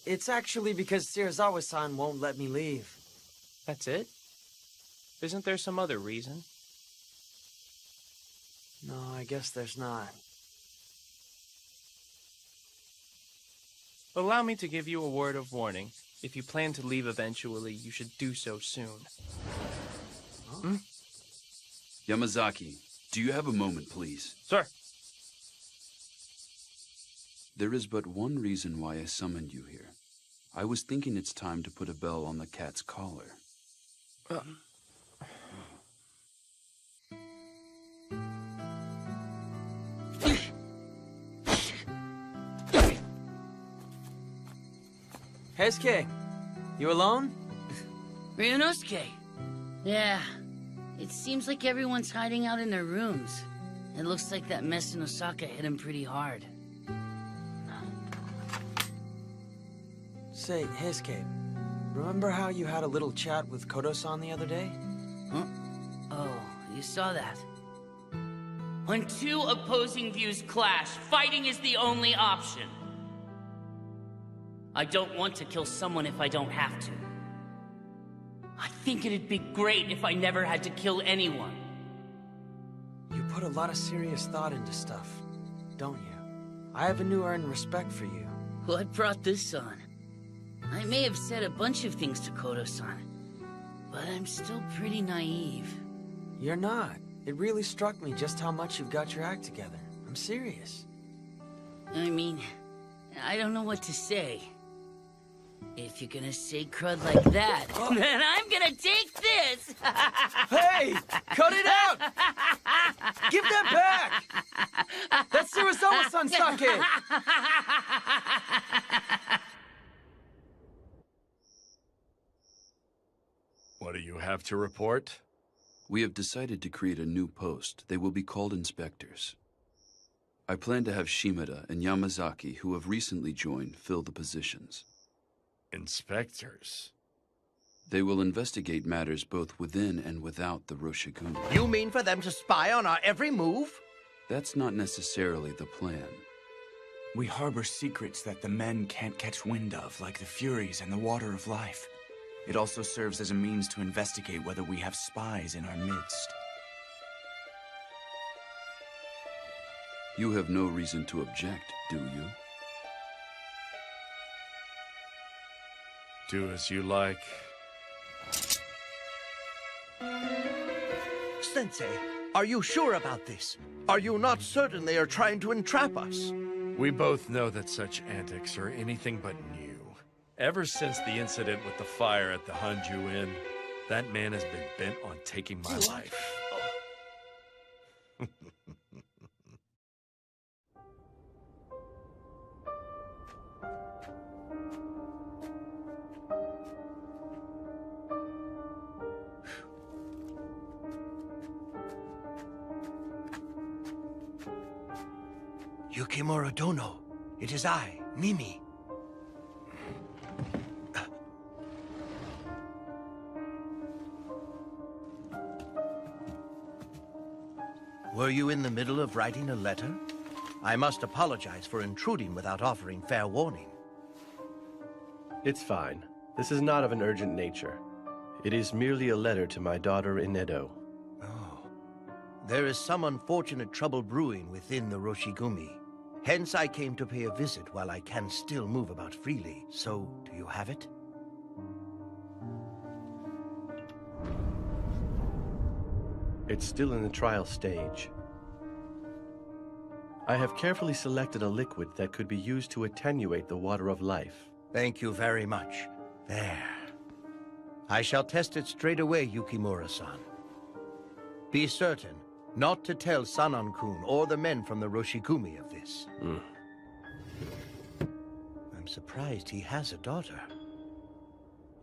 It's actually because Serizawa-san won't let me leave. That's it? Isn't there some other reason? No, I guess there's not. Allow me to give you a word of warning. If you plan to leave eventually, you should do so soon. Huh? Yamazaki, do you have a moment, please? Sir. There is but one reason why I summoned you here. I was thinking it's time to put a bell on the cat's collar. Heisuke, you alone? Ryunosuke. Yeah. It seems like everyone's hiding out in their rooms. It looks like that mess in Osaka hit him pretty hard. Say, Heisuke, remember how you had a little chat with Kodo-san the other day? Huh? Oh, you saw that. When two opposing views clash, fighting is the only option. I don't want to kill someone if I don't have to. I think it'd be great if I never had to kill anyone. You put a lot of serious thought into stuff, don't you? I have a new earned respect for you. What brought this on? I may have said a bunch of things to Kodo-san, but I'm still pretty naive. You're not. It really struck me just how much you've got your act together. I'm serious. I mean, I don't know what to say. If you're gonna say crud like that, then I'm gonna take this! Hey! Cut it out! Give that back! That's Serizawa-san sake! What do you have to report? We have decided to create a new post. They will be called inspectors. I plan to have Shimada and Yamazaki, who have recently joined, fill the positions. Inspectors? They will investigate matters both within and without the Roshigumi. You mean for them to spy on our every move? That's not necessarily the plan. We harbor secrets that the men can't catch wind of, like the Furies and the Water of Life. It also serves as a means to investigate whether we have spies in our midst. You have no reason to object, do you? Do as you like. Sensei, are you sure about this? Are you not certain they are trying to entrap us? We both know that such antics are anything but new. Ever since the incident with the fire at the Hanju Inn, that man has been bent on taking my life. Yukimura Dono, it is I, Mimi. Were you in the middle of writing a letter? I must apologize for intruding without offering fair warning. It's fine. This is not of an urgent nature. It is merely a letter to my daughter in Edo. Oh. There is some unfortunate trouble brewing within the Roshigumi. Hence I came to pay a visit while I can still move about freely. So, do you have it? It's still in the trial stage. I have carefully selected a liquid that could be used to attenuate the Water of Life. Thank you very much. There. I shall test it straight away, Yukimura-san. Be certain not to tell Sanan-kun or the men from the Roshigumi of this. I'm surprised he has a daughter.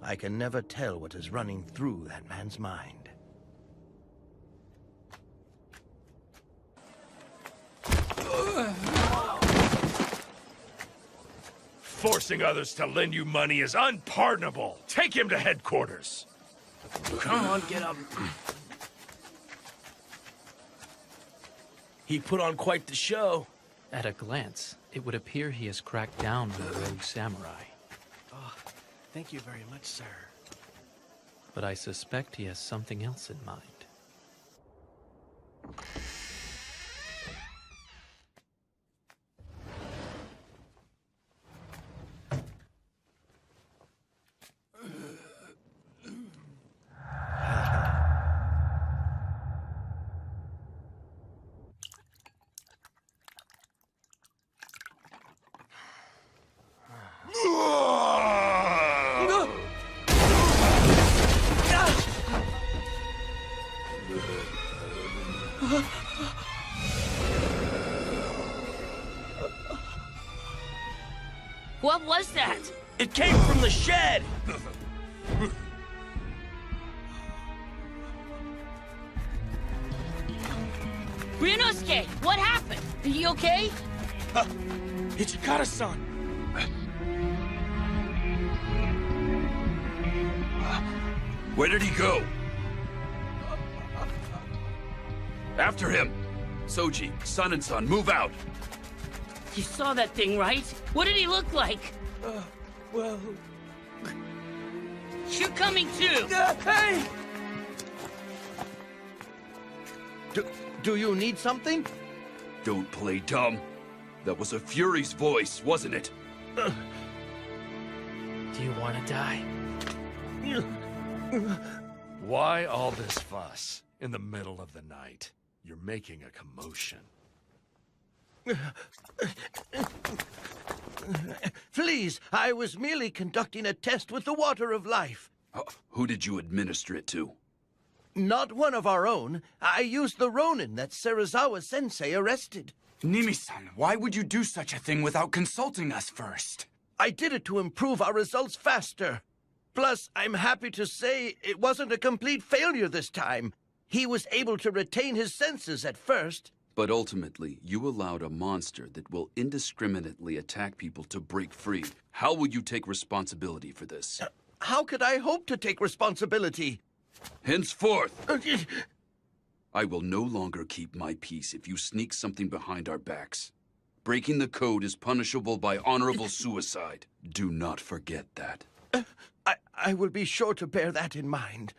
I can never tell what is running through that man's mind. Forcing others to lend you money is unpardonable. Take him to headquarters. Come on, get up. He put on quite the show. At a glance, it would appear he has cracked down on the rogue samurai. Oh, thank you very much, sir. But I suspect he has something else in mind. What was that? It came from the shed! Ryunosuke, what happened? Are you okay? Hichikata-san! Where did he go? After him! Soji, Sanan-san, move out! You saw that thing, right? What did he look like? Well... You're coming too! Hey! Do you need something? Don't play dumb. That was a Fury's voice, wasn't it? Do you want to die? Why all this fuss in the middle of the night? You're making a commotion. Please, I was merely conducting a test with the water of life. Who did you administer it to? Not one of our own. I used the Ronin that Serizawa-sensei arrested. Nimi-san, why would you do such a thing without consulting us first? I did it to improve our results faster. Plus, I'm happy to say it wasn't a complete failure this time. He was able to retain his senses at first. But ultimately, you allowed a monster that will indiscriminately attack people to break free. How will you take responsibility for this? How could I hope to take responsibility? Henceforth, I will no longer keep my peace if you sneak something behind our backs. Breaking the code is punishable by honorable suicide. Do not forget that. I will be sure to bear that in mind.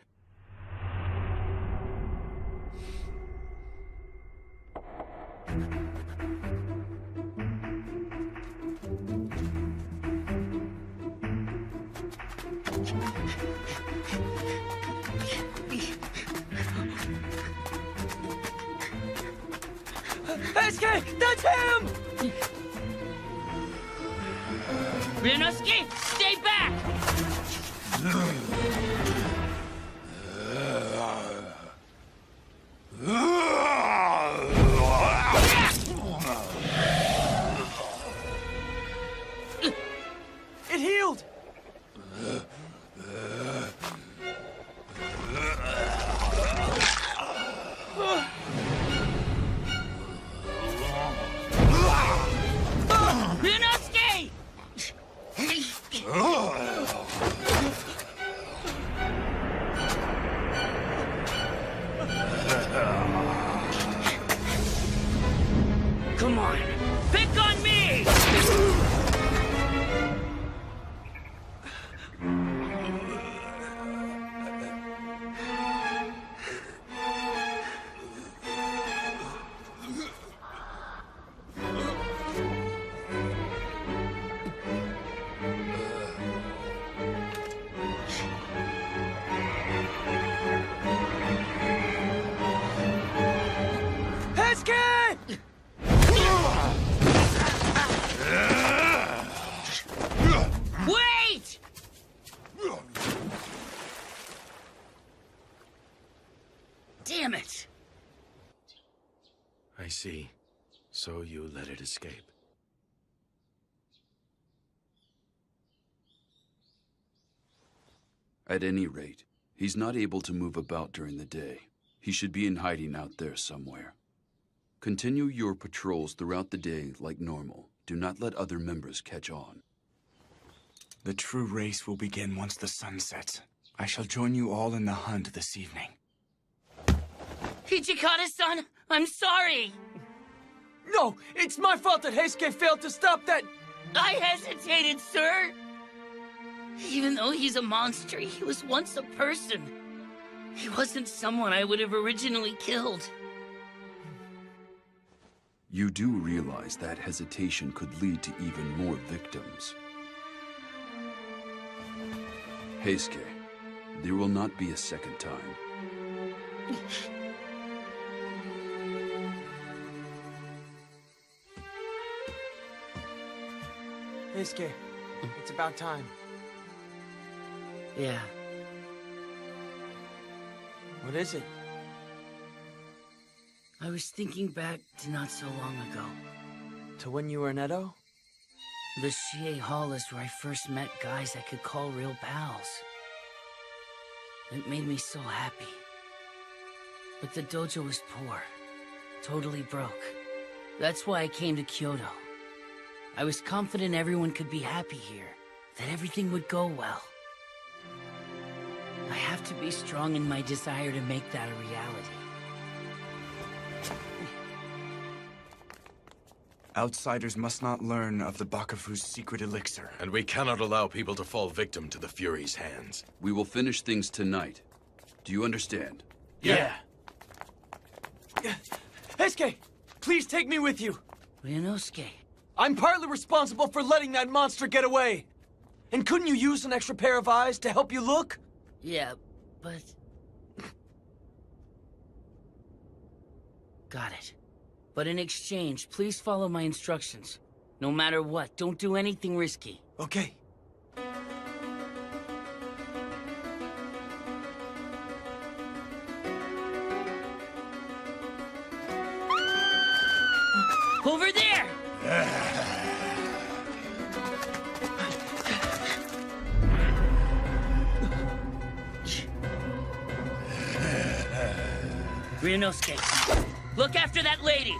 SK, that's him! Ryunosuke, stay back! It healed! Ryunosuke! Come on, pick on me! Wait! Damn it! I see. So you let it escape. At any rate, he's not able to move about during the day. He should be in hiding out there somewhere. Continue your patrols throughout the day like normal. Do not let other members catch on. The true race will begin once the sun sets. I shall join you all in the hunt this evening. Hichikata-san, I'm sorry! No, it's my fault that Heisuke failed to stop that... I hesitated, sir! Even though he's a monster, he was once a person. He wasn't someone I would have originally killed. You do realize that hesitation could lead to even more victims. Heisuke, there will not be a second time. Heisuke, it's about time. Yeah. What is it? I was thinking back to not so long ago. To when you were in Edo? The Shie Hall is where I first met guys I could call real pals. It made me so happy. But the dojo was poor. Totally broke. That's why I came to Kyoto. I was confident everyone could be happy here. That everything would go well. I have to be strong in my desire to make that a reality. Outsiders must not learn of the Bakufu's secret elixir. And we cannot allow people to fall victim to the Fury's hands. We will finish things tonight. Do you understand? Yeah. Heisuke, please take me with you. Ryunosuke. I'm partly responsible for letting that monster get away. And couldn't you use an extra pair of eyes to help you look? Yeah, but... Got it. But in exchange, please follow my instructions. No matter what, don't do anything risky. Okay. Over there! Ryunosuke, look after that lady!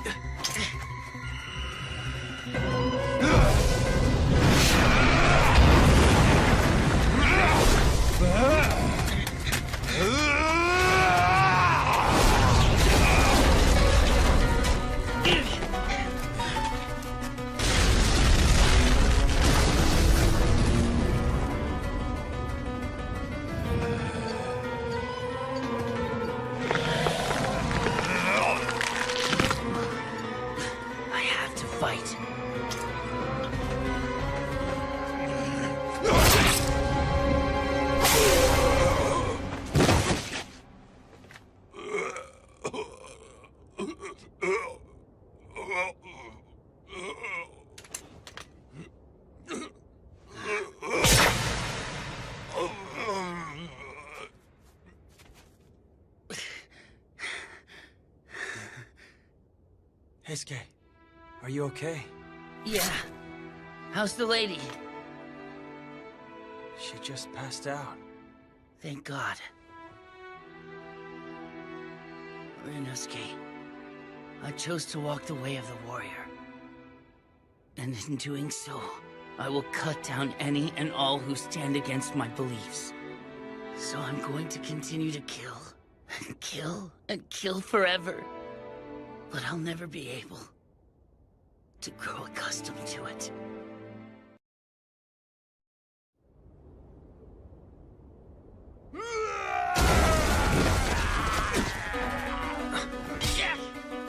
I have to fight. Heisuke, are you okay? Yeah. How's the lady? She just passed out. Thank God. Ryunosuke, I chose to walk the way of the warrior. And in doing so, I will cut down any and all who stand against my beliefs. So I'm going to continue to kill, and kill, and kill forever. But I'll never be able to grow accustomed to it.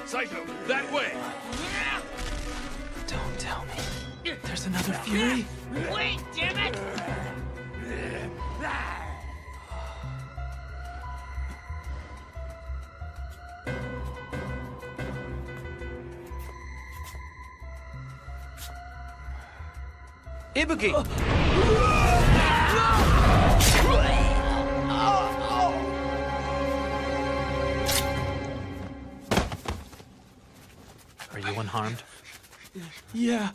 Saito, that way! Don't tell me. There's another Fury? Wait, damn it! Ibuki! Are you unharmed? Yeah.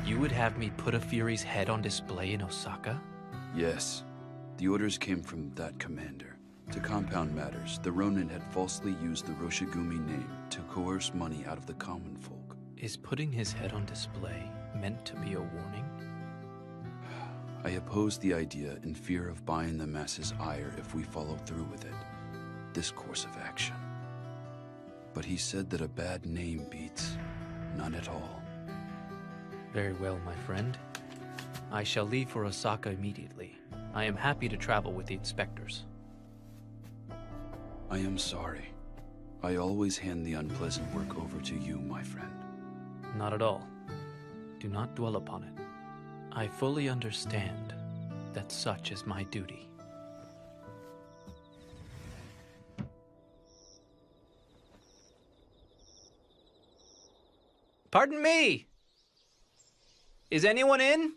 You would have me put a Fury's head on display in Osaka? Yes. The orders came from that commander. To compound matters, the Ronin had falsely used the Roshigumi name to coerce money out of the common folk. Is putting his head on display meant to be a warning? I opposed the idea in fear of buying the masses' ire if we follow through with it, this course of action. But he said that a bad name beats none at all. Very well, my friend. I shall leave for Osaka immediately. I am happy to travel with the inspectors. I am sorry. I always hand the unpleasant work over to you, my friend. Not at all. Do not dwell upon it. I fully understand that such is my duty. Pardon me! Is anyone in?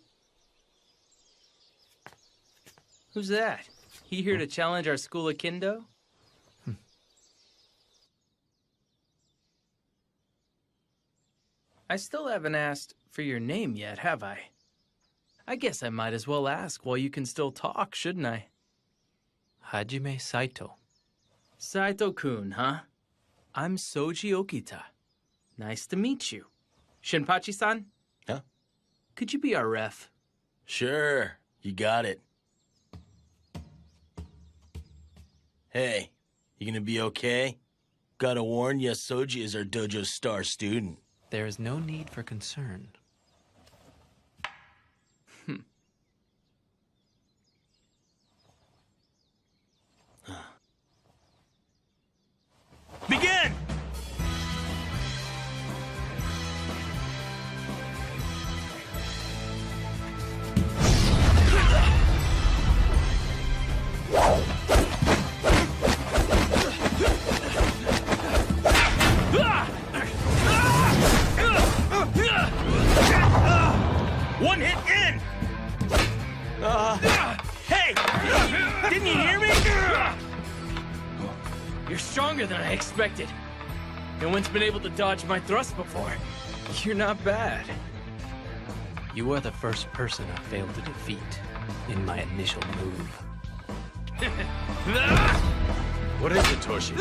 Who's that? He here to challenge our school of Kendo? I still haven't asked for your name yet, have I? I guess I might as well ask while you can still talk, shouldn't I? Hajime Saito. Saito-kun, huh? I'm Soji Okita. Nice to meet you. Shinpachi-san? Huh? Could you be our ref? Sure, you got it. Hey, you gonna be okay? Gotta warn ya, Soji is our dojo's star student. There is no need for concern. Begin! You're stronger than I expected. No one's been able to dodge my thrust before. You're not bad. You are the first person I failed to defeat in my initial move. What is it, Toshi?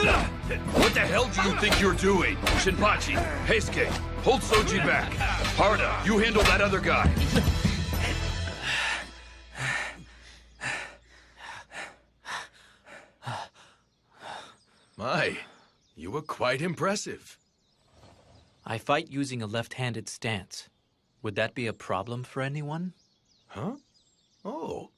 What the hell do you think you're doing? Shinpachi, Heisuke, hold Soji back. Harda, you handle that other guy. My, you were quite impressive. I fight using a left-handed stance. Would that be a problem for anyone? Huh? Oh.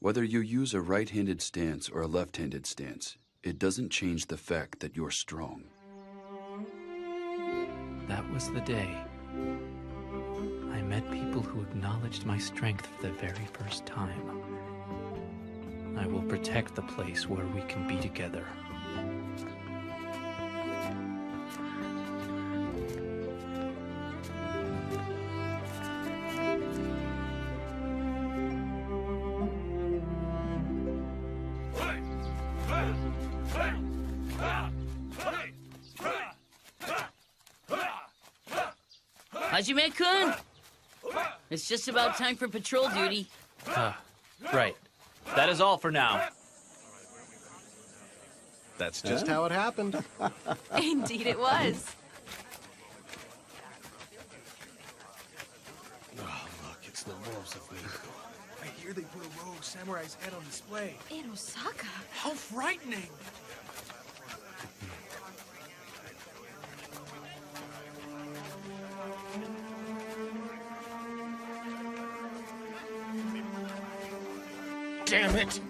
Whether you use a right-handed stance or a left-handed stance, it doesn't change the fact that you're strong. That was the day I met people who acknowledged my strength for the very first time. I will protect the place where we can be together. Hajime-kun! It's just about time for patrol duty. Right. That is all for now. That's just how it happened. Indeed it was. Oh, look, it's the wolves of Miku. I hear they put a rogue samurai's head on display. In Osaka? How frightening! Damn it!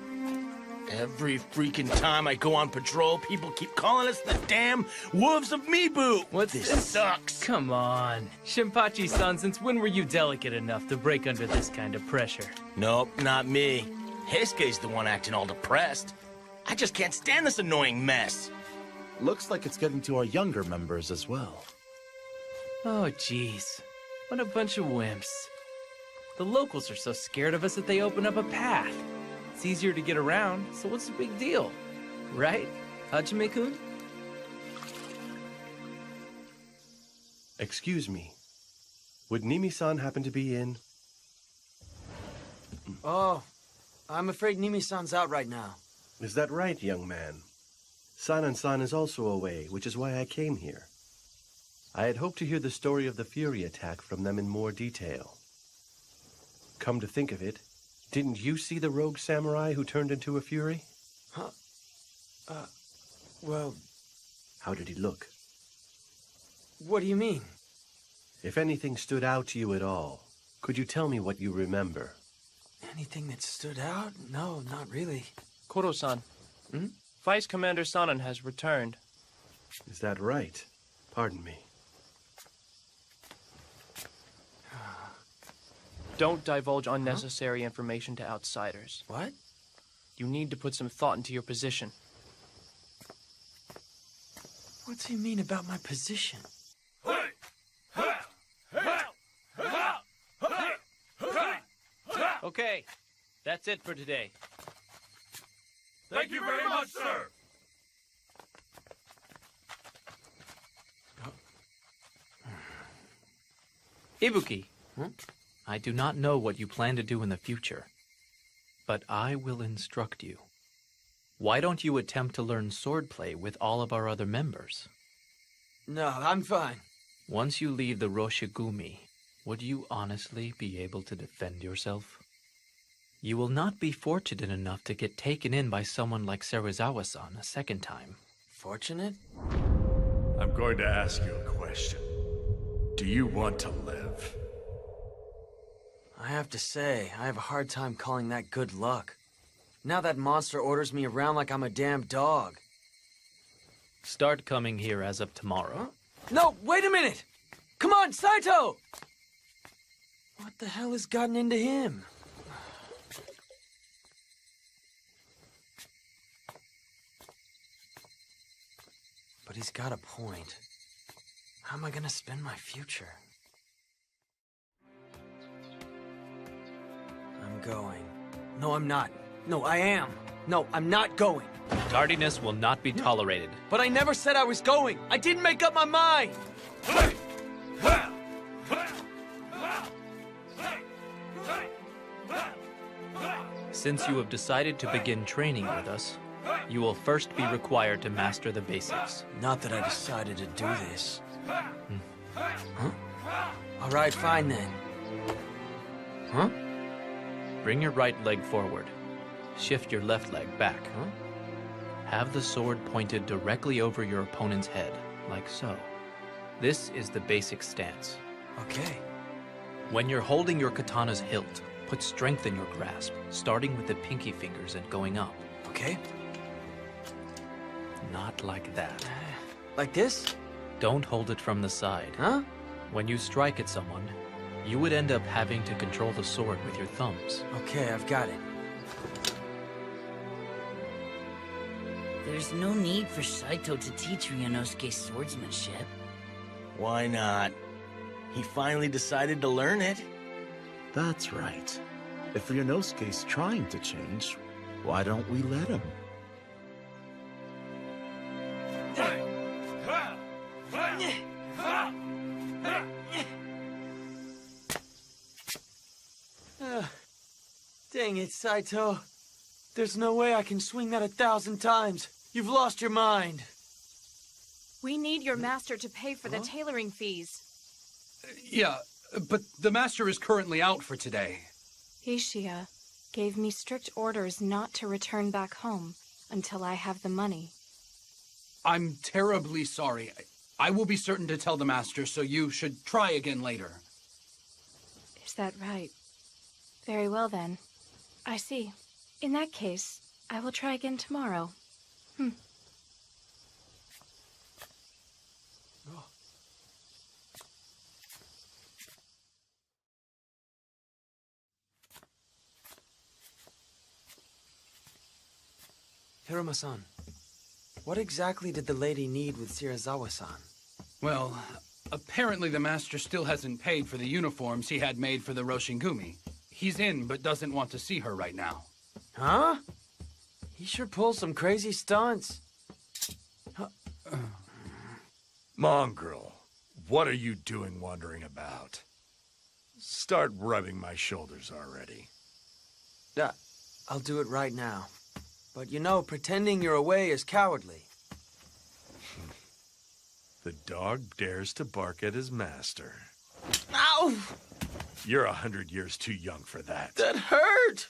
Every freaking time I go on patrol, people keep calling us the damn Wolves of Mibu! This sucks! Come on. Shinpachi-san, since when were you delicate enough to break under this kind of pressure? Nope, not me. Heisuke's the one acting all depressed. I just can't stand this annoying mess. Looks like it's getting to our younger members as well. Oh, jeez. What a bunch of wimps. The locals are so scared of us that they open up a path. It's easier to get around, so what's the big deal? Right, Hajime-kun? Excuse me. Would Nimi-san happen to be in? Oh, I'm afraid Nimi-san's out right now. Is that right, young man? Sanan-san is also away, which is why I came here. I had hoped to hear the story of the Fury attack from them in more detail. Come to think of it, didn't you see the rogue samurai who turned into a Fury? Huh? Well... How did he look? What do you mean? If anything stood out to you at all, could you tell me what you remember? Anything that stood out? No, not really. Koro-san. Vice Commander Sanan has returned. Is that right? Pardon me. Don't divulge unnecessary information to outsiders. What? You need to put some thought into your position. What's he mean about my position? Okay, that's it for today. Thank you very much, sir. Ibuki, I do not know what you plan to do in the future, but I will instruct you. Why don't you attempt to learn swordplay with all of our other members? No, I'm fine. Once you leave the Roshigumi, would you honestly be able to defend yourself? You will not be fortunate enough to get taken in by someone like Serizawa-san a second time. Fortunate? I'm going to ask you a question. Do you want to live? I have to say, I have a hard time calling that good luck. Now that monster orders me around like I'm a damn dog. Start coming here as of tomorrow. Huh? No, wait a minute! Come on, Saito! What the hell has gotten into him? But he's got a point. How am I gonna spend my future? I'm going. No, I'm not. No, I am. No, I'm not going. Tardiness will not be tolerated. But I never said I was going. I didn't make up my mind. Since you have decided to begin training with us, you will first be required to master the basics. Not that I decided to do this. Huh? All right, fine then. Huh? Bring your right leg forward. Shift your left leg back. Huh? Have the sword pointed directly over your opponent's head, like so. This is the basic stance. Okay. When you're holding your katana's hilt, put strength in your grasp, starting with the pinky fingers and going up. Okay. Not like that. Like this? Don't hold it from the side. Huh? When you strike at someone, you would end up having to control the sword with your thumbs. Okay, I've got it. There's no need for Saito to teach Ryunosuke swordsmanship. Why not? He finally decided to learn it. That's right. If Ryunosuke's trying to change, why don't we let him? Dang it, Saito. There's no way I can swing that 1,000 times. You've lost your mind. We need your master to pay for the tailoring fees. Yeah, but the master is currently out for today. Ishia gave me strict orders not to return back home until I have the money. I'm terribly sorry. I will be certain to tell the master, so you should try again later. Is that right? Very well then. I see. In that case, I will try again tomorrow. Hiruma-san, what exactly did the lady need with Shirazawa-san? Well, apparently the master still hasn't paid for the uniforms he had made for the Roshingumi. He's in, but doesn't want to see her right now. Huh? He sure pulls some crazy stunts. Mongrel, what are you doing wandering about? Start rubbing my shoulders already. I'll do it right now. But you know, pretending you're away is cowardly. The dog dares to bark at his master. Ow! You're 100 years too young for that. That hurt!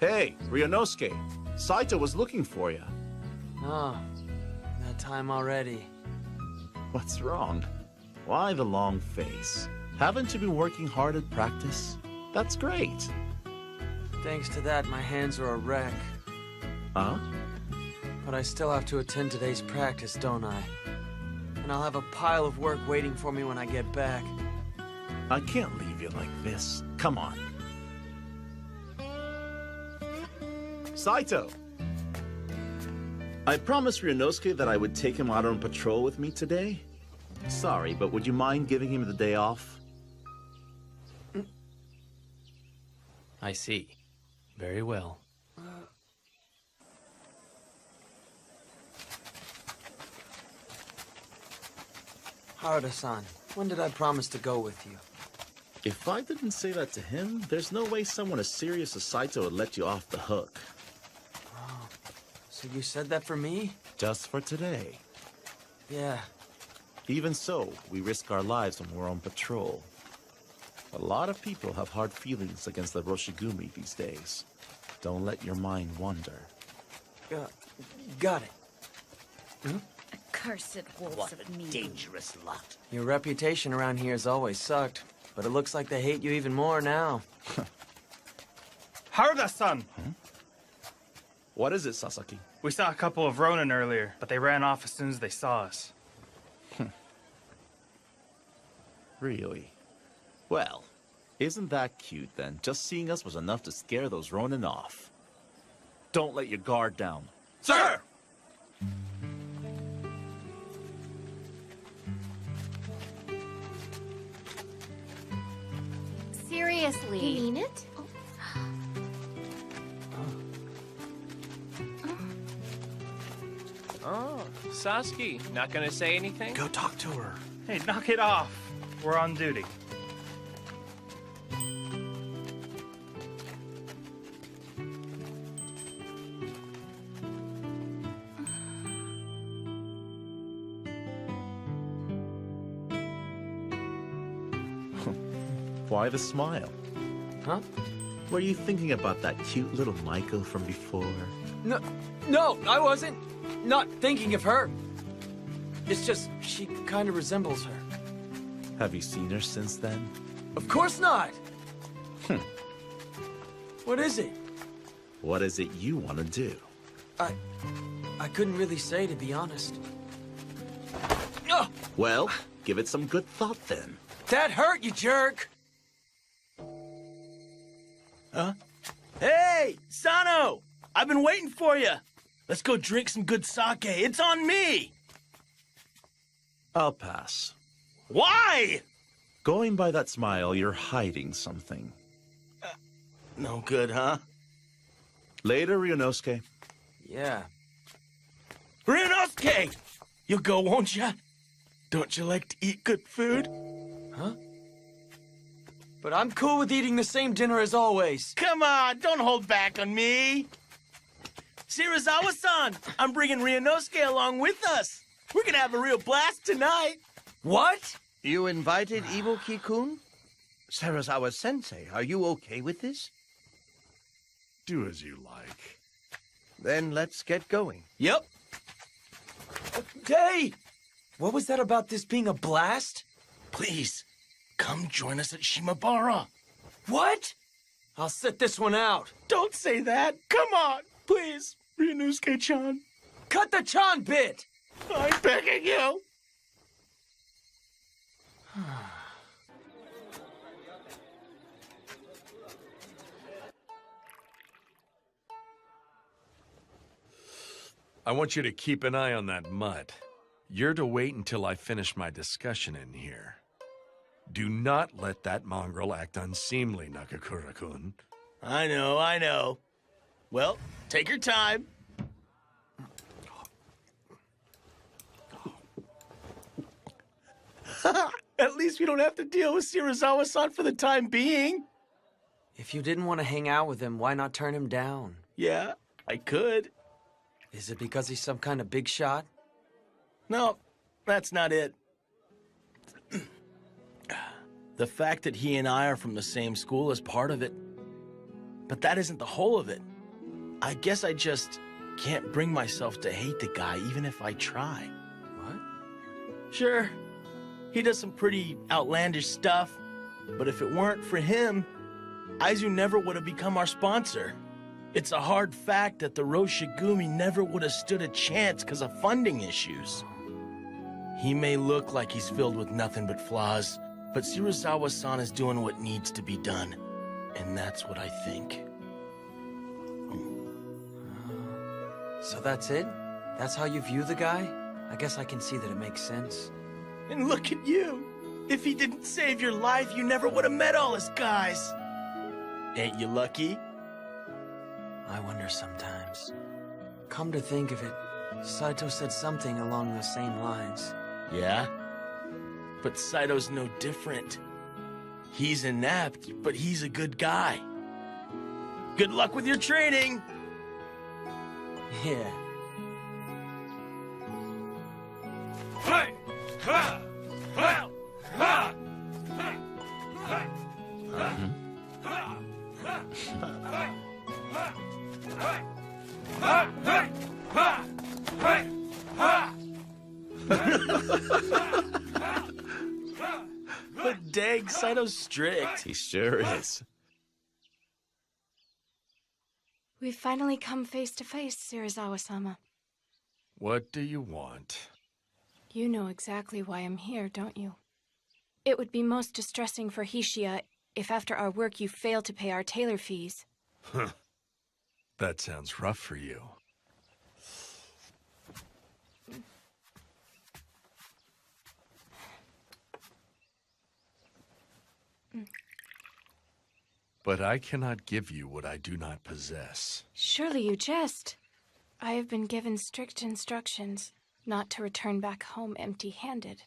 Hey, Ryunosuke. Saito was looking for you. Oh, that time already. What's wrong? Why the long face? Haven't you been working hard at practice? That's great. Thanks to that, my hands are a wreck. Huh? But I still have to attend today's practice, don't I? And I'll have a pile of work waiting for me when I get back. I can't leave you like this. Come on. Saito! I promised Ryunosuke that I would take him out on patrol with me today. Sorry, but would you mind giving him the day off? I see. Very well. Harada-san, when did I promise to go with you? If I didn't say that to him, there's no way someone as serious as Saito would let you off the hook. Oh, so you said that for me? Just for today. Yeah. Even so, we risk our lives when we're on patrol. A lot of people have hard feelings against the Roshigumi these days. Don't let your mind wander. Got it. Accursed wolves of me. Dangerous lot. Your reputation around here has always sucked, but it looks like they hate you even more now. Harada-san! What is it, Sasaki? We saw a couple of Ronin earlier, but they ran off as soon as they saw us. Really? Well, isn't that cute then? Just seeing us was enough to scare those Ronin off. Don't let your guard down. Sir! Seriously. You mean it? Oh, Sasuke, not gonna say anything? Go talk to her. Hey, knock it off. We're on duty. Why the smile? Huh? Were you thinking about that cute little Maiko from before? No, I wasn't. Not thinking of her. It's just, she kind of resembles her. Have you seen her since then? Of course not! What is it? What is it you want to do? I couldn't really say, to be honest. Well, give it some good thought then. That hurt, you jerk! Huh? Hey, Sano! I've been waiting for you! Let's go drink some good sake. It's on me! I'll pass. Why? Going by that smile, you're hiding something. No good, huh? Later, Ryunosuke. Yeah. Ryunosuke! You'll go, won't ya? Don't you like to eat good food? Huh? But I'm cool with eating the same dinner as always. Come on, don't hold back on me. Shirazawa-san, I'm bringing Ryunosuke along with us. We're gonna have a real blast tonight. What? You invited Ibuki-kun? Sarazawa-sensei, are you okay with this? Do as you like. Then let's get going. Yep. Hey! What was that about this being a blast? Please, come join us at Shimabara. What? I'll sit this one out. Don't say that. Come on, please, Ryunosuke-chan. Cut the Chan bit! I'm begging you. I want you to keep an eye on that mutt. You're to wait until I finish my discussion in here. Do not let that mongrel act unseemly, Nakakura-kun. I know. Well, take your time. At least we don't have to deal with Shirazawa-san for the time being. If you didn't want to hang out with him, why not turn him down? Yeah, I could. Is it because he's some kind of big shot? No, that's not it. The fact that he and I are from the same school is part of it. But that isn't the whole of it. I guess I just can't bring myself to hate the guy, even if I try. What? Sure, he does some pretty outlandish stuff, but if it weren't for him, Aizu never would have become our sponsor. It's a hard fact that the Roshigumi never would have stood a chance because of funding issues. He may look like he's filled with nothing but flaws, but Shirazawa-san is doing what needs to be done. And that's what I think. So that's it? That's how you view the guy? I guess I can see that it makes sense. And look at you! If he didn't save your life, you never would have met all his guys! Ain't you lucky? I wonder sometimes. Come to think of it, Saito said something along those same lines. Yeah? But Saito's no different. He's inept, but he's a good guy. Good luck with your training! Yeah. But dang, Saito's strict. He sure is. We've finally come face to face, Shirazawa-sama. What do you want? You know exactly why I'm here, don't you? It would be most distressing for Hishiya if after our work you fail to pay our tailor fees. Huh. That sounds rough for you. But I cannot give you what I do not possess. Surely you jest. I have been given strict instructions not to return back home empty-handed.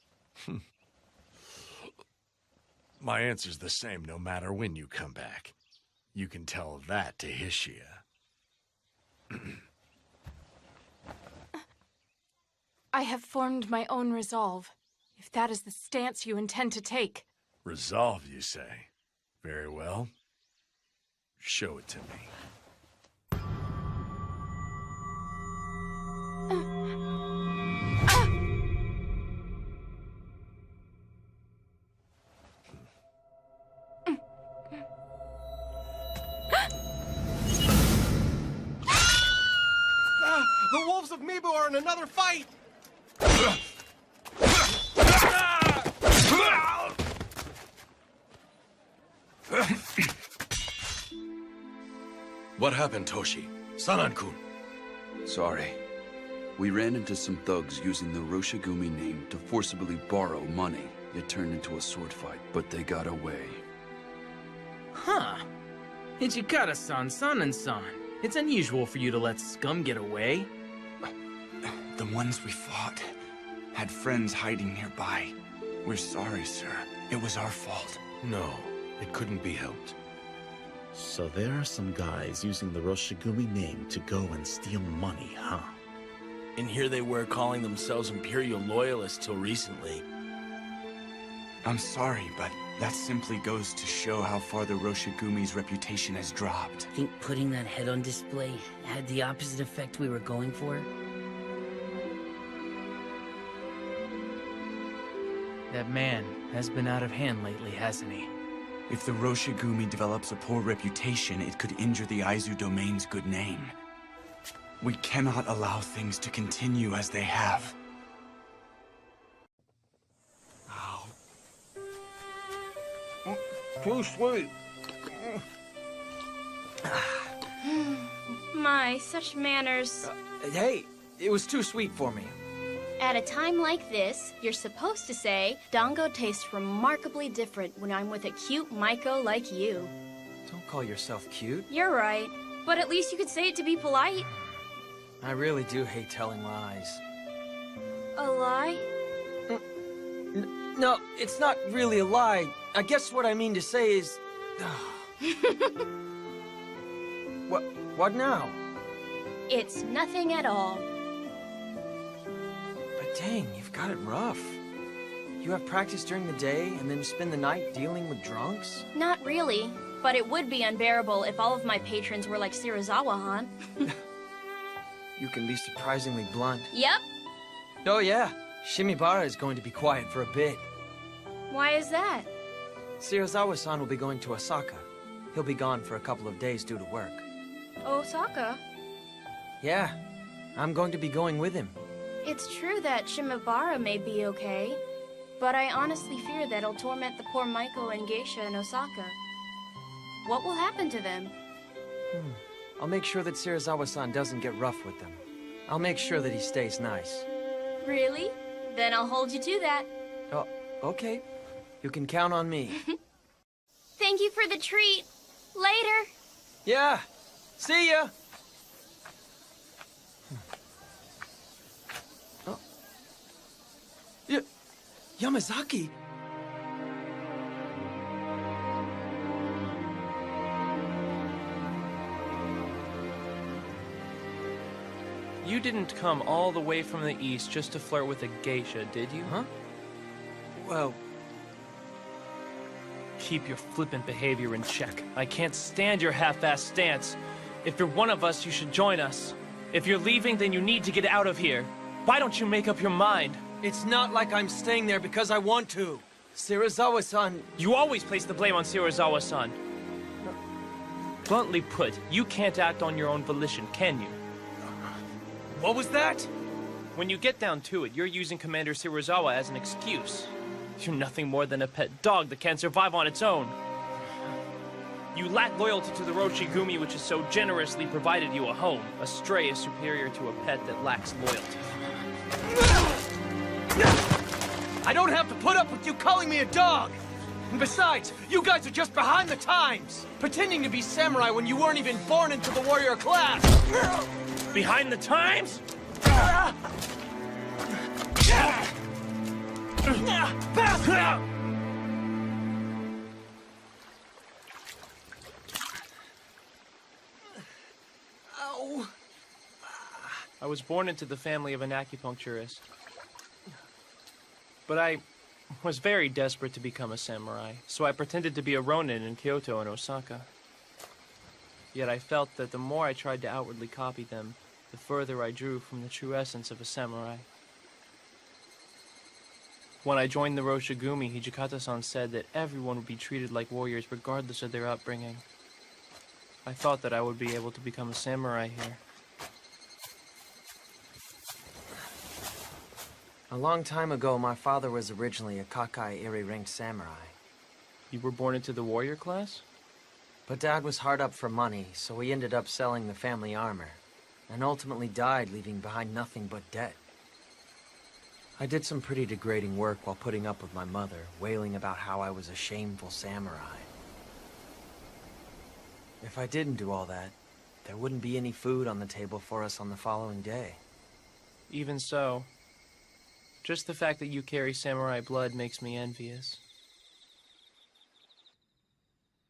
My answer's the same no matter when you come back. You can tell that to Hishia. I have formed my own resolve, if that is the stance you intend to take. Resolve, you say? Very well. Show it to me. The wolves of Mibu are in another fight! What happened, Toshi? Sanan-kun. Sorry. We ran into some thugs using the Roshigumi name to forcibly borrow money. It turned into a sword fight, but they got away. Huh. Ichikata-san, Sanan-san. It's unusual for you to let scum get away. The ones we fought had friends hiding nearby. We're sorry, sir. It was our fault. No, it couldn't be helped. So there are some guys using the Roshigumi name to go and steal money, huh? And here they were calling themselves Imperial Loyalists till recently. I'm sorry, but that simply goes to show how far the Roshigumi's reputation has dropped. Think putting that head on display had the opposite effect we were going for? That man has been out of hand lately, hasn't he? If the Roshigumi develops a poor reputation, it could injure the Aizu domain's good name. We cannot allow things to continue as they have. Too sweet. My, such manners. Hey, it was too sweet for me. At a time like this, you're supposed to say, Dango tastes remarkably different when I'm with a cute Maiko like you. Don't call yourself cute. You're right, but at least you could say it to be polite. I really do hate telling lies. A lie? No, it's not really a lie. I guess what I mean to say is... What now? It's nothing at all. But dang, you've got it rough. You have practice during the day, and then spend the night dealing with drunks? Not really, but it would be unbearable if all of my patrons were like Shirazawa-han. You can be surprisingly blunt. Yep. Oh yeah, Shimibara is going to be quiet for a bit. Why is that? Shirazawa-san will be going to Osaka. He'll be gone for a couple of days due to work. Osaka? Yeah, I'm going to be going with him. It's true that Shimabara may be okay, but I honestly fear that it'll torment the poor Maiko and Geisha in Osaka. What will happen to them? I'll make sure that Shirazawa-san doesn't get rough with them. I'll make sure that he stays nice. Really? Then I'll hold you to that. Oh, okay. You can count on me. Thank you for the treat. Later. Yeah. See ya. Oh. Yamazaki. You didn't come all the way from the east just to flirt with a geisha, did you? Huh? Well... Keep your flippant behavior in check. I can't stand your half-assed stance. If you're one of us, you should join us. If you're leaving, then you need to get out of here. Why don't you make up your mind? It's not like I'm staying there because I want to. Shirazawa-san... You always place the blame on Shirazawa-san. Bluntly put, you can't act on your own volition, can you? What was that? When you get down to it, you're using Commander Shirazawa as an excuse. You're nothing more than a pet dog that can't survive on its own. You lack loyalty to the Roshigumi, which has so generously provided you a home. A stray is superior to a pet that lacks loyalty. I don't have to put up with you calling me a dog! And besides, you guys are just behind the times! Pretending to be samurai when you weren't even born into the warrior class! Behind the times? Ow. I was born into the family of an acupuncturist. But I was very desperate to become a samurai, so I pretended to be a ronin in Kyoto and Osaka. Yet I felt that the more I tried to outwardly copy them, the further I drew from the true essence of a samurai. When I joined the Roshigumi, Hijikata-san said that everyone would be treated like warriors regardless of their upbringing. I thought that I would be able to become a samurai here. A long time ago, my father was originally a Kakai Iri-ranked samurai. You were born into the warrior class? But Dad was hard up for money, so he ended up selling the family armor, and ultimately died, leaving behind nothing but debt. I did some pretty degrading work while putting up with my mother, wailing about how I was a shameful samurai. If I didn't do all that, there wouldn't be any food on the table for us on the following day. Even so, just the fact that you carry samurai blood makes me envious.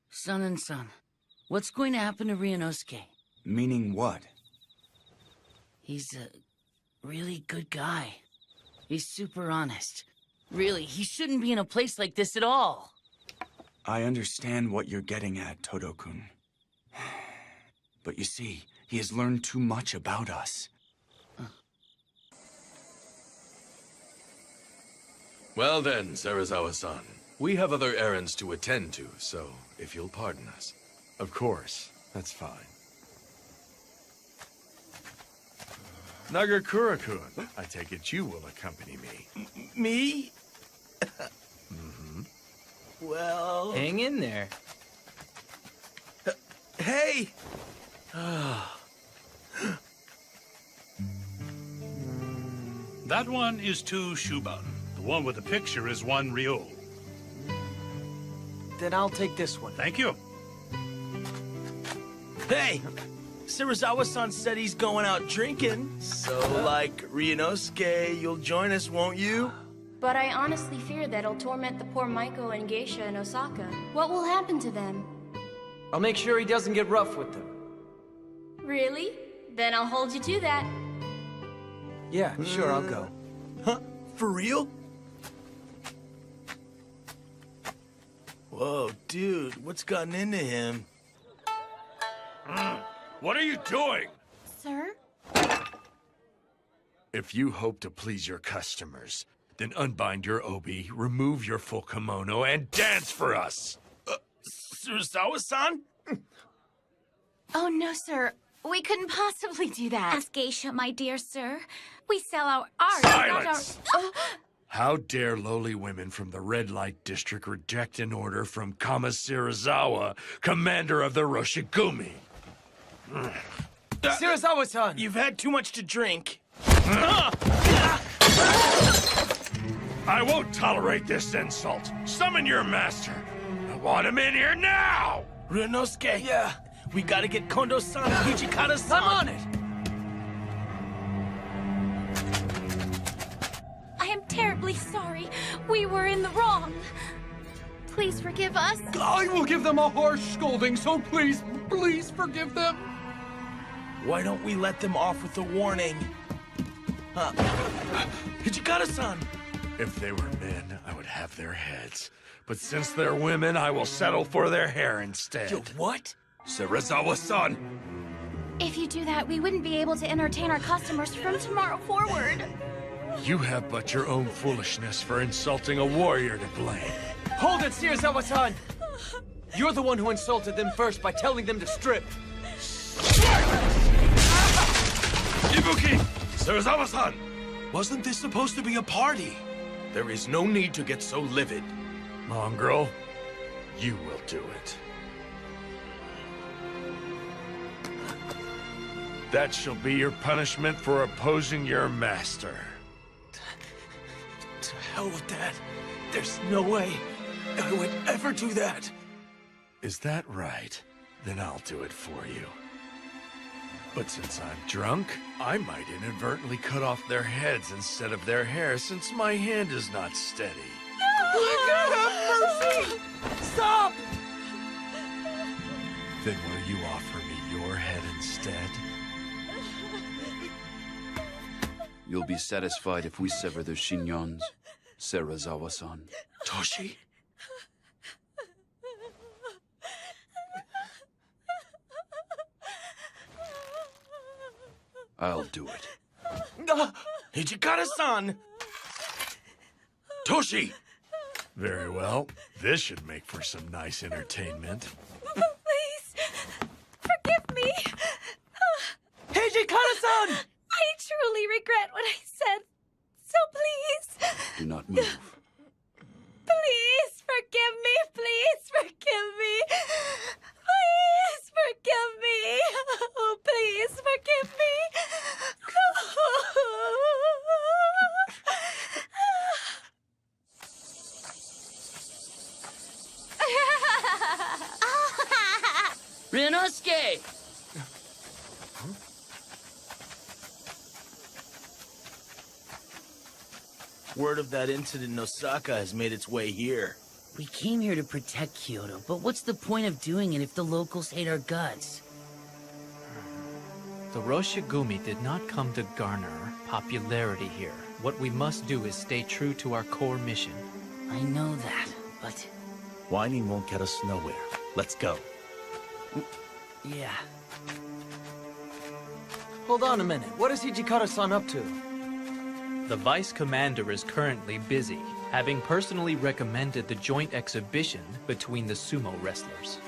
Son, what's going to happen to Ryunosuke? Meaning what? He's a really good guy. He's super honest. Really, he shouldn't be in a place like this at all. I understand what you're getting at, Todo-kun. But you see, he has learned too much about us. Well then, Serizawa-san. We have other errands to attend to, so if you'll pardon us. Of course. That's fine. Nagakura-kun, I take it you will accompany me. Me? Mm-hmm. Well... Hang in there. Hey! That one is 2 Shuban. The one with the picture is 1 Ryo. Then I'll take this one. Thank you. Hey! Serizawa-san said he's going out drinking. So, like Ryunosuke, you'll join us, won't you? But I honestly fear that it'll torment the poor Maiko and Geisha in Osaka. What will happen to them? I'll make sure he doesn't get rough with them. Really? Then I'll hold you to that. Yeah, sure, I'll go. Huh? For real? Whoa, dude, what's gotten into him? What are you doing? Sir? If you hope to please your customers, then unbind your obi, remove your full kimono, and dance for us! Serizawa-san? Oh, no, sir. We couldn't possibly do that. Ask Geisha, my dear sir. We sell our art, Silence! not our... How dare lowly women from the Red Light District reject an order from Kama Serizawa, commander of the Roshigumi? Serizawa-san! You've had too much to drink. I won't tolerate this insult. Summon your master. I want him in here now! Ryunosuke, yeah. We gotta get Kondo-san and Hijikata-san. I'm on it! I am terribly sorry. We were in the wrong. Please forgive us. I will give them a harsh scolding, so please, please forgive them. Why don't we let them off with a warning? Hijikata-san! If they were men, I would have their heads. But since they're women, I will settle for their hair instead. Yo, what? Serizawa-san! If you do that, we wouldn't be able to entertain our customers from tomorrow forward. You have but your own foolishness for insulting a warrior to blame. Hold it, Serizawa-san! You're the one who insulted them first by telling them to strip. Ibuki! Serizawa-san! Wasn't this supposed to be a party? There is no need to get so livid. Mongrel, you will do it. That shall be your punishment for opposing your master. To hell with that. There's no way. I would ever do that. Is that right? Then I'll do it for you. But since I'm drunk, I might inadvertently cut off their heads instead of their hair since my hand is not steady. Have mercy! Stop! Then will you offer me your head instead? You'll be satisfied if we sever their chignons, Sarazawa-san. Toshi? I'll do it. Hijikata-san! Toshi! Very well. This should make for some nice entertainment. Please, forgive me. Hijikata-san! I truly regret what I said. So please, Do not move. please forgive me. Please forgive me. Please forgive me. Oh, please forgive me. Ryunosuke! Word of that incident in Osaka has made its way here. We came here to protect Kyoto, but what's the point of doing it if the locals hate our guts? The Roshigumi did not come to garner popularity here. What we must do is stay true to our core mission. I know that, but... Whining won't get us nowhere. Let's go. yeah. Hold on a minute. What is Hijikata-san up to? The Vice Commander is currently busy, having personally recommended the joint exhibition between the sumo wrestlers.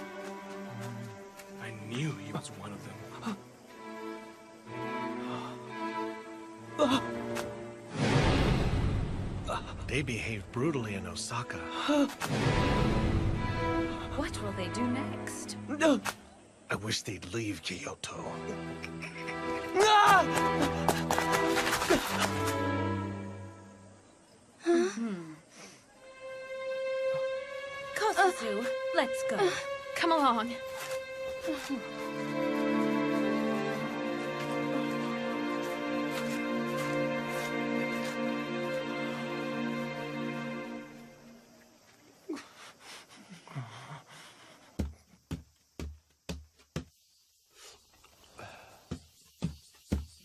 I knew he was one of them. They behaved brutally in Osaka. What will they do next? I wish they'd leave Kyoto. Kosuzu, let's go. Come along.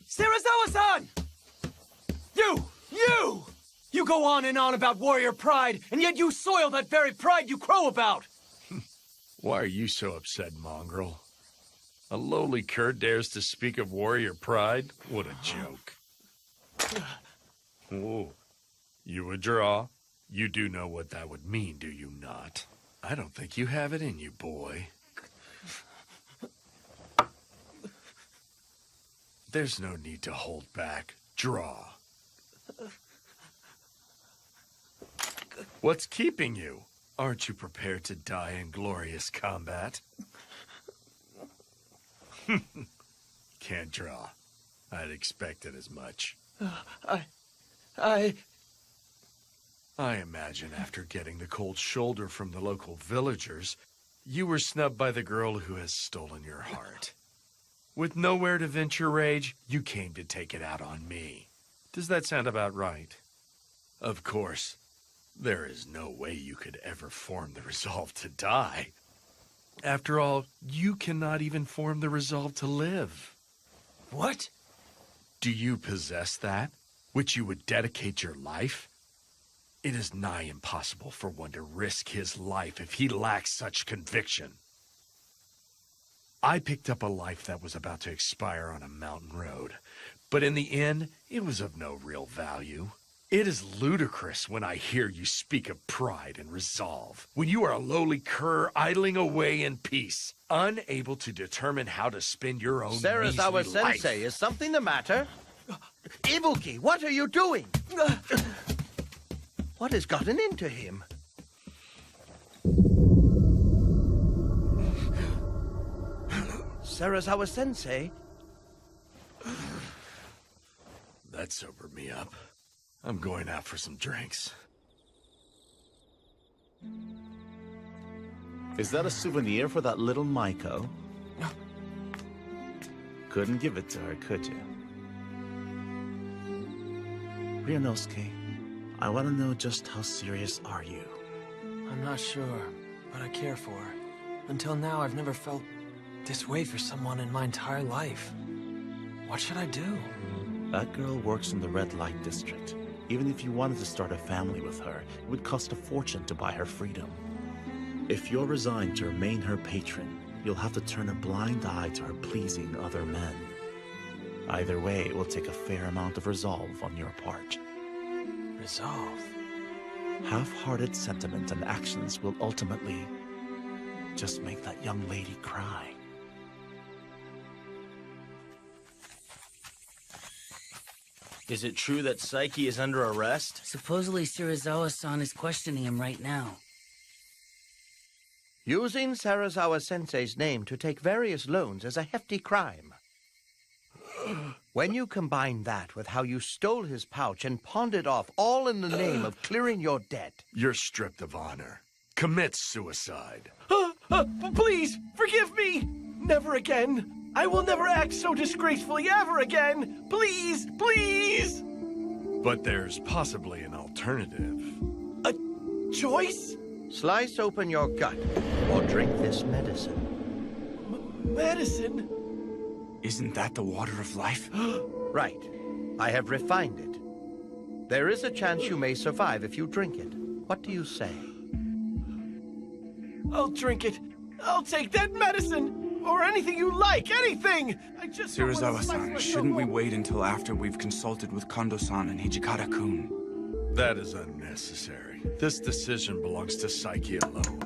Sarazawa-san! You! You go on and on about warrior pride, and yet you soil that very pride you crow about! Why are you so upset, mongrel? A lowly cur dares to speak of warrior pride? What a joke. Whoa. You would draw? You do know what that would mean, do you not? I don't think you have it in you, boy. There's no need to hold back. Draw. What's keeping you? Aren't you prepared to die in glorious combat? Can't draw. I'd expected as much. I imagine after getting the cold shoulder from the local villagers, you were snubbed by the girl who has stolen your heart. With nowhere to vent your rage, you came to take it out on me. Does that sound about right? Of course, there is no way you could ever form the resolve to die. After all, you cannot even form the resolve to live. What? Do you possess that, which you would dedicate your life? It is nigh impossible for one to risk his life if he lacks such conviction. I picked up a life that was about to expire on a mountain road, but in the end, it was of no real value. It is ludicrous when I hear you speak of pride and resolve, when you are a lowly cur idling away in peace, unable to determine how to spend your own Sarazawa measly life. Sensei, is something the matter? Ibuki, what are you doing? What has gotten into him? Sarazawa Sensei? That sobered me up. I'm going out for some drinks. Is that a souvenir for that little Maiko? Couldn't give it to her, could you? Ryunosuke, I want to know just how serious are you? I'm not sure, but I care for her. Until now, I've never felt this way for someone in my entire life. What should I do? That girl works in the red light district. Even if you wanted to start a family with her, it would cost a fortune to buy her freedom. If you're resigned to remain her patron, you'll have to turn a blind eye to her pleasing other men. Either way, it will take a fair amount of resolve on your part. Resolve? Half-hearted sentiment and actions will ultimately just make that young lady cry. Is it true that Saiki is under arrest? Supposedly Serizawa-san is questioning him right now. Using Serizawa-sensei's name to take various loans is a hefty crime. When you combine that with how you stole his pouch and pawned it off, all in the name of clearing your debt... You're stripped of honor. Commit suicide. Please, forgive me! Never again. I will never act so disgracefully ever again. Please, please! But there's possibly an alternative. A choice? Slice open your gut, or drink this medicine. Medicine? Isn't that the water of life? Right. I have refined it. There is a chance you may survive if you drink it. What do you say? I'll drink it. I'll take that medicine! Or anything you like, anything! I just Serizawa-san, shouldn't we wait until after we've consulted with Kondo-san and Hijikata-kun? That is unnecessary. This decision belongs to Saiki alone.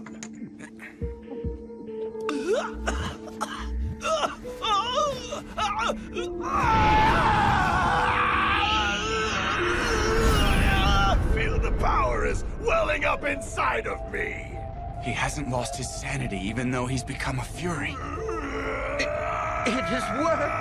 Feel the power is welling up inside of me. He hasn't lost his sanity, even though he's become a fury. It has worked!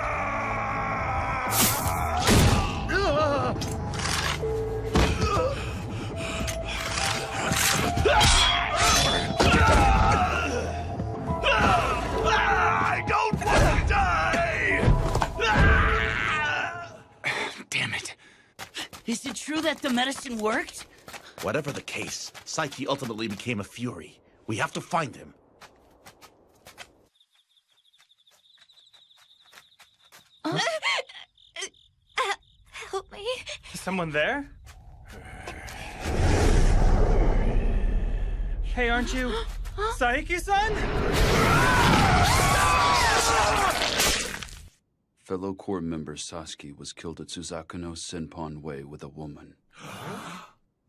I don't want to die! Damn it. Is it true that the medicine worked? Whatever the case, Saiki ultimately became a fury. We have to find him. Help me. Is someone there? Hey, aren't you Saiki-san? Fellow Corps member Sasuke was killed at Suzakuno Senpon Way with a woman.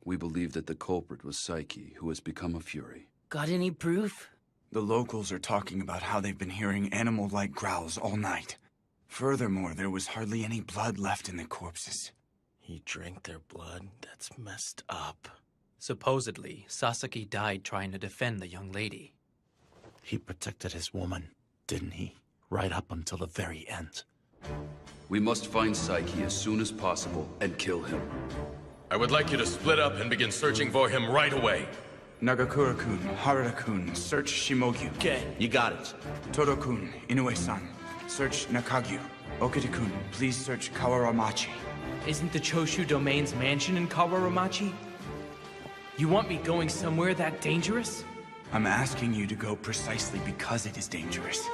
We believe that the culprit was Saiki, who has become a fury. Got any proof? The locals are talking about how they've been hearing animal-like growls all night. Furthermore, there was hardly any blood left in the corpses. He drank their blood? That's messed up. Supposedly, Sasaki died trying to defend the young lady. He protected his woman, didn't he? Right up until the very end. We must find Saiki as soon as possible and kill him. I would like you to split up and begin searching for him right away. Nagakura-kun, Harada-kun, search Shimogyu. Okay. You got it. Todo-kun, Inoue-san, search Nakagyu. Okita-kun, please search Kawaramachi. Isn't the Choshu Domain's mansion in Kawaramachi? You want me going somewhere that dangerous? I'm asking you to go precisely because it is dangerous.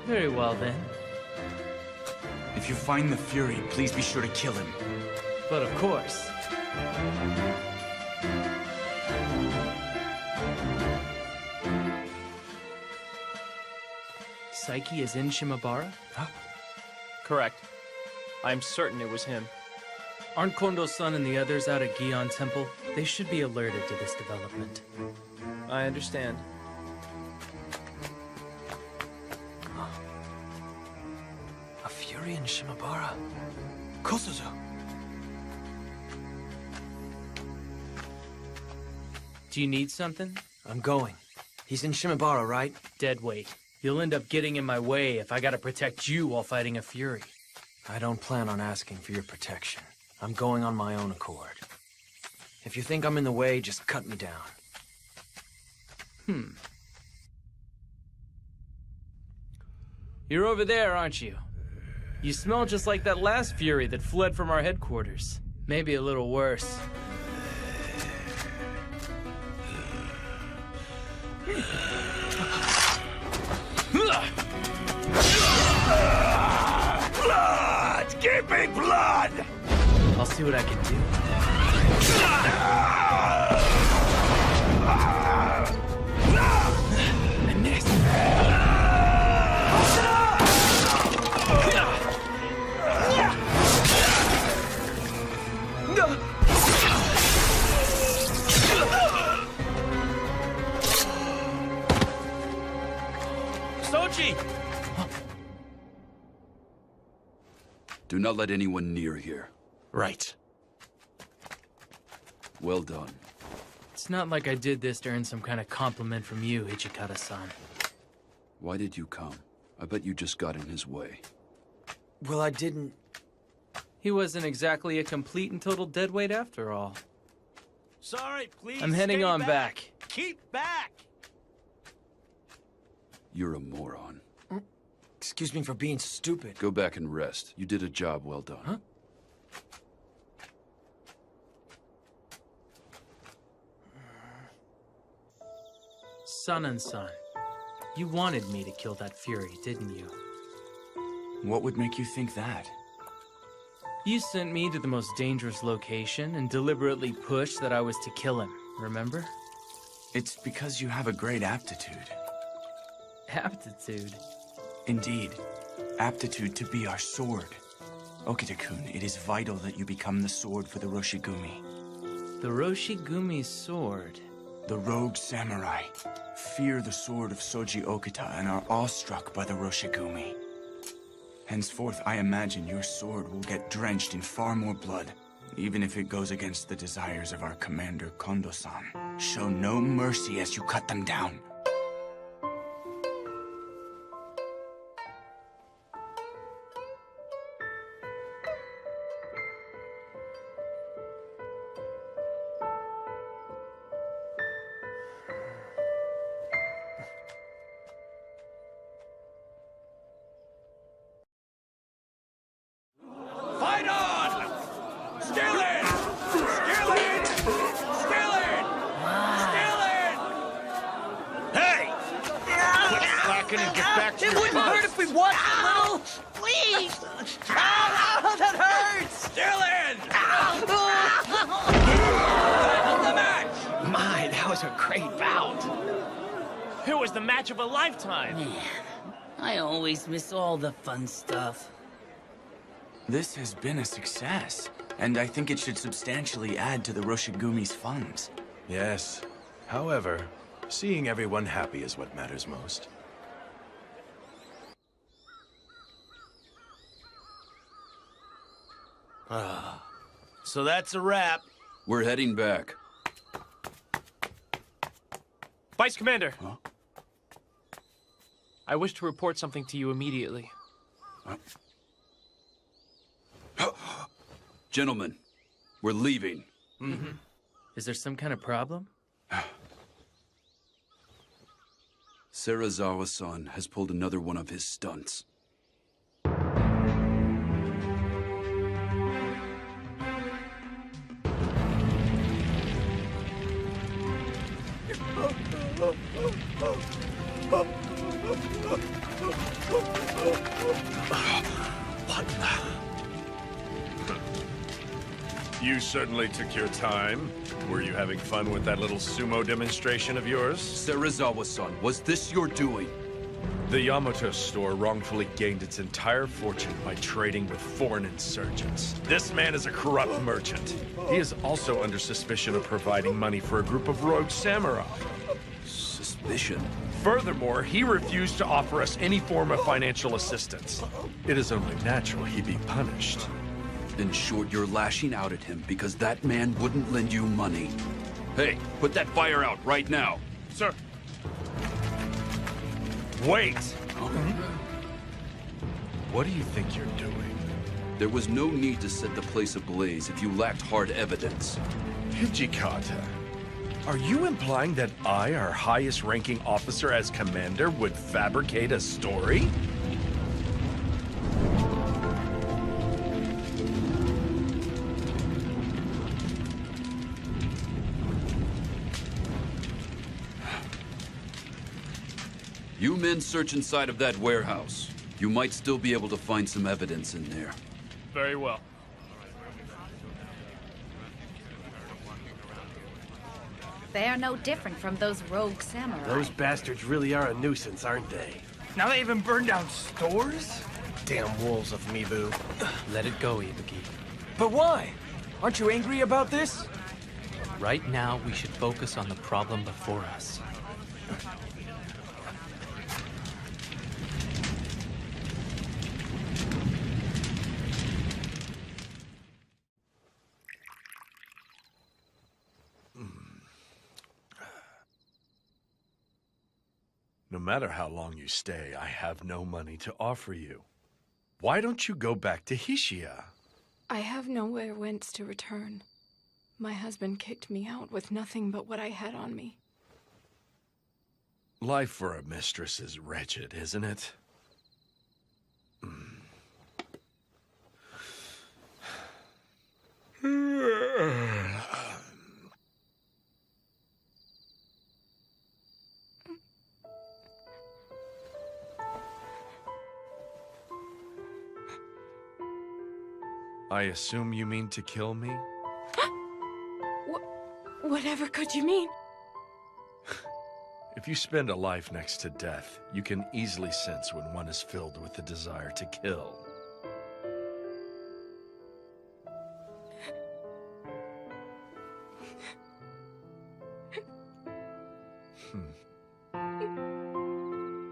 Very well, then. If you find the Fury, please be sure to kill him. But of course. Saiki is in Shimabara? Huh? Correct. I'm certain it was him. Aren't Kondo-san and the others out at Gion Temple? They should be alerted to this development. I understand. A Fury in Shimabara? Kosuzu! Do you need something? I'm going. He's in Shimabara, right? Dead weight. You'll end up getting in my way if I gotta protect you while fighting a Fury. I don't plan on asking for your protection. I'm going on my own accord. If you think I'm in the way, just cut me down. You're over there, aren't you? You smell just like that last Fury that fled from our headquarters. Maybe a little worse. Blood! Give me blood! I'll see what I can do. I missed. Sochi! Do not let anyone near here. Right. Well done. It's not like I did this to earn some kind of compliment from you, Hijikata-san. Why did you come? I bet you just got in his way. Well, I didn't... He wasn't exactly a complete and total deadweight after all. Sorry, please. I'm heading stay on back. Keep back! You're a moron. Excuse me for being stupid. Go back and rest. You did a job well done. Huh? Son, you wanted me to kill that Fury, didn't you? What would make you think that? You sent me to the most dangerous location and deliberately pushed that I was to kill him, remember? It's because you have a great aptitude. Aptitude? Indeed. Aptitude to be our sword. Okita-kun, it is vital that you become the sword for the Roshigumi. The Roshigumi's sword? The rogue samurai fear the sword of Soji Okita and are awestruck by the Roshigumi. Henceforth, I imagine your sword will get drenched in far more blood, even if it goes against the desires of our commander, Kondo-san. Show no mercy as you cut them down. Fight on! Skillet! Skillet! Skillet! Skillet! Hey! Quit slacking and get back to It your wouldn't post. hurt if we watched a little. Please! Ow, that hurts! Skillet! Hold the match! My, that was a great bout. It was the match of a lifetime. Man, I always miss all the fun stuff. This has been a success, and I think it should substantially add to the Roshigumi's funds. Yes. However, seeing everyone happy is what matters most. So that's a wrap. We're heading back. Vice Commander! Huh? I wish to report something to you immediately. Gentlemen, we're leaving. Mm-hmm. Is there some kind of problem? Serizawa-san has pulled another one of his stunts. What You certainly took your time. Were you having fun with that little sumo demonstration of yours? Serizawa-san, was this your doing? The Yamato store wrongfully gained its entire fortune by trading with foreign insurgents. This man is a corrupt merchant. He is also under suspicion of providing money for a group of rogue samurai. Suspicion? Furthermore, he refused to offer us any form of financial assistance. It is only natural he be punished. In short, you're lashing out at him because that man wouldn't lend you money. Hey, put that fire out right now. Sir. Wait! What do you think you're doing? There was no need to set the place ablaze if you lacked hard evidence. Hijikata, Are you implying that I, our highest-ranking officer as commander, would fabricate a story? You men search inside of that warehouse. You might still be able to find some evidence in there. Very well. They are no different from those rogue samurai. Those bastards really are a nuisance, aren't they? Now they even burned down stores? Damn wolves of Mibu. Let it go, Ibuki. But why? Aren't you angry about this? Right now, we should focus on the problem before us. No matter how long you stay, I have no money to offer you. Why don't you go back to Hishia? I have nowhere whence to return. My husband kicked me out with nothing but what I had on me. Life for a mistress is wretched, isn't it? I assume you mean to kill me? Whatever could you mean? If you spend a life next to death, you can easily sense when one is filled with the desire to kill.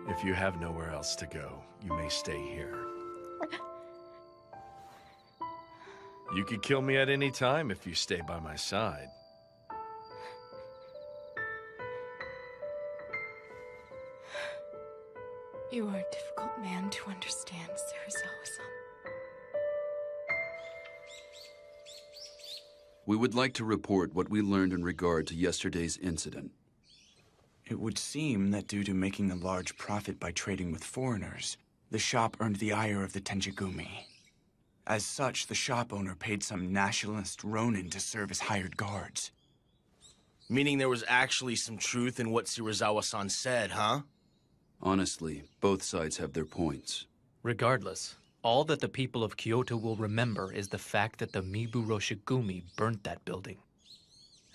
If you have nowhere else to go, you may stay here. You could kill me at any time if you stay by my side. You are a difficult man to understand, Serizawa-san. We would like to report what we learned in regard to yesterday's incident. It would seem that due to making a large profit by trading with foreigners, the shop earned the ire of the Tenjigumi. As such, the shop owner paid some nationalist ronin to serve as hired guards. Meaning there was actually some truth in what Serizawa-san said, huh? Honestly, both sides have their points. Regardless, all that the people of Kyoto will remember is the fact that the Mibu Roshigumi burnt that building.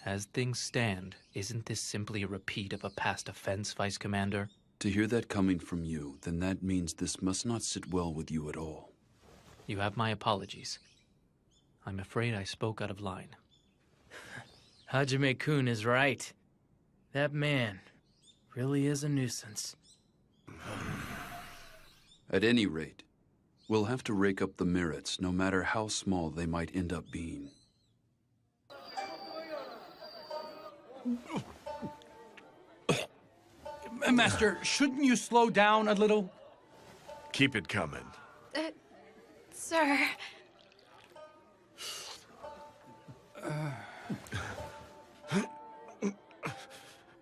As things stand, isn't this simply a repeat of a past offense, Vice Commander? To hear that coming from you, then that means this must not sit well with you at all. You have my apologies. I'm afraid I spoke out of line. Hajime-kun is right. That man really is a nuisance. At any rate, we'll have to rake up the merits, no matter how small they might end up being. Master, shouldn't you slow down a little? Keep it coming. Sir.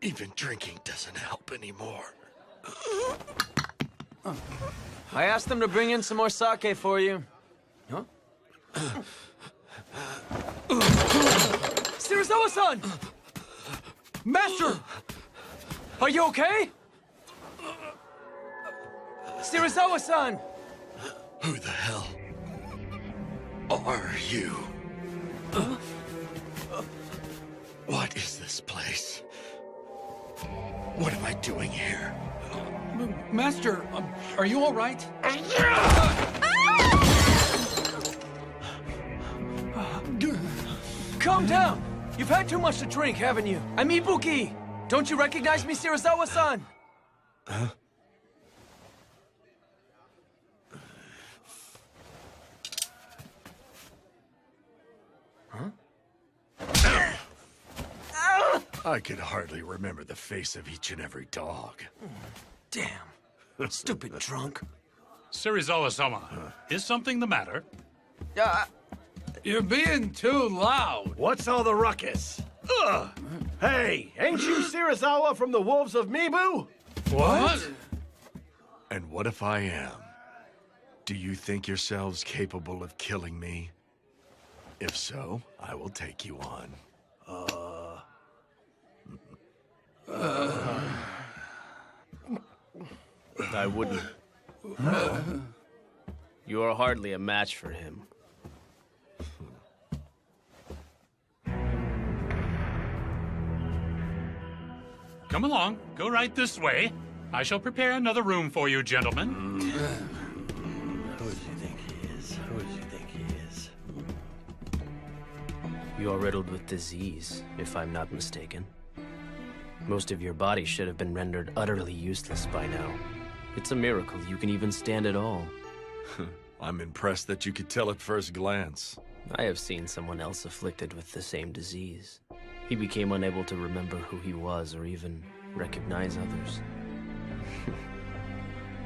Even drinking doesn't help anymore. I asked them to bring in some more sake for you. Huh? Serizawa-san! Master! Are you okay? Serizawa-san! Who the hell are you? What is this place? What am I doing here? Master, are you all right? Calm down! You've had too much to drink, haven't you? I'm Ibuki! Don't you recognize me, Serizawa-san? Huh? I could hardly remember the face of each and every dog. Damn. Stupid drunk. Serizawa-sama, is something the matter? You're being too loud. What's all the ruckus? Ugh! Hey, ain't you Shirazawa from the Wolves of Mibu? What? And what if I am? Do you think yourselves capable of killing me? If so, I will take you on. I wouldn't. You are hardly a match for him. Come along. Go right this way. I shall prepare another room for you, gentlemen. Who does he think he is? Who does he think he is? You are riddled with disease, if I'm not mistaken. Most of your body should have been rendered utterly useless by now. It's a miracle you can even stand at all. I'm impressed that you could tell at first glance. I have seen someone else afflicted with the same disease. He became unable to remember who he was or even recognize others.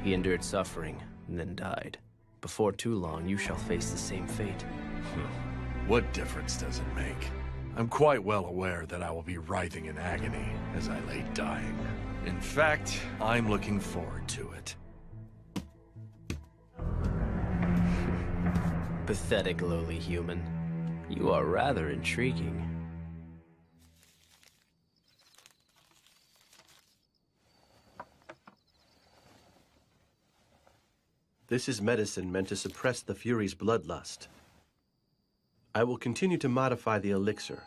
He endured suffering and then died. Before too long, you shall face the same fate. What difference does it make? I'm quite well aware that I will be writhing in agony as I lay dying. In fact, I'm looking forward to it. Pathetic lowly human. You are rather intriguing. This is medicine meant to suppress the Fury's bloodlust. I will continue to modify the elixir,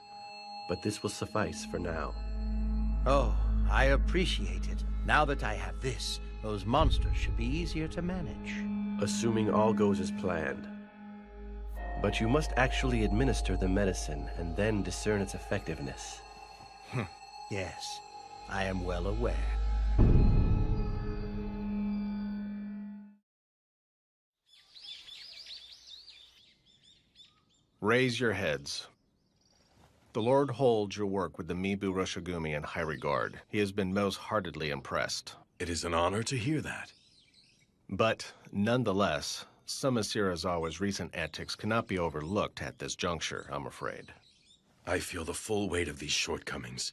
but this will suffice for now. Oh, I appreciate it. Now that I have this, those monsters should be easier to manage. Assuming all goes as planned. But you must actually administer the medicine and then discern its effectiveness. Yes, I am well aware. Raise your heads. The Lord holds your work with the Mibu Roshigumi in high regard. He has been most heartedly impressed. It is an honor to hear that. But, nonetheless, some of Shirazawa's recent antics cannot be overlooked at this juncture, I'm afraid. I feel the full weight of these shortcomings.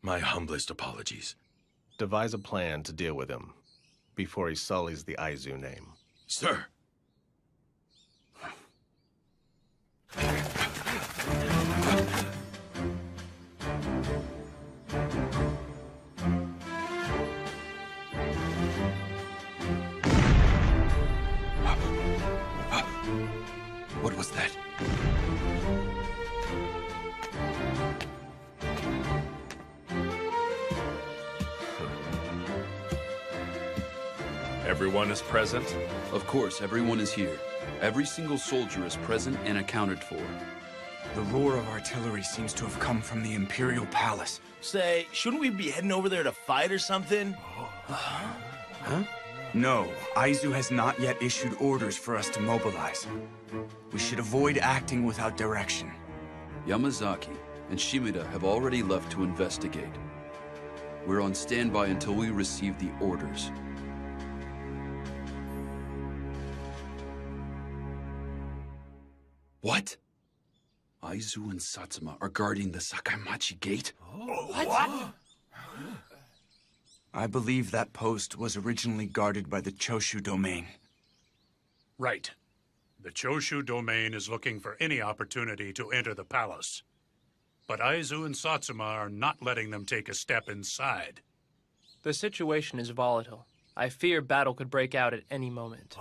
My humblest apologies. Devise a plan to deal with him before he sullies the Aizu name. Sir! What was that? Everyone is present? Of course, everyone is here. Every single soldier is present and accounted for. The roar of artillery seems to have come from the Imperial Palace. Say, shouldn't we be heading over there to fight or something? Huh? No, Aizu has not yet issued orders for us to mobilize. We should avoid acting without direction. Yamazaki and Shimida have already left to investigate. We're on standby until we receive the orders. What? Aizu and Satsuma are guarding the Sakaimachi Gate? What? I believe that post was originally guarded by the Choshu domain. Right. The Choshu domain is looking for any opportunity to enter the palace. But Aizu and Satsuma are not letting them take a step inside. The situation is volatile. I fear battle could break out at any moment.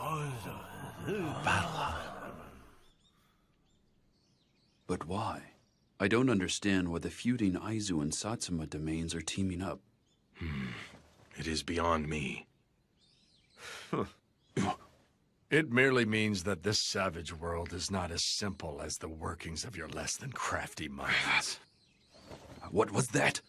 But why? I don't understand why the feuding Aizu and Satsuma domains are teaming up. It is beyond me. It merely means that this savage world is not as simple as the workings of your less than crafty minds. What was that?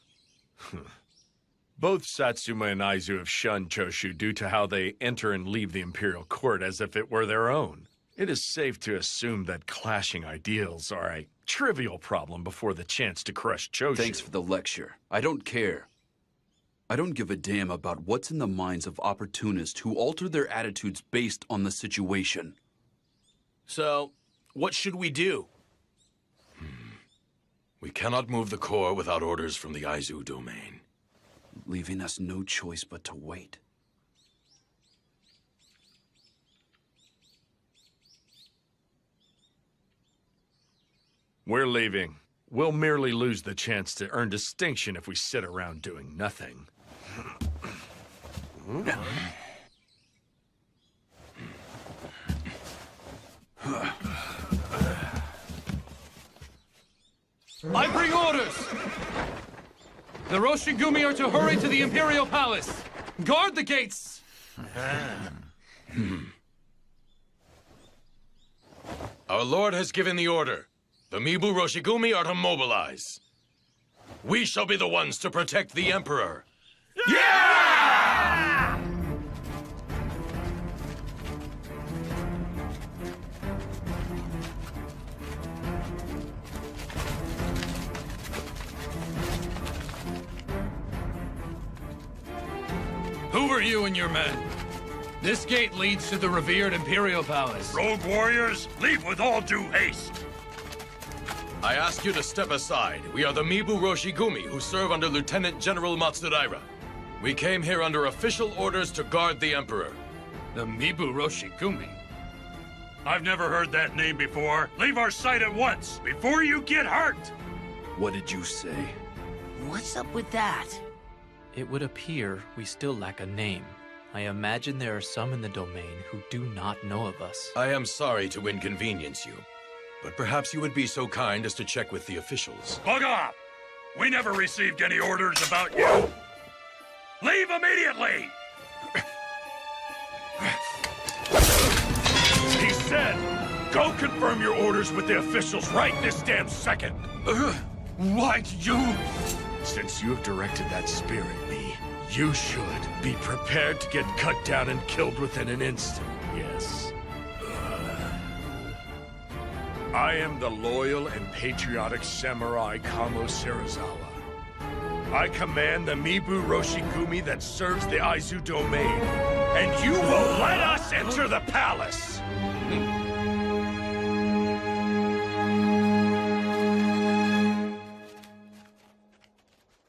Both Satsuma and Aizu have shunned Choshu due to how they enter and leave the Imperial Court as if it were their own. It is safe to assume that clashing ideals are a trivial problem before the chance to crush Choshu. Thanks for the lecture. I don't care. I don't give a damn about what's in the minds of opportunists who alter their attitudes based on the situation. So, what should we do? We cannot move the core without orders from the Aizu domain. Leaving us no choice but to wait. We're leaving. We'll merely lose the chance to earn distinction if we sit around doing nothing. I bring orders! The Roshigumi are to hurry to the Imperial Palace! Guard the gates! Our lord has given the order. The Mibu Roshigumi are to mobilize. We shall be the ones to protect the Emperor. Yeah! Who are you and your men? This gate leads to the revered Imperial Palace. Rogue warriors, leave with all due haste. I ask you to step aside. We are the Mibu Roshigumi, who serve under Lieutenant General Matsudaira. We came here under official orders to guard the Emperor. The Mibu Roshigumi? I've never heard that name before. Leave our sight at once, before you get hurt! What did you say? What's up with that? It would appear we still lack a name. I imagine there are some in the domain who do not know of us. I am sorry to inconvenience you, but perhaps you would be so kind as to check with the officials. Bug off! We never received any orders about you! Leave immediately! He said, go confirm your orders with the officials right this damn second. Why'd you? Since you have directed that spear at me, you should be prepared to get cut down and killed within an instant, yes. I am the loyal and patriotic samurai Kamo Serizawa. I command the Mibu Roshigumi that serves the Aizu domain, and you will let us enter the palace!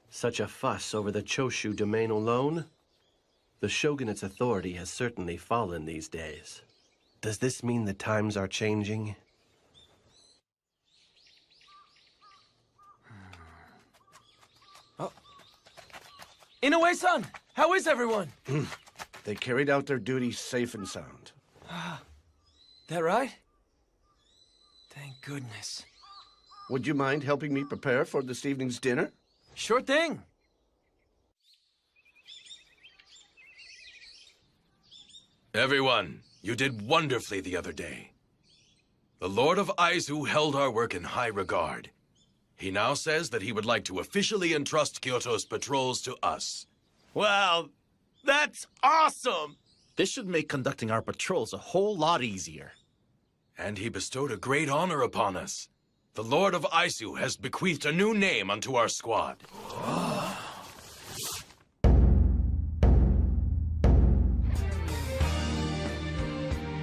Such a fuss over the Choshu domain alone? The shogunate's authority has certainly fallen these days. Does this mean the times are changing? Inoue-san, how is everyone? They carried out their duties safe and sound. That right? Thank goodness. Would you mind helping me prepare for this evening's dinner? Sure thing. Everyone, you did wonderfully the other day. The Lord of Aizu held our work in high regard. He now says that he would like to officially entrust Kyoto's patrols to us. Wow, that's awesome! This should make conducting our patrols a whole lot easier. And he bestowed a great honor upon us. The Lord of Aizu has bequeathed a new name unto our squad.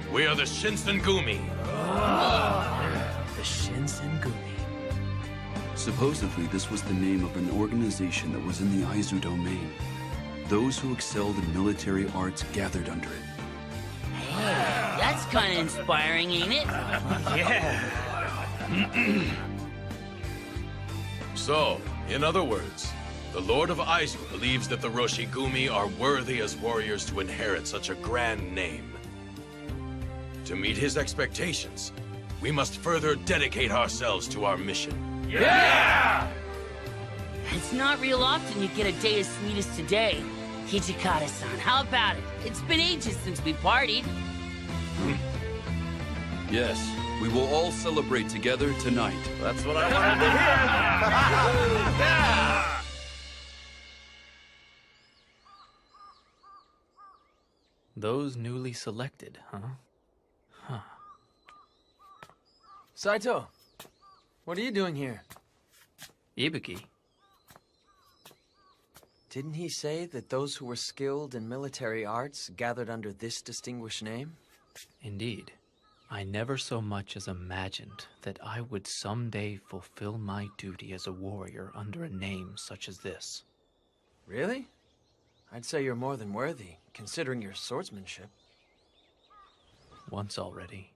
We are the Shinsengumi. The Shinsengumi. Supposedly, this was the name of an organization that was in the Aizu domain. Those who excelled in military arts gathered under it. Hey, that's kind of inspiring, ain't it? Yeah. So, in other words, the Lord of Aizu believes that the Roshigumi are worthy as warriors to inherit such a grand name. To meet his expectations, we must further dedicate ourselves to our mission. Yeah! It's not real often you get a day as sweet as today. Hijikata-san, how about it? It's been ages since we partied. Yes, we will all celebrate together tonight. That's what I wanted to hear! Yeah! Those newly selected, huh? Huh. Saito, what are you doing here? Ibuki. Didn't he say that those who were skilled in military arts gathered under this distinguished name? Indeed. I never so much as imagined that I would someday fulfill my duty as a warrior under a name such as this. Really? I'd say you're more than worthy, considering your swordsmanship. Once already,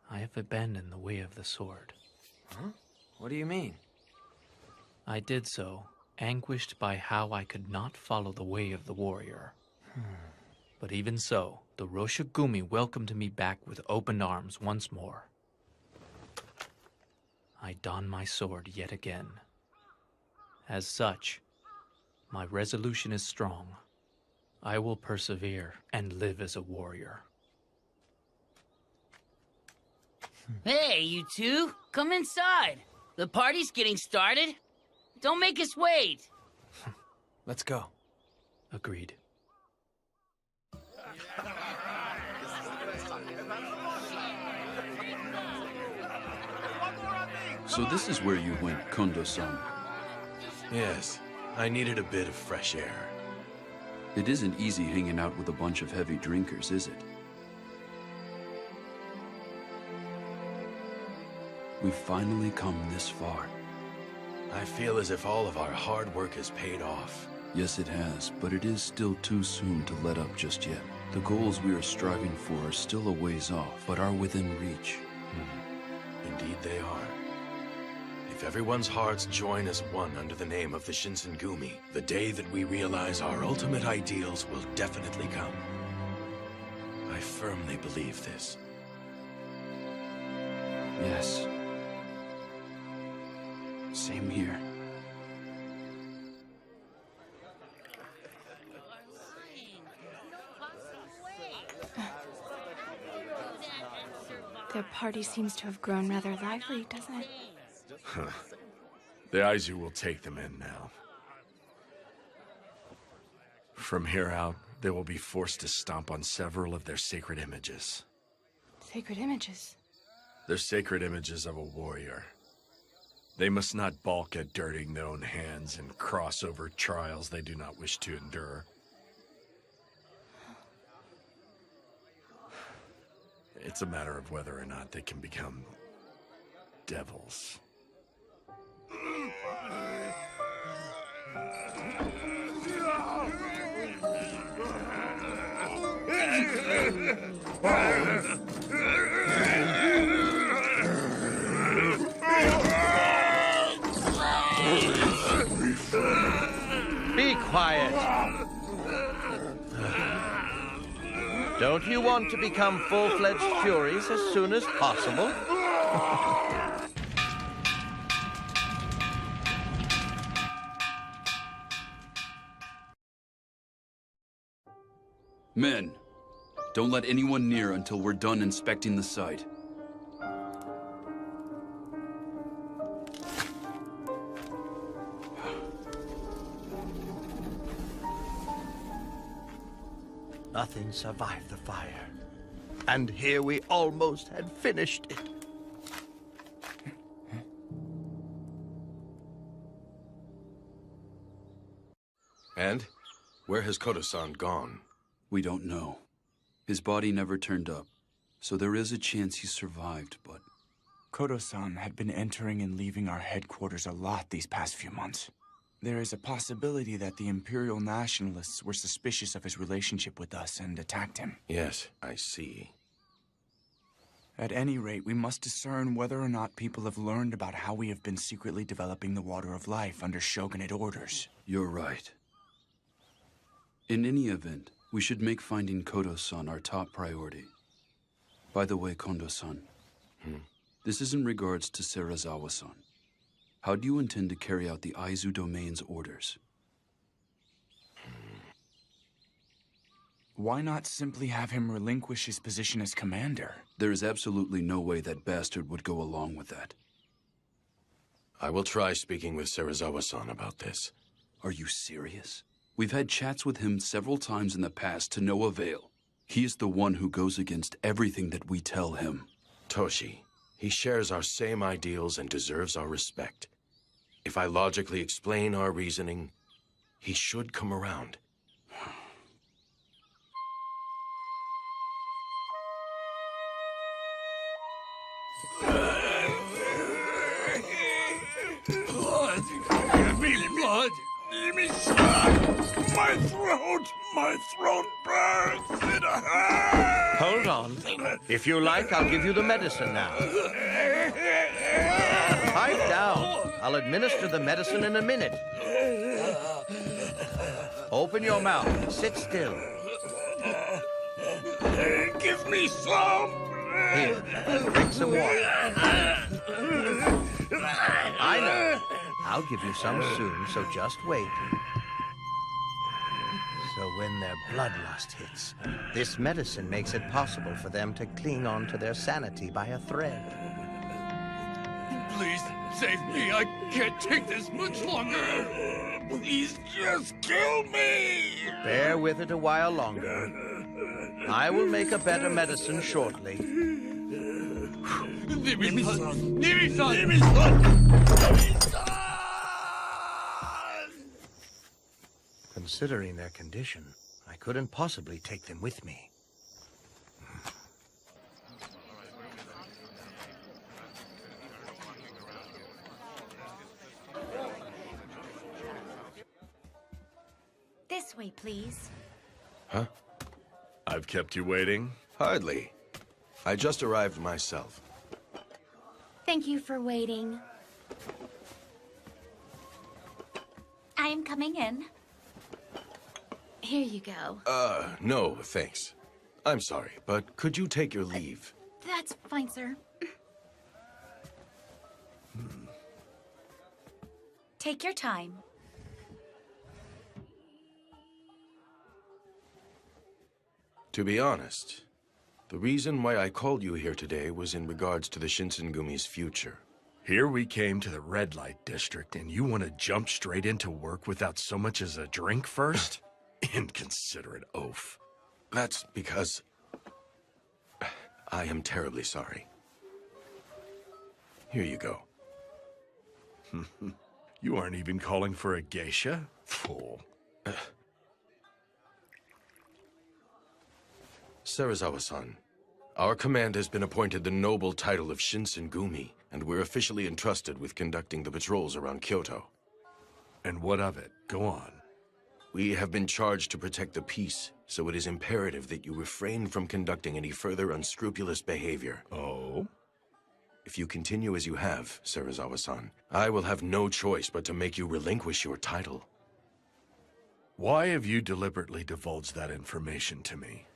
I have abandoned the way of the sword. Huh? What do you mean? I did so, anguished by how I could not follow the way of the warrior. But even so, the Roshigumi welcomed me back with open arms once more. I don my sword yet again. As such, my resolution is strong. I will persevere and live as a warrior. Hey, you two, come inside. The party's getting started. Don't make us wait. Let's go. Agreed. So this is where you went, Kondo-san. Yes, I needed a bit of fresh air. It isn't easy hanging out with a bunch of heavy drinkers, is it? We've finally come this far. I feel as if all of our hard work has paid off. Yes, it has, but it is still too soon to let up just yet. The goals we are striving for are still a ways off, but are within reach. Indeed they are. If everyone's hearts join as one under the name of the Shinsengumi, the day that we realize our ultimate ideals will definitely come. I firmly believe this. Yes. Same here. Their party seems to have grown rather lively, doesn't it? Huh. The Aizu will take them in now. From here out, they will be forced to stomp on several of their sacred images. Sacred images. They're sacred images of a warrior. They must not balk at dirtying their own hands and cross over trials they do not wish to endure. It's a matter of whether or not they can become devils. Be quiet. Don't you want to become full-fledged Furies as soon as possible? Men, don't let anyone near until we're done inspecting the site. Nothing survived the fire. And here we almost had finished it. And? Where has Kodo-san gone? We don't know. His body never turned up, so there is a chance he survived, but... Kodo-san had been entering and leaving our headquarters a lot these past few months. There is a possibility that the Imperial Nationalists were suspicious of his relationship with us and attacked him. Yes, I see. At any rate, we must discern whether or not people have learned about how we have been secretly developing the Water of Life under shogunate orders. You're right. In any event, we should make finding Kodo-san our top priority. By the way, Kondo-san, this is in regards to Serizawa-san. How do you intend to carry out the Aizu domain's orders? Why not simply have him relinquish his position as commander? There is absolutely no way that bastard would go along with that. I will try speaking with Serizawa-san about this. Are you serious? We've had chats with him several times in the past to no avail. He is the one who goes against everything that we tell him. Toshi, he shares our same ideals and deserves our respect. If I logically explain our reasoning, he should come around. Blood! Give me blood! Give me blood! My throat burns! It hurts! Hold on. If you like, I'll give you the medicine now. Pipe down. I'll administer the medicine in a minute. Open your mouth. Sit still. Give me some! Here, drink some water. I know. I'll give you some soon, so just wait. So when their bloodlust hits, this medicine makes it possible for them to cling on to their sanity by a thread. Please save me. I can't take this much longer. Please just kill me. Bear with it a while longer. I will make a better medicine shortly. Nimi-san! Considering their condition, I couldn't possibly take them with me. This way, please. Huh? I've kept you waiting? Hardly. I just arrived myself. Thank you for waiting. I am coming in. Here you go. No, thanks. I'm sorry, but could you take your leave? That's fine, sir. Take your time. To be honest, the reason why I called you here today was in regards to the Shinsengumi's future. Here we came to the red light district, and you want to jump straight into work without so much as a drink first? Inconsiderate oaf. That's because I am terribly sorry. Here you go. You aren't even calling for a geisha? Fool. Serizawa-san, our command has been appointed the noble title of Shinsengumi, and we're officially entrusted with conducting the patrols around Kyoto. And what of it? Go on. We have been charged to protect the peace, so it is imperative that you refrain from conducting any further unscrupulous behavior. Oh? If you continue as you have, Serizawa-san, I will have no choice but to make you relinquish your title. Why have you deliberately divulged that information to me?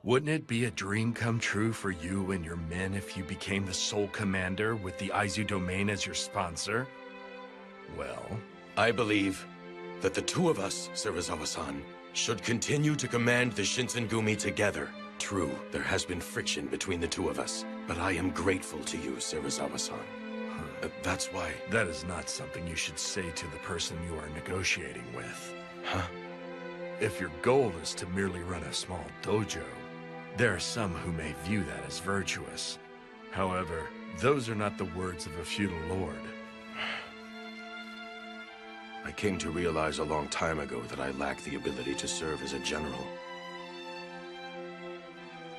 Wouldn't it be a dream come true for you and your men if you became the sole commander with the Aizu domain as your sponsor? Well, I believe that the two of us, Serizawa-san, should continue to command the Shinsengumi together. True, there has been friction between the two of us, but I am grateful to you, Serizawa-san. That's why... That is not something you should say to the person you are negotiating with. Huh? If your goal is to merely run a small dojo, there are some who may view that as virtuous. However, those are not the words of a feudal lord. I came to realize a long time ago that I lack the ability to serve as a general.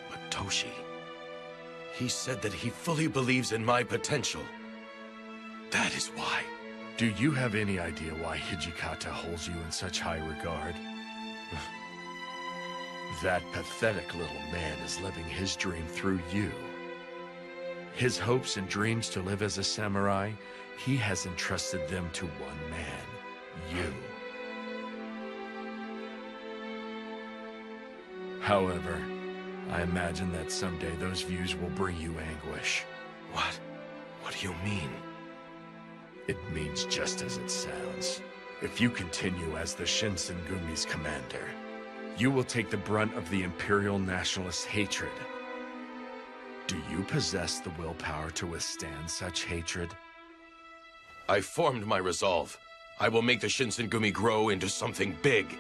But Toshi, he said that he fully believes in my potential. That is why. Do you have any idea why Hijikata holds you in such high regard? That pathetic little man is living his dream through you. His hopes and dreams to live as a samurai, he has entrusted them to one man, you. However, I imagine that someday those views will bring you anguish. What? What do you mean? It means just as it sounds. If you continue as the Shinsengumi's commander, you will take the brunt of the Imperial Nationalist hatred. Do you possess the willpower to withstand such hatred? I formed my resolve. I will make the Shinsengumi grow into something big.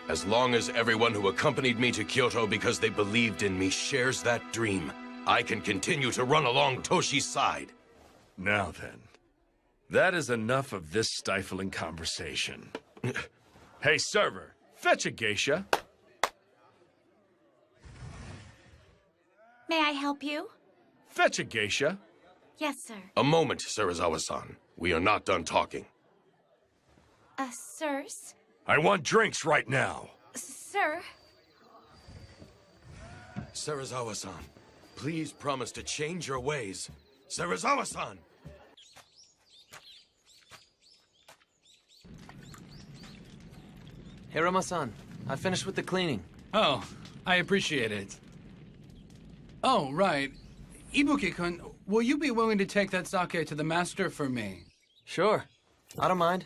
As long as everyone who accompanied me to Kyoto because they believed in me shares that dream, I can continue to run along Toshi's side. Now then, that is enough of this stifling conversation. Hey, server, fetch a geisha. May I help you? Fetch a geisha. Yes, sir. A moment, Serizawa-san. We are not done talking. Sirs? I want drinks right now. Sir? Serizawa-san, please promise to change your ways. Serizawa-san! Hirama-san, I finished with the cleaning. Oh, I appreciate it. Oh, right. Ibuki-kun, will you be willing to take that sake to the master for me? Sure. I don't mind.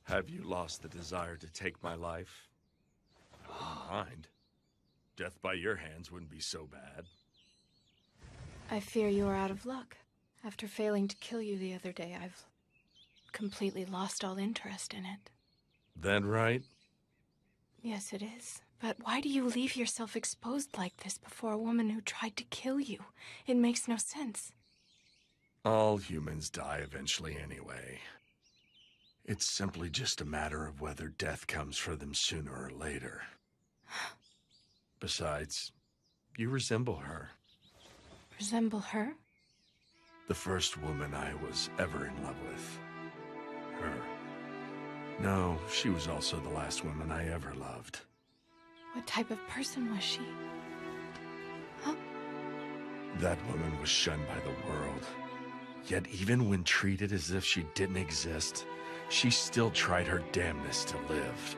Have you lost the desire to take my life? I wouldn't mind. Death by your hands wouldn't be so bad. I fear you are out of luck. After failing to kill you the other day, I've completely lost all interest in it. That right? Yes, it is. But why do you leave yourself exposed like this before a woman who tried to kill you? It makes no sense. All humans die eventually anyway. It's simply just a matter of whether death comes for them sooner or later. Besides, you resemble her. Resemble her? The first woman I was ever in love with. Her. No, she was also the last woman I ever loved. What type of person was she? Huh? That woman was shunned by the world. Yet even when treated as if she didn't exist, she still tried her damnness to live.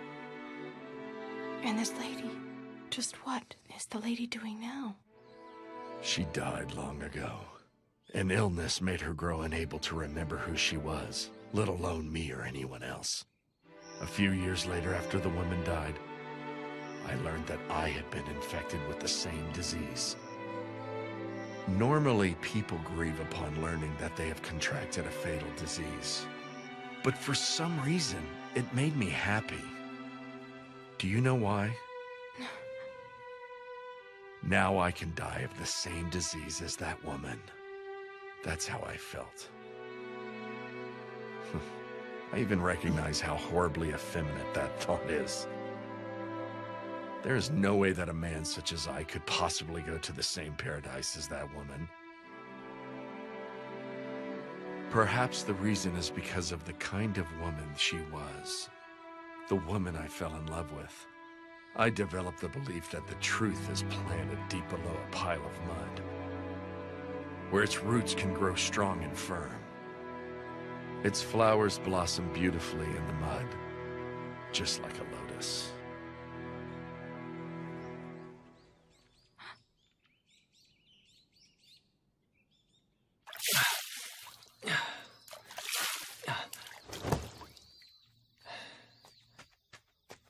And this lady? Just what is the lady doing now? She died long ago. An illness made her grow unable to remember who she was, let alone me or anyone else. A few years later, after the woman died, I learned that I had been infected with the same disease. Normally, people grieve upon learning that they have contracted a fatal disease. But for some reason, it made me happy. Do you know why? No. Now I can die of the same disease as that woman. That's how I felt. I even recognize how horribly effeminate that thought is. There is no way that a man such as I could possibly go to the same paradise as that woman. Perhaps the reason is because of the kind of woman she was. The woman I fell in love with. I developed the belief that the truth is planted deep below a pile of mud, where its roots can grow strong and firm. Its flowers blossom beautifully in the mud, just like a lotus.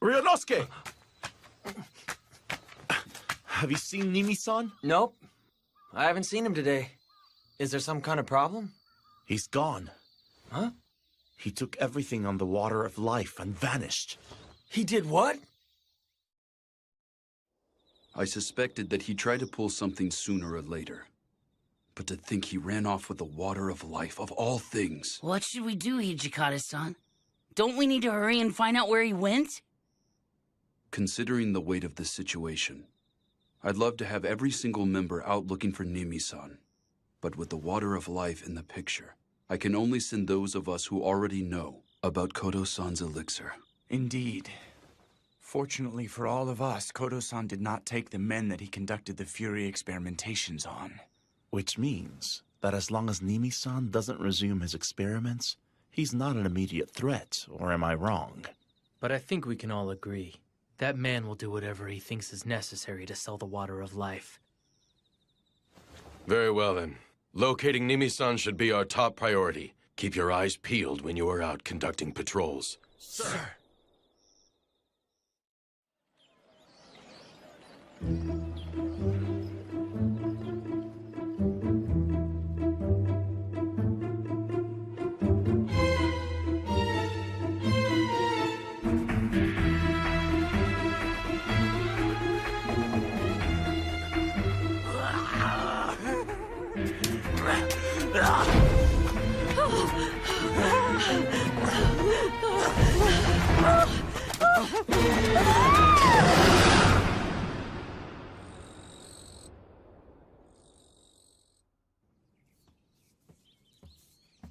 Ryunosuke! Have you seen Nimi-san? Nope. I haven't seen him today. Is there some kind of problem? He's gone. Huh? He took everything on the water of life and vanished. He did what? I suspected that he'd try to pull something sooner or later. But to think he ran off with the water of life, of all things. What should we do, Hijikata-san? Don't we need to hurry and find out where he went? Considering the weight of the situation, I'd love to have every single member out looking for Nimi-san. But with the water of life in the picture, I can only send those of us who already know about Kodo-san's elixir. Indeed. Fortunately for all of us, Kodo-san did not take the men that he conducted the Fury experimentations on. Which means that as long as Nimi-san doesn't resume his experiments, he's not an immediate threat, or am I wrong? But I think we can all agree. That man will do whatever he thinks is necessary to sell the water of life. Very well, then. Locating Nimi-san should be our top priority. Keep your eyes peeled when you are out conducting patrols. Sir!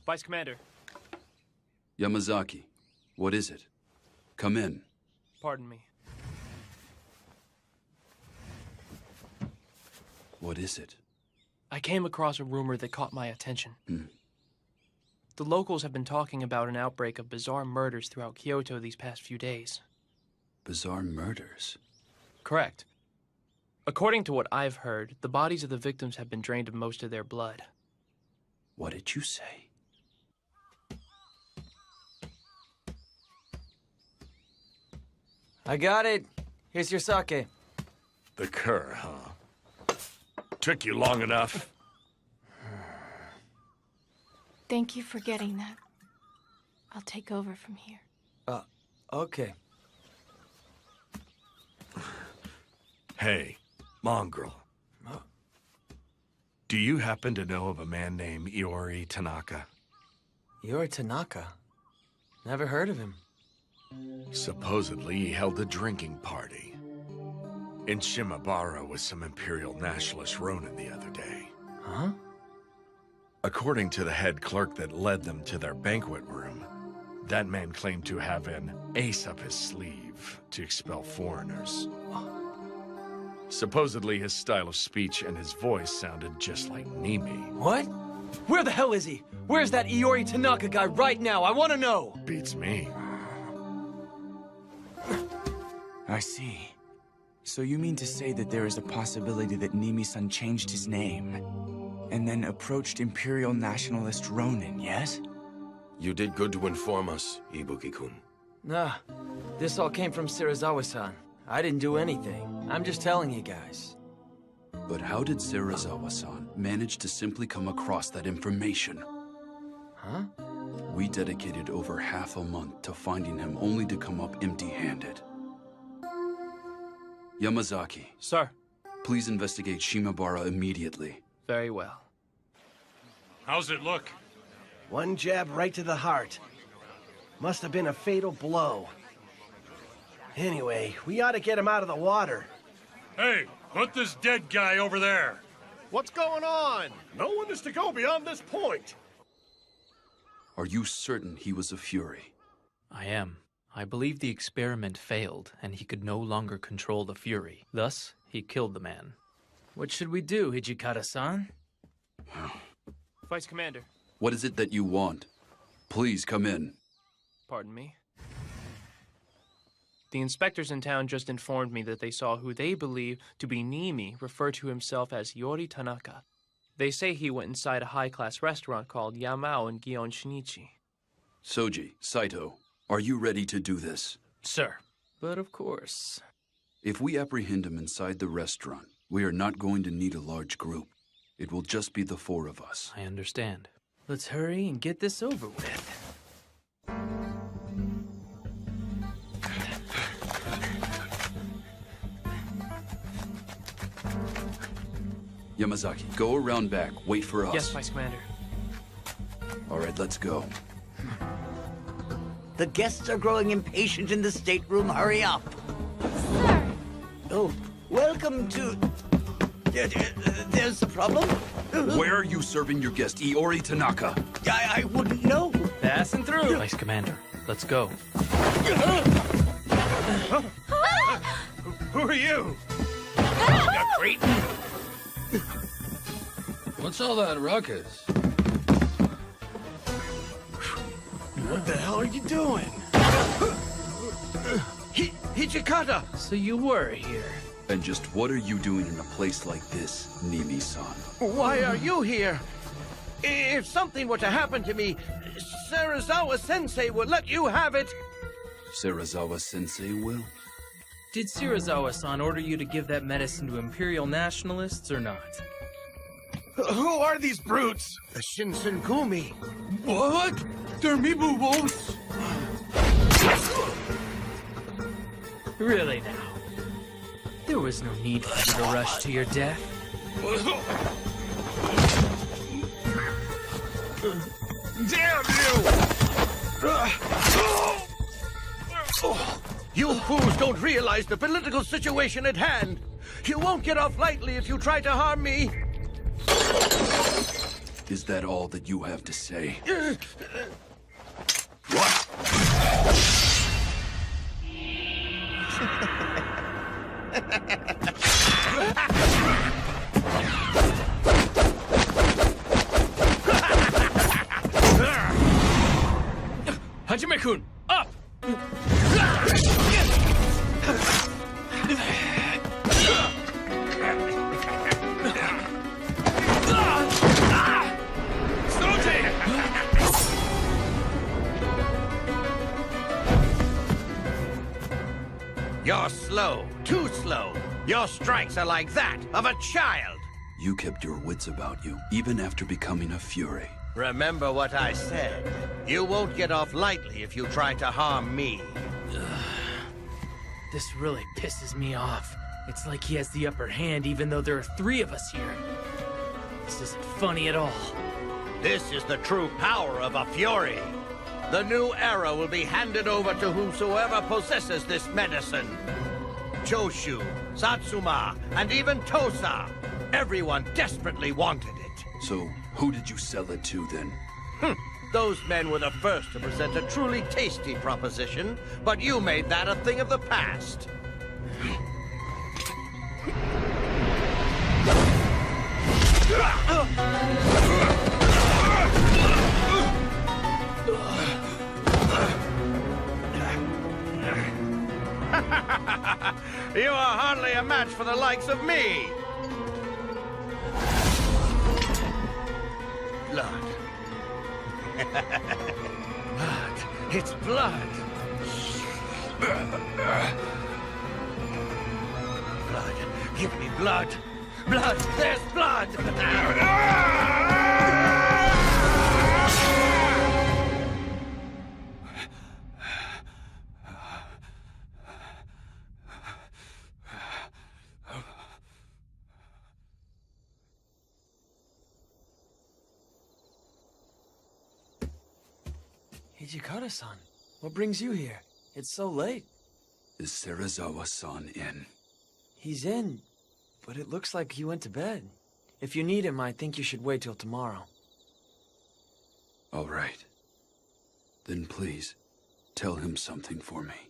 Vice Commander. Yamazaki, what is it? Come in. Pardon me. What is it? I came across a rumor that caught my attention. Hmm. The locals have been talking about an outbreak of bizarre murders throughout Kyoto these past few days. Bizarre murders? Correct. According to what I've heard, the bodies of the victims have been drained of most of their blood. What did you say? I got it. Here's your sake. The cur, huh? Took you long enough. Thank you for getting that. I'll take over from here. Okay. Hey, mongrel. Do you happen to know of a man named Iori Tanaka? Iori Tanaka? Never heard of him. Supposedly, he held a drinking party in Shimabara with some Imperial Nationalist Ronin the other day. Huh? According to the head clerk that led them to their banquet room, that man claimed to have an ace up his sleeve to expel foreigners. Supposedly, his style of speech and his voice sounded just like Nimi. What? Where the hell is he? Where's that Iori Tanaka guy right now? I want to know! Beats me. I see. So you mean to say that there is a possibility that Nimi-san changed his name and then approached Imperial Nationalist Ronin, yes? You did good to inform us, Ibuki-kun. Nah, this all came from Serizawa-san. I didn't do anything. I'm just telling you guys. But how did Serizawa-san manage to simply come across that information? Huh? We dedicated over half a month to finding him only to come up empty-handed. Yamazaki. Sir. Please investigate Shimabara immediately. Very well. How's it look? One jab right to the heart. Must have been a fatal blow. Anyway, we ought to get him out of the water. Hey, put this dead guy over there. What's going on? No one is to go beyond this point. Are you certain he was a Fury? I am. I believe the experiment failed, and he could no longer control the Fury. Thus, he killed the man. What should we do, Hijikata-san? Vice Commander. What is it that you want? Please come in. Pardon me. The inspectors in town just informed me that they saw who they believe to be Nimi refer to himself as Iori Tanaka. They say he went inside a high-class restaurant called Yamao in Gion Shinichi. Soji, Saito, are you ready to do this? Sir. But of course. If we apprehend him inside the restaurant, we are not going to need a large group. It will just be the four of us. I understand. Let's hurry and get this over with. Yamazaki, go around back. Wait for us. Yes, Vice Commander. All right, let's go. The guests are growing impatient in the stateroom. Hurry up. Sir! Oh, welcome to... There's a problem? Where are you serving your guest, Iori Tanaka? I wouldn't know. Passing through. Vice Commander, let's go. Who are you? What's all that ruckus? What the hell are you doing? Hijikata! So you were here. And just what are you doing in a place like this, Nimi-san? Why are you here? If something were to happen to me, Serizawa-sensei would let you have it. Serizawa-sensei will? Did Serizawa-san order you to give that medicine to Imperial Nationalists or not? Who are these brutes? The Shinsengumi. What? They're Mibu wolves? Really now? There was no need for you to rush to your death. Damn you! You fools don't realize the political situation at hand. You won't get off lightly if you try to harm me. Is that all that you have to say? Hajime-kun, up! You're slow, too slow. Your strikes are like that of a child. You kept your wits about you, even after becoming a Fury. Remember what I said. You won't get off lightly if you try to harm me. This really pisses me off. It's like he has the upper hand even though there are 3 of us here. This isn't funny at all. This is the true power of a Fury. The new era will be handed over to whomsoever possesses this medicine. Choshu, Satsuma, and even Tosa. Everyone desperately wanted it. So, who did you sell it to, then? Those men were the first to present a truly tasty proposition, but you made that a thing of the past. You are hardly a match for the likes of me. Blood. Blood. It's blood. Blood. Give me blood. Blood. There's blood. Hijikata-san, what brings you here? It's so late. Is Serizawa-san in? He's in, but it looks like he went to bed. If you need him, I think you should wait till tomorrow. All right. Then please, tell him something for me.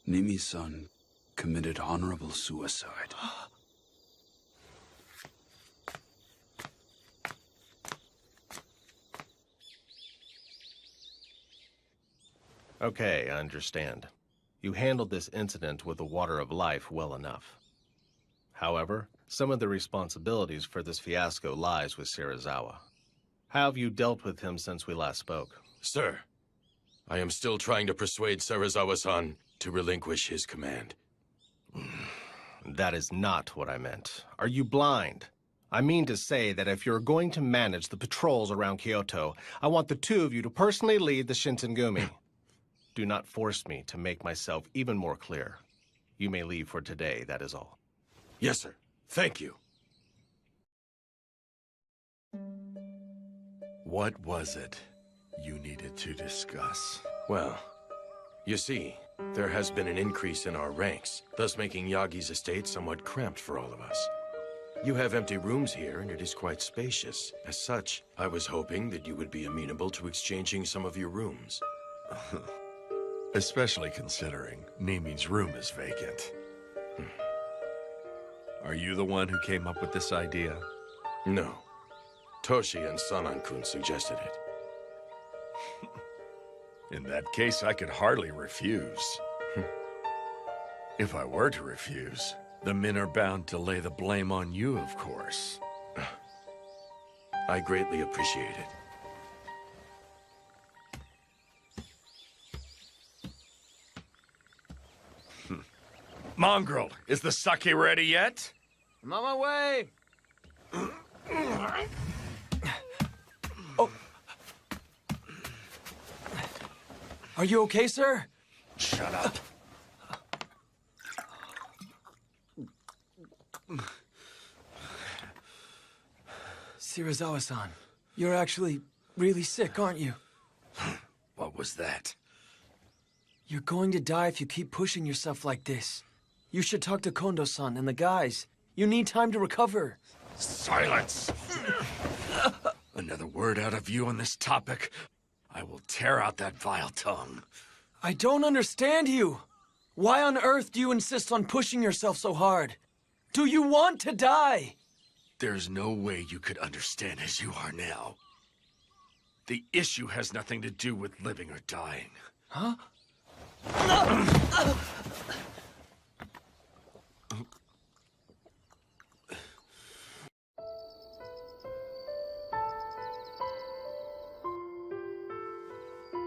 Nimi-san committed honorable suicide. Okay, I understand. You handled this incident with the Water of Life well enough. However, some of the responsibilities for this fiasco lies with Serizawa. How have you dealt with him since we last spoke? Sir, I am still trying to persuade Serizawa-san to relinquish his command. That is not what I meant. Are you blind? I mean to say that if you're going to manage the patrols around Kyoto, I want the 2 of you to personally lead the Shinsengumi. Do not force me to make myself even more clear. You may leave for today, that is all. Yes, sir. Thank you. What was it you needed to discuss? Well, you see, there has been an increase in our ranks, thus making Yagi's estate somewhat cramped for all of us. You have empty rooms here, and it is quite spacious. As such, I was hoping that you would be amenable to exchanging some of your rooms. Especially considering Nimi's room is vacant. Are you the one who came up with this idea? No. Toshi and Sanan-kun suggested it. In that case, I could hardly refuse. If I were to refuse, the men are bound to lay the blame on you, of course. I greatly appreciate it. Mongrel, is the sake ready yet? I'm on my way! Oh. Are you okay, sir? Shut up. Serizawa-san, you're actually really sick, aren't you? What was that? You're going to die if you keep pushing yourself like this. You should talk to Kondo-san and the guys. You need time to recover. Silence! Another word out of you on this topic, I will tear out that vile tongue. I don't understand you. Why on earth do you insist on pushing yourself so hard? Do you want to die? There's no way you could understand as you are now. The issue has nothing to do with living or dying. Huh?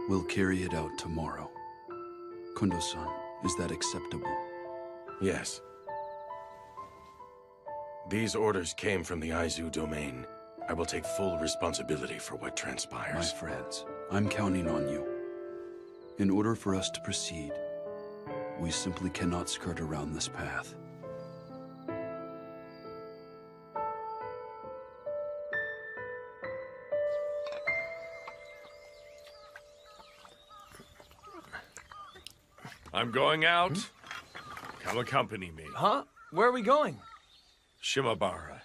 We'll carry it out tomorrow. Kondo-san, is that acceptable? Yes. These orders came from the Aizu domain. I will take full responsibility for what transpires. My friends, I'm counting on you. In order for us to proceed, we simply cannot skirt around this path. I'm going out. Come accompany me. Huh? Where are we going? Shimabara.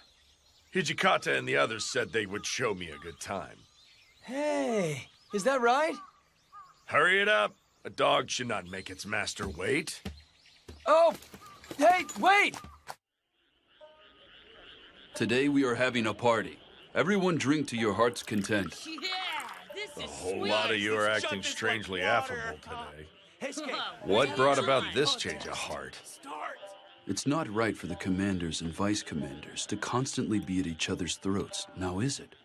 Hijikata and the others said they would show me a good time. Hey, is that right? Hurry it up. A dog should not make its master wait. Oh, hey, wait! Today we are having a party. Everyone drink to your heart's content. A whole lot of you are acting strangely affable today. What brought about this change of heart? It's not right for the commanders and vice commanders to constantly be at each other's throats, now is it?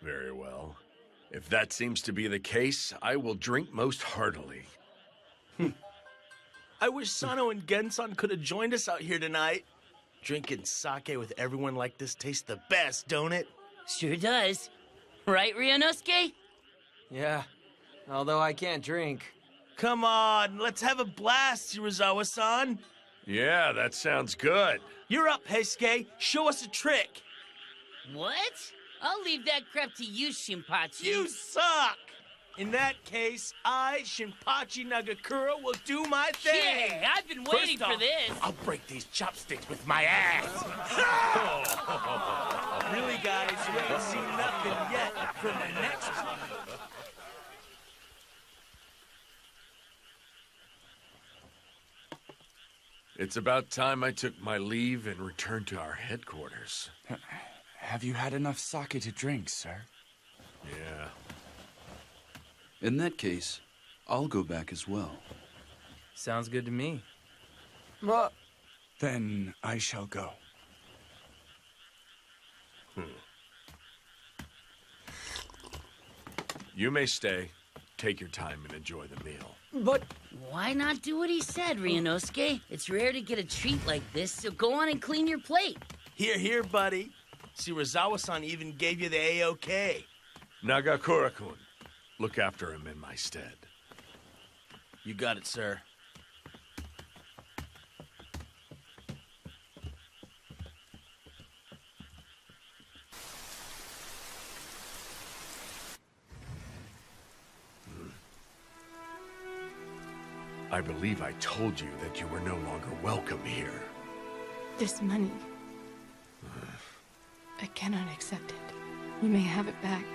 Very well. If that seems to be the case, I will drink most heartily. I wish Sano and Gensan could have joined us out here tonight. Drinking sake with everyone like this tastes the best, don't it? Sure does. Right, Ryunosuke? Yeah, although I can't drink. Come on, let's have a blast, Shirazawa-san. Yeah, that sounds good. You're up, Heisuke. Show us a trick. What? I'll leave that crap to you, Shinpachi. You suck! In that case, I, Shinpachi Nagakura, will do my thing. Yeah, I've been waiting for this. I'll break these chopsticks with my ass. Really, guys, you ain't seen nothing yet from the next one. It's about time I took my leave and returned to our headquarters. Have you had enough sake to drink, sir? Yeah. In that case, I'll go back as well. Sounds good to me. What? Then I shall go. You may stay. Take your time and enjoy the meal. But why not do what he said, Ryunosuke? It's rare to get a treat like this, so go on and clean your plate. Here, here, buddy. Shirazawa-san even gave you the A-OK. Nagakura-kun, look after him in my stead. You got it, sir. I believe I told you that you were no longer welcome here. This money. I cannot accept it. You may have it back.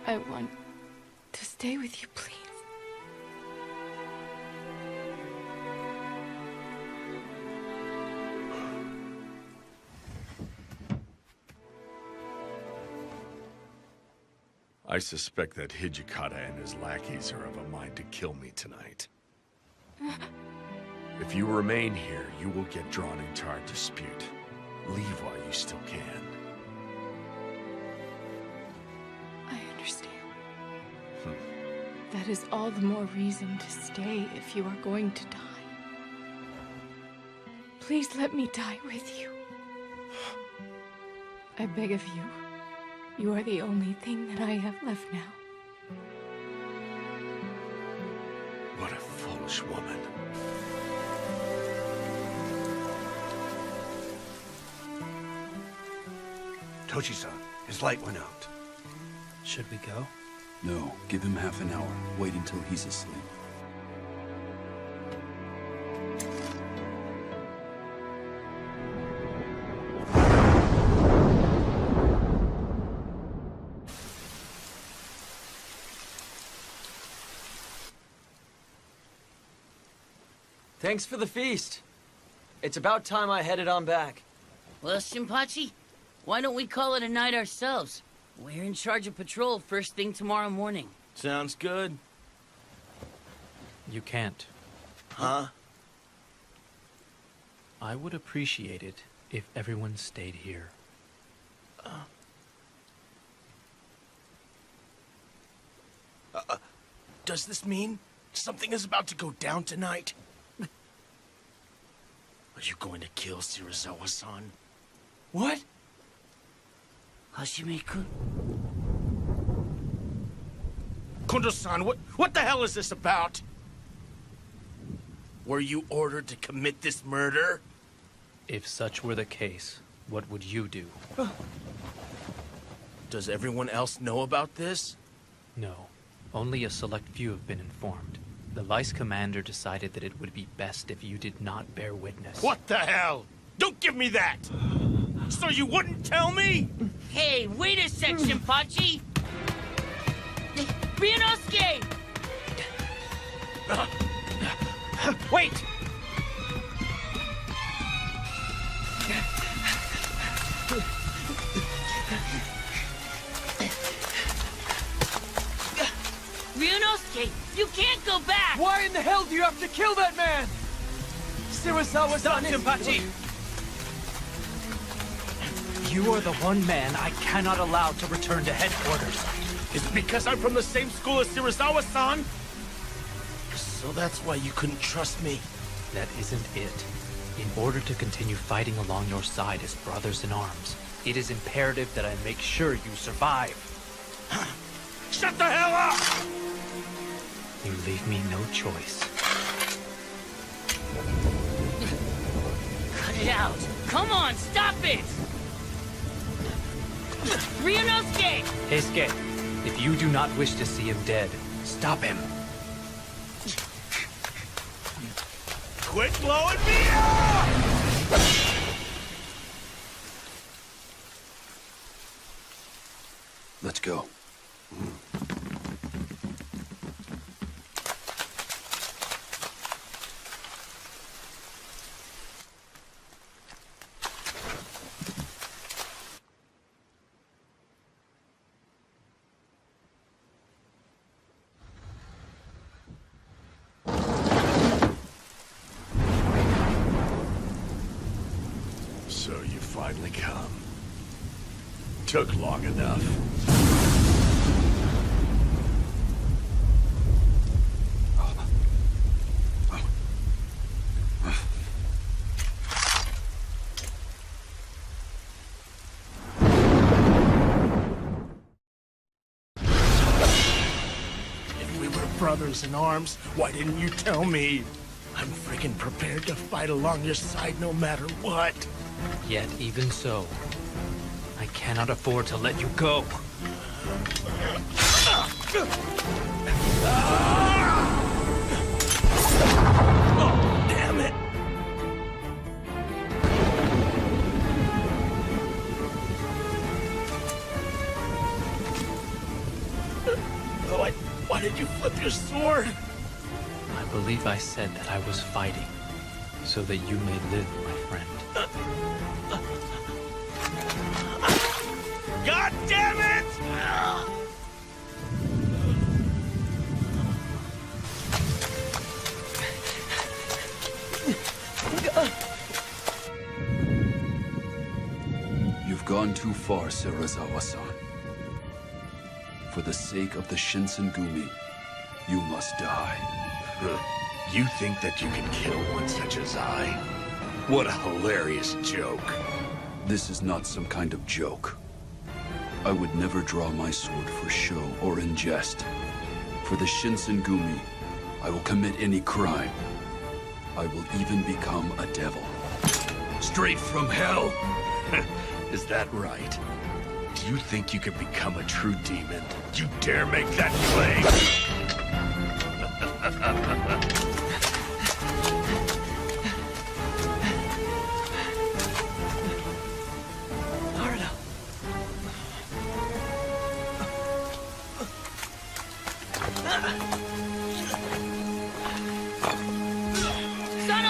I want to stay with you, please. I suspect that Hijikata and his lackeys are of a mind to kill me tonight. If you remain here, you will get drawn into our dispute. Leave while you still can. I understand. That is all the more reason to stay if you are going to die. Please let me die with you. I beg of you. You are the only thing that I have left now. What a foolish woman. Toshi-san, his light went out. Should we go? No, give him half an hour. Wait until he's asleep. Thanks for the feast. It's about time I headed on back. Well, Shinpachi, why don't we call it a night ourselves? We're in charge of patrol first thing tomorrow morning. Sounds good. You can't. Huh? I would appreciate it if everyone stayed here. Does this mean something is about to go down tonight? Are you going to kill Shirazawa-san? What? Hashime-kun? Kondo-san, what the hell is this about? Were you ordered to commit this murder? If such were the case, what would you do? Does everyone else know about this? No. Only a select few have been informed. The vice commander decided that it would be best if you did not bear witness. What the hell? Don't give me that! So you wouldn't tell me? Hey, wait a sec, Shinpachi! Ryunosuke! Wait! Ryunosuke, you can't go back! Why in the hell do you have to kill that man? Shirazawa-san is... Shinpachi! You are the one man I cannot allow to return to headquarters. Is it because I'm from the same school as Shirazawa-san? So that's why you couldn't trust me. That isn't it. In order to continue fighting along your side as brothers in arms, it is imperative that I make sure you survive. Shut the hell up! You leave me no choice. Cut it out! Come on, stop it! Ryunosuke! Heisuke, if you do not wish to see him dead, stop him. Quit blowing me up! Let's go. So you finally come. Took long enough. If we were brothers in arms, why didn't you tell me? I'm freaking prepared to fight along your side no matter what. Yet even so, I cannot afford to let you go. Oh, damn it! Oh, why did you flip your sword? I believe I said that I was fighting, so that you may live, my friend. God damn it! You've gone too far, Shirazawa-san. For the sake of the Shinsengumi, you must die. You think that you can kill one such as I? What a hilarious joke. This is not some kind of joke. I would never draw my sword for show or in jest. For the Shinsengumi, I will commit any crime. I will even become a devil. Straight from hell? Is that right? Do you think you can become a true demon? You dare make that claim? Son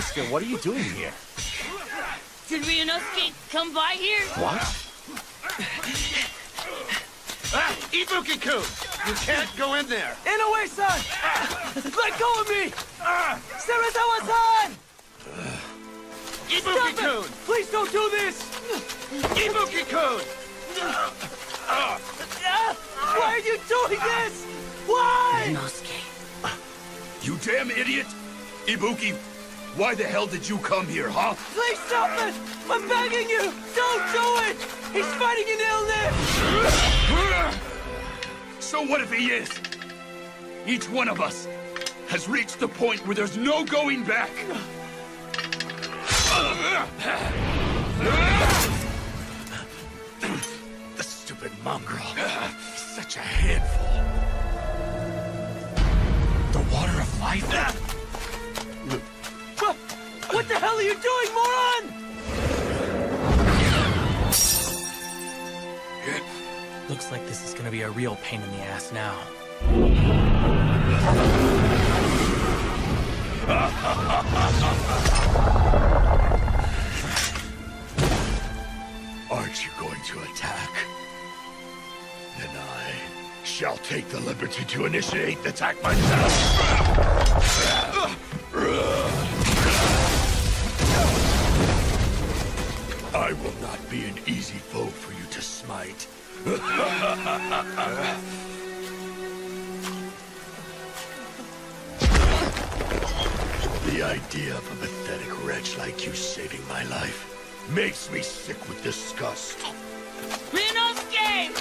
Oyster, what are you doing here? Did Ryunosuke come by here? What? Ibuki-kun! You can't go in there! Inoue-san! Let go of me! Serizawa-san! Ibuki-kun! Please don't do this! Ibuki-kun! Why are you doing this? Why? Ryunosuke. You damn idiot! Ibuki, why the hell did you come here, huh? Please stop it! I'm begging you! Don't do it! He's fighting an illness! So what if he is? Each one of us has reached the point where there's no going back. The stupid mongrel. He's such a handful. The water of life? What the hell are you doing, moron? Looks like this is gonna be a real pain in the ass now. Aren't you going to attack? Then I shall take the liberty to initiate the attack myself. I will not be an easy foe for you to smite. The idea of a pathetic wretch like you saving my life makes me sick with disgust. Ryunosuke!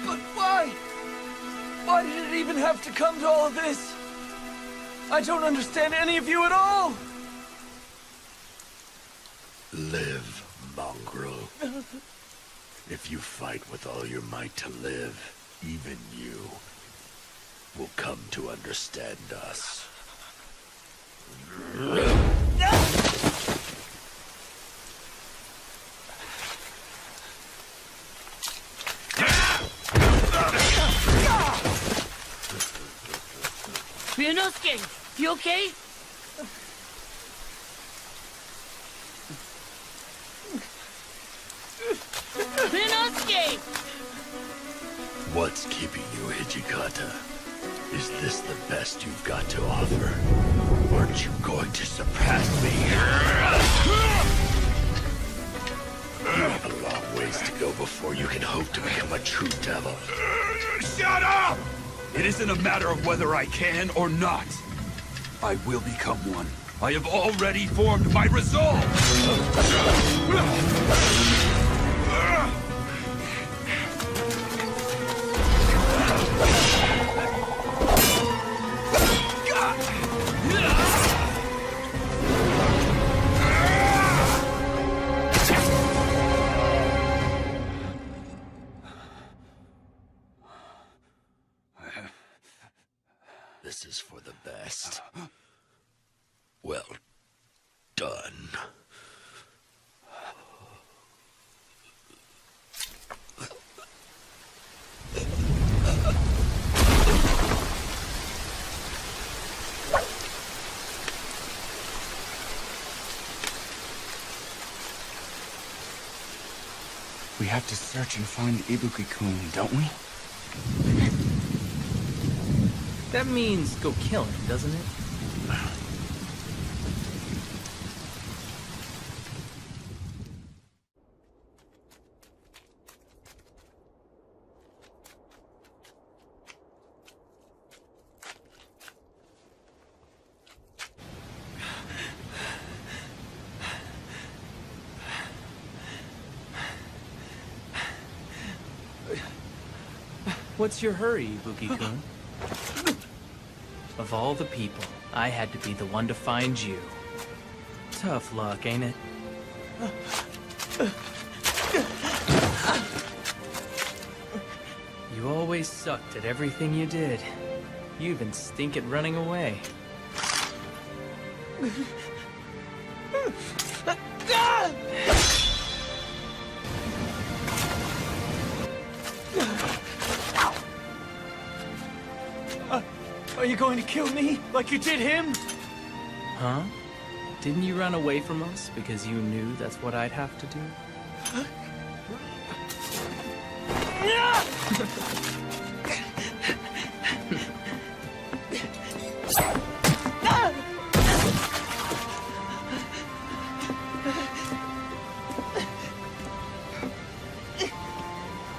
But why? Why did it even have to come to all of this? I don't understand any of you at all! Live, mongrel. If you fight with all your might to live, even you will come to understand us. Ryunosuke, you okay? Ryunosuke! What's keeping you, Hijikata? Is this the best you've got to offer? Aren't you going to surpass me? You have a long ways to go before you can hope to become a true devil. Shut up! It isn't a matter of whether I can or not. I will become one. I have already formed my resolve! This is for the best. Well done. We have to search and find Ibuki-kun, don't we? That means go kill him, doesn't it? What's your hurry, Ibuki-kun? Of all the people, I had to be the one to find you. Tough luck, ain't it? You always sucked at everything you did. You even stink at running away. Are you going to kill me like you did him? Huh? Didn't you run away from us because you knew that's what I'd have to do?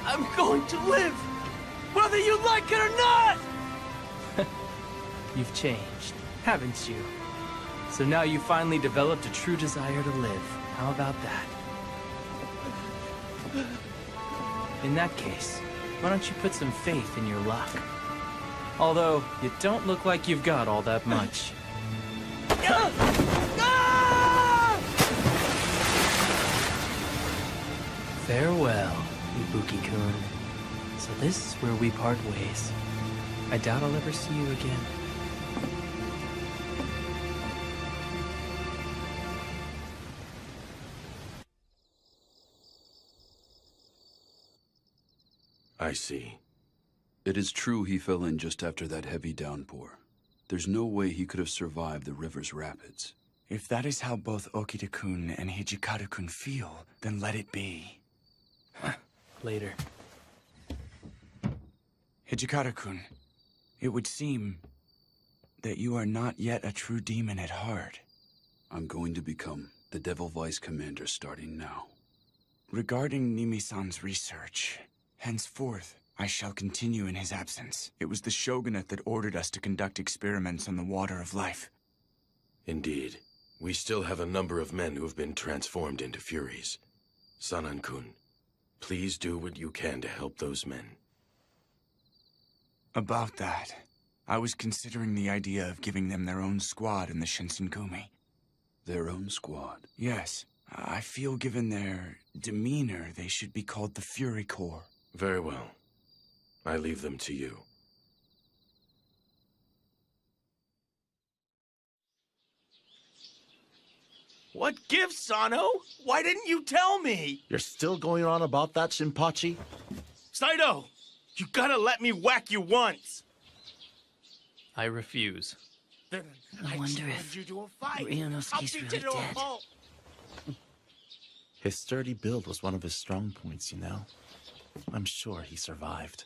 I'm going to live, whether you like it or not! You've changed, haven't you? So now you finally developed a true desire to live. How about that? In that case, why don't you put some faith in your luck? Although, you don't look like you've got all that much. Farewell, Ibuki-kun. So this is where we part ways. I doubt I'll ever see you again. I see. It is true he fell in just after that heavy downpour. There's no way he could have survived the river's rapids. If that is how both Okita-kun and Hijikata-kun feel, then let it be. Later. Hijikata-kun, it would seem that you are not yet a true demon at heart. I'm going to become the Devil Vice Commander starting now. Regarding Nimi-san's research, henceforth, I shall continue in his absence. It was the shogunate that ordered us to conduct experiments on the water of life. Indeed. We still have a number of men who have been transformed into Furies. Sanan-kun, please do what you can to help those men. About that, I was considering the idea of giving them their own squad in the Shinsengumi. Their own squad? Yes. I feel given their demeanor, they should be called the Fury Corps. Very well. I leave them to you. What gift, Sano? Why didn't you tell me? You're still going on about that, Shinpachi? Saito, you gotta let me whack you once. I refuse. I wonder if Ryunosuke's really dead. His sturdy build was one of his strong points, you know. I'm sure he survived.